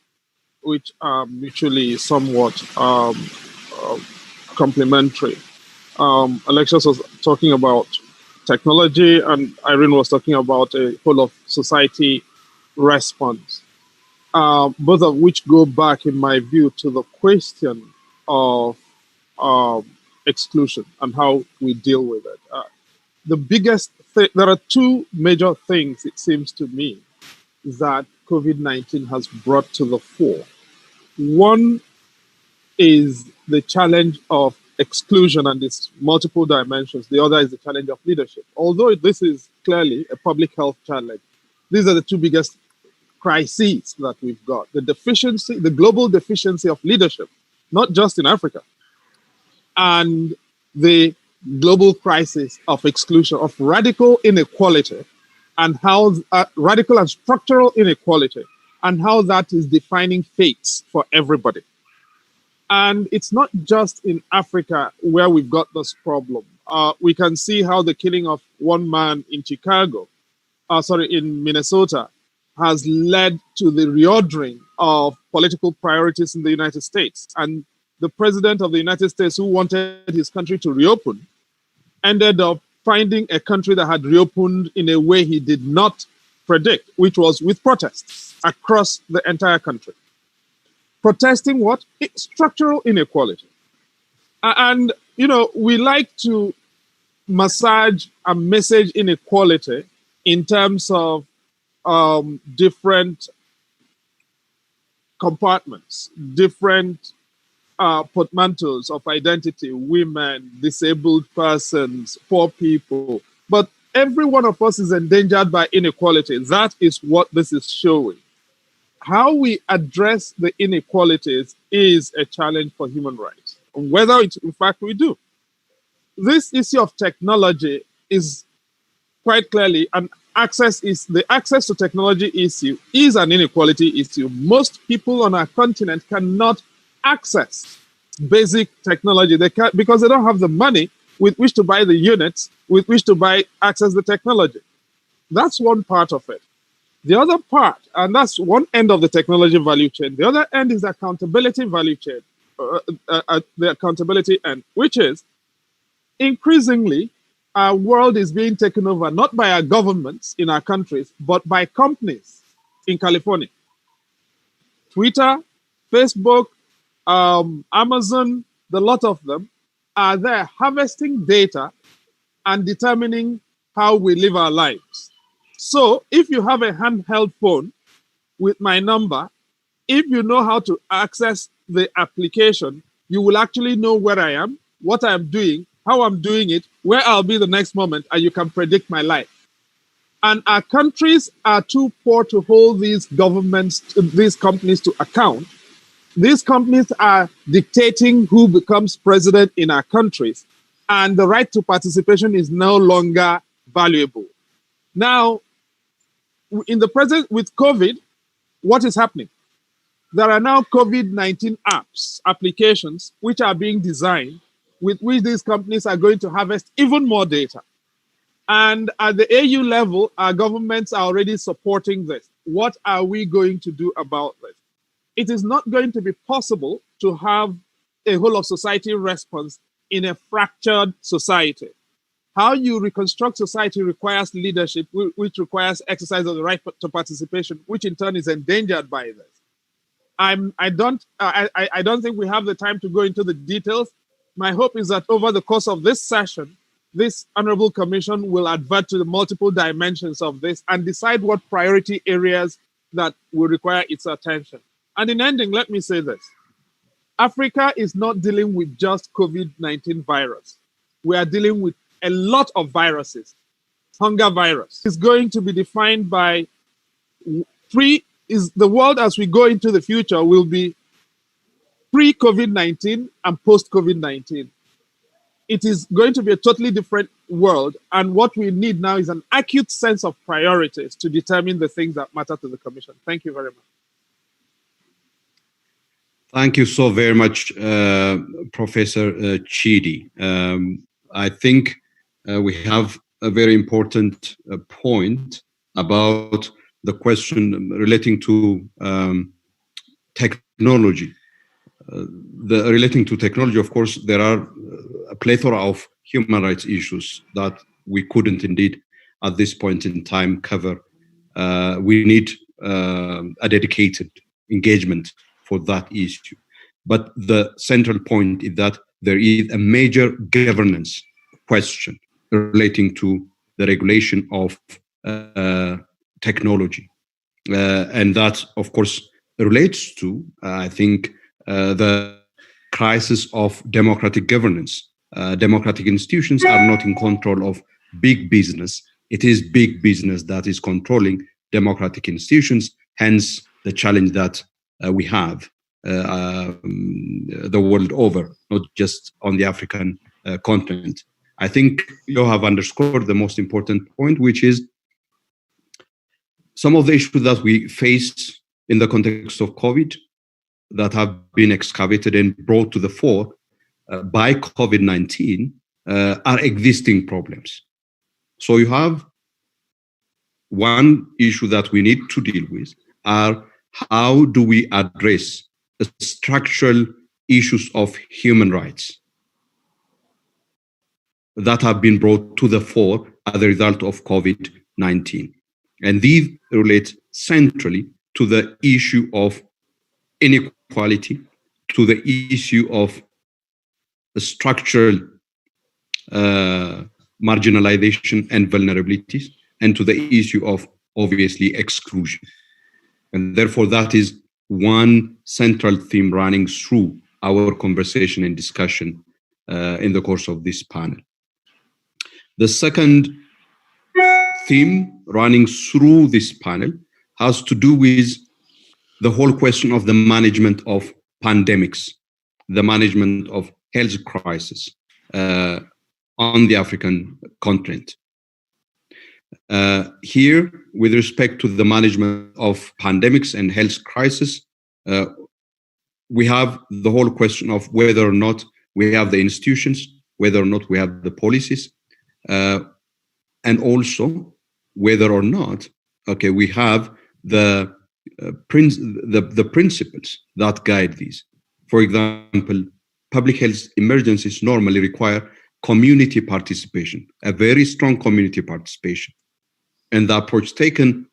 which are mutually somewhat complementary. Alexios was talking about technology and Irene was talking about a whole of society response. Both of which go back, in my view, to the question of exclusion and how we deal with it. The biggest thing, there are two major things, it seems to me, that COVID-19 has brought to the fore. One is the challenge of exclusion and its multiple dimensions. The other is the challenge of leadership. Although this is clearly a public health challenge, these are the two biggest crises that we've got. The deficiency, the global deficiency of leadership, not just in Africa, and the global crisis of exclusion, of radical inequality, and how radical and structural inequality, and how that is defining fates for everybody. And it's not just in Africa where we've got this problem. We can see how the killing of one man in in Minnesota, has led to the reordering of political priorities in the United States. And the president of the United States, who wanted his country to reopen, ended up finding a country that had reopened in a way he did not predict, which was with protests across the entire country. Protesting what? Structural inequality. And, you know, we like to massage and message inequality in terms of different compartments, different portmanteaus of identity, women, disabled persons, poor people. But every one of us is endangered by inequality. That is what this is showing. How we address the inequalities is a challenge for human rights, whether it's, in fact, we do. This issue of technology is quite clearly the access to technology issue is an inequality issue. Most people on our continent cannot access basic technology. They can't, because they don't have the money with which to buy the units, with which to access the technology. That's one part of it. The other part, and that's one end of the technology value chain. The other end is the accountability value chain, the accountability end, which is increasingly our world is being taken over not by our governments in our countries, but by companies in California. Twitter, Facebook, Amazon, the lot of them are there harvesting data and determining how we live our lives. So if you have a handheld phone with my number, if you know how to access the application, you will actually know where I am, what I'm doing, how I'm doing it, where I'll be the next moment, and you can predict my life. And our countries are too poor to hold these governments, these companies to account. These companies are dictating who becomes president in our countries, and the right to participation is no longer valuable. Now, in the present, with COVID, what is happening? There are now COVID-19 applications, which are being designed, with which these companies are going to harvest even more data. And at the AU level, our governments are already supporting this. What are we going to do about this? It is not going to be possible to have a whole of society response in a fractured society. How you reconstruct society requires leadership, which requires exercise of the right to participation, which in turn is endangered by this. I don't think we have the time to go into the details. My hope is that over the course of this session, this Honorable Commission will advert to the multiple dimensions of this and decide what priority areas that will require its attention. And in ending, let me say this. Africa is not dealing with just COVID-19 virus. We are dealing with a lot of viruses. Hunger virus is going to be defined by the world as we go into the future will be pre-COVID-19 and post-COVID-19. It is going to be a totally different world, and what we need now is an acute sense of priorities to determine the things that matter to the Commission. Thank you very much. Thank you so very much, Professor Chidi. I think we have a very important point about the question relating to technology. Relating to technology, of course, there are a plethora of human rights issues that we couldn't indeed at this point in time cover. We need a dedicated engagement for that issue. But the central point is that there is a major governance question relating to the regulation of technology. And that, of course, relates to, I think, the crisis of democratic governance. Democratic institutions are not in control of big business. It is big business that is controlling democratic institutions, hence the challenge that we have the world over, not just on the African continent. I think you have underscored the most important point, which is some of the issues that we face in the context of COVID that have been excavated and brought to the fore by COVID-19 are existing problems. So you have one issue that we need to deal with are how do we address the structural issues of human rights that have been brought to the fore as a result of COVID-19. And these relate centrally to the issue of inequality, to the issue of structural marginalization and vulnerabilities, and to the issue of, obviously, exclusion. And therefore, that is one central theme running through our conversation and discussion in the course of this panel. The second theme running through this panel has to do with the whole question of the management of pandemics, the management of health crisis on the African continent. Here, with respect to the management of pandemics and health crisis, we have the whole question of whether or not we have the institutions, whether or not we have the policies, and also whether or not, okay, we have the principles that guide these. For example, public health emergencies normally require community participation, a very strong community participation. And the approach taken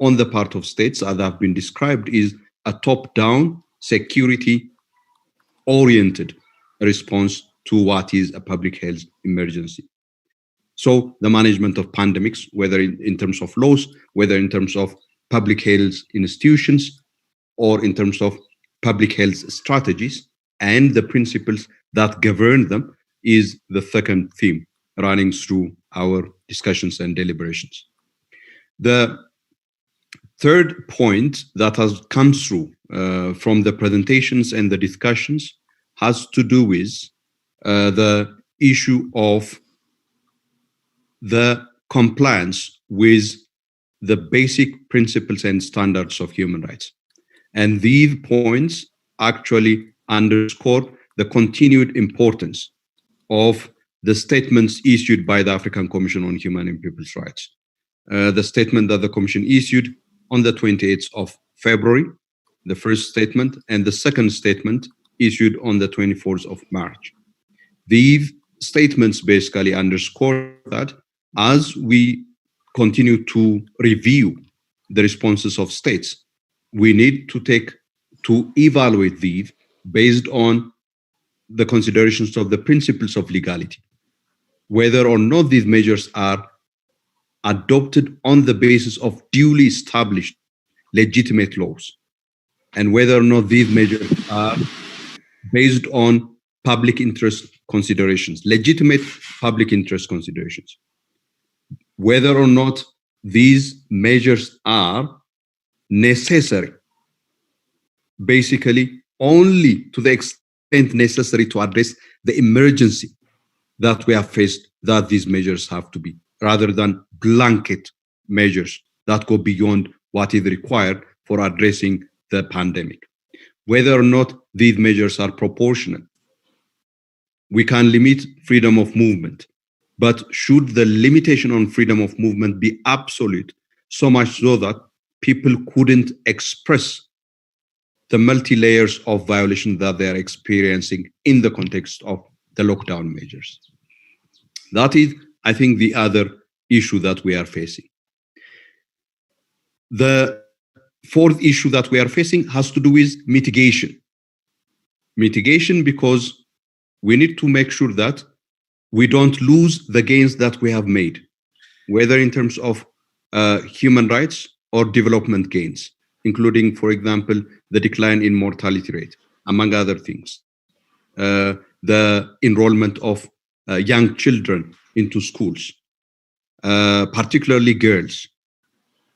on the part of states, as have been described, is a top-down, security-oriented response to what is a public health emergency. So the management of pandemics, whether in terms of laws, whether in terms of public health institutions, or in terms of public health strategies and the principles that govern them, is the second theme running through our discussions and deliberations. The third point that has come through from the presentations and the discussions has to do with the issue of the compliance with the basic principles and standards of human rights. And these points actually underscore the continued importance of the statements issued by the African Commission on Human and People's Rights. The statement that the Commission issued on the 28th of February, the first statement, and the second statement issued on the 24th of March. These statements basically underscore that as we continue to review the responses of states, we need to evaluate these based on the considerations of the principles of legality, whether or not these measures are adopted on the basis of duly established legitimate laws, and whether or not these measures are based on public interest considerations, legitimate public interest considerations, whether or not these measures are necessary, basically only to the extent necessary to address the emergency that we have faced, that these measures have to be, rather than blanket measures that go beyond what is required for addressing the pandemic. Whether or not these measures are proportional, we can limit freedom of movement, but should the limitation on freedom of movement be absolute, so much so that people couldn't express the multi-layers of violation that they are experiencing in the context of the lockdown measures? That is, I think, the other issue that we are facing. The fourth issue that we are facing has to do with mitigation. Mitigation, because we need to make sure that we don't lose the gains that we have made, whether in terms of human rights or development gains, including, for example, the decline in mortality rate, among other things. The enrollment of young children into schools, particularly girls.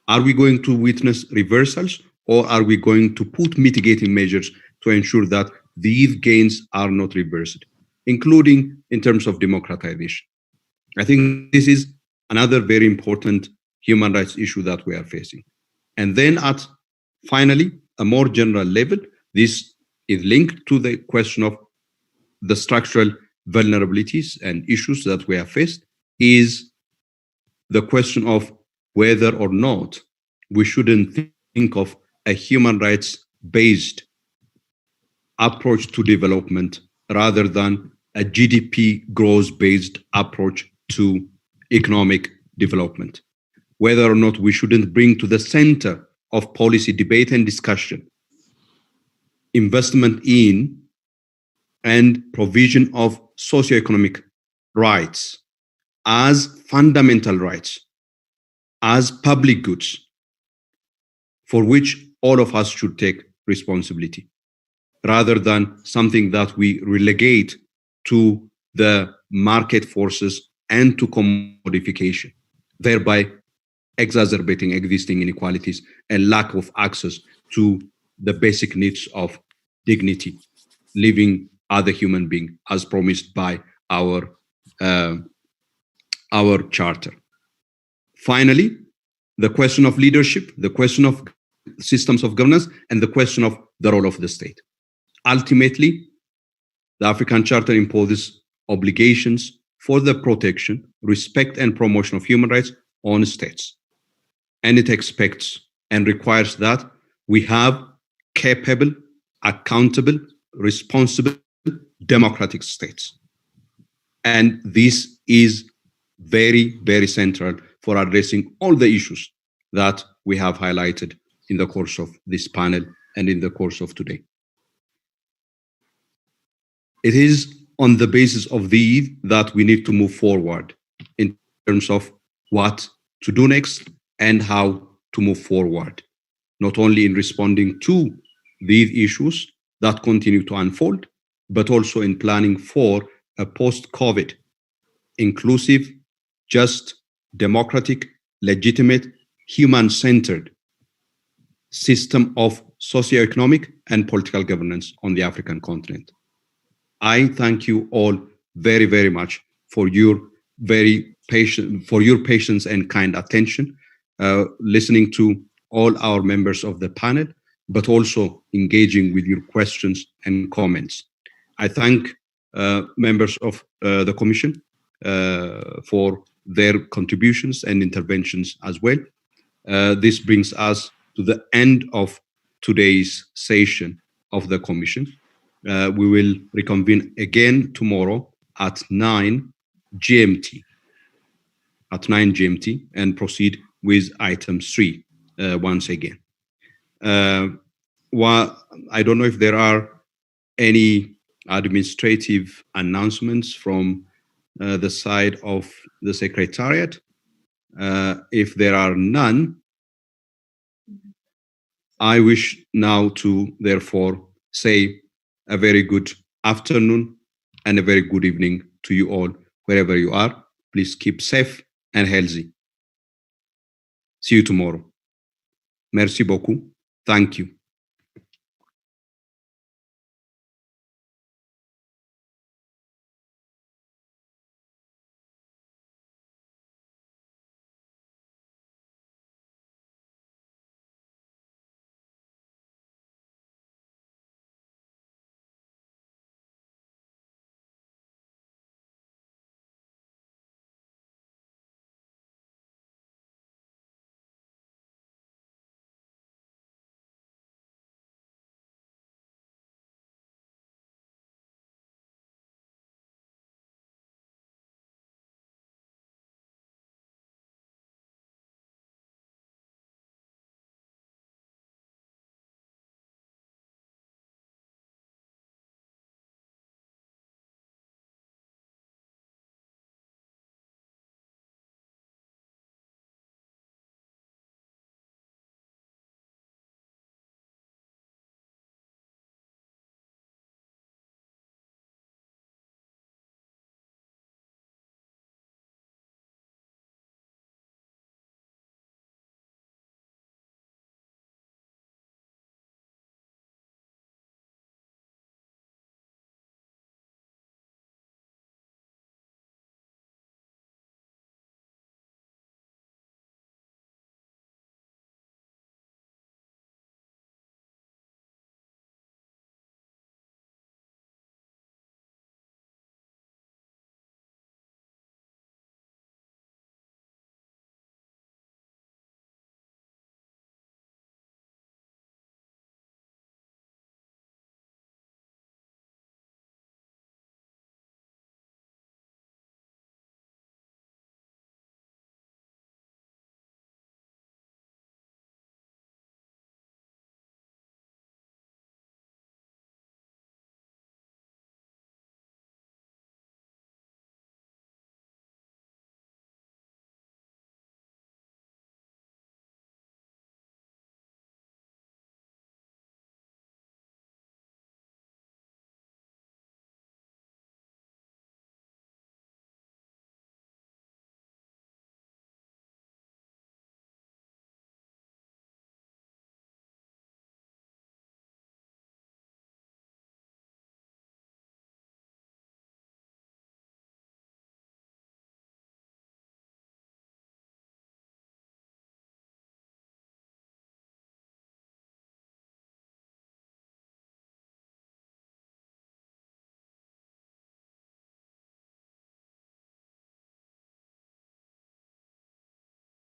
Are we going to witness reversals, or are we going to put mitigating measures to ensure that these gains are not reversed, including in terms of democratization? I think this is another very important human rights issue that we are facing. And then at finally, a more general level, this is linked to the question of the structural vulnerabilities and issues that we have faced, is the question of whether or not we shouldn't think of a human rights-based approach to development rather than a GDP growth-based approach to economic development. Whether or not we shouldn't bring to the center of policy debate and discussion investment in and provision of socio-economic rights as fundamental rights, as public goods, for which all of us should take responsibility, rather than something that we relegate to the market forces and to commodification, thereby exacerbating existing inequalities and lack of access to the basic needs of dignity, living as a human being, as promised by our charter. Finally, the question of leadership, the question of systems of governance, and the question of the role of the state. Ultimately, the African Charter imposes obligations for the protection, respect, and promotion of human rights on states. And it expects and requires that we have capable, accountable, responsible, democratic states. And this is very, very central for addressing all the issues that we have highlighted in the course of this panel and in the course of today. It is on the basis of these that we need to move forward in terms of what to do next and how to move forward, not only in responding to these issues that continue to unfold, but also in planning for a post-COVID, inclusive, just, democratic, legitimate, human-centered system of socio-economic and political governance on the African continent. I thank you all very, very much for your patience and kind attention, listening to all our members of the panel, but also engaging with your questions and comments. I thank members of the Commission for their contributions and interventions as well. This brings us to the end of today's session of the Commission. We will reconvene again tomorrow at 9 GMT. At 9 GMT and proceed with item 3 once again. Well, I don't know if there are any administrative announcements from the side of the Secretariat. If there are none, I wish now to therefore say a very good afternoon and a very good evening to you all, wherever you are. Please keep safe and healthy. See you tomorrow. Merci beaucoup. Thank you.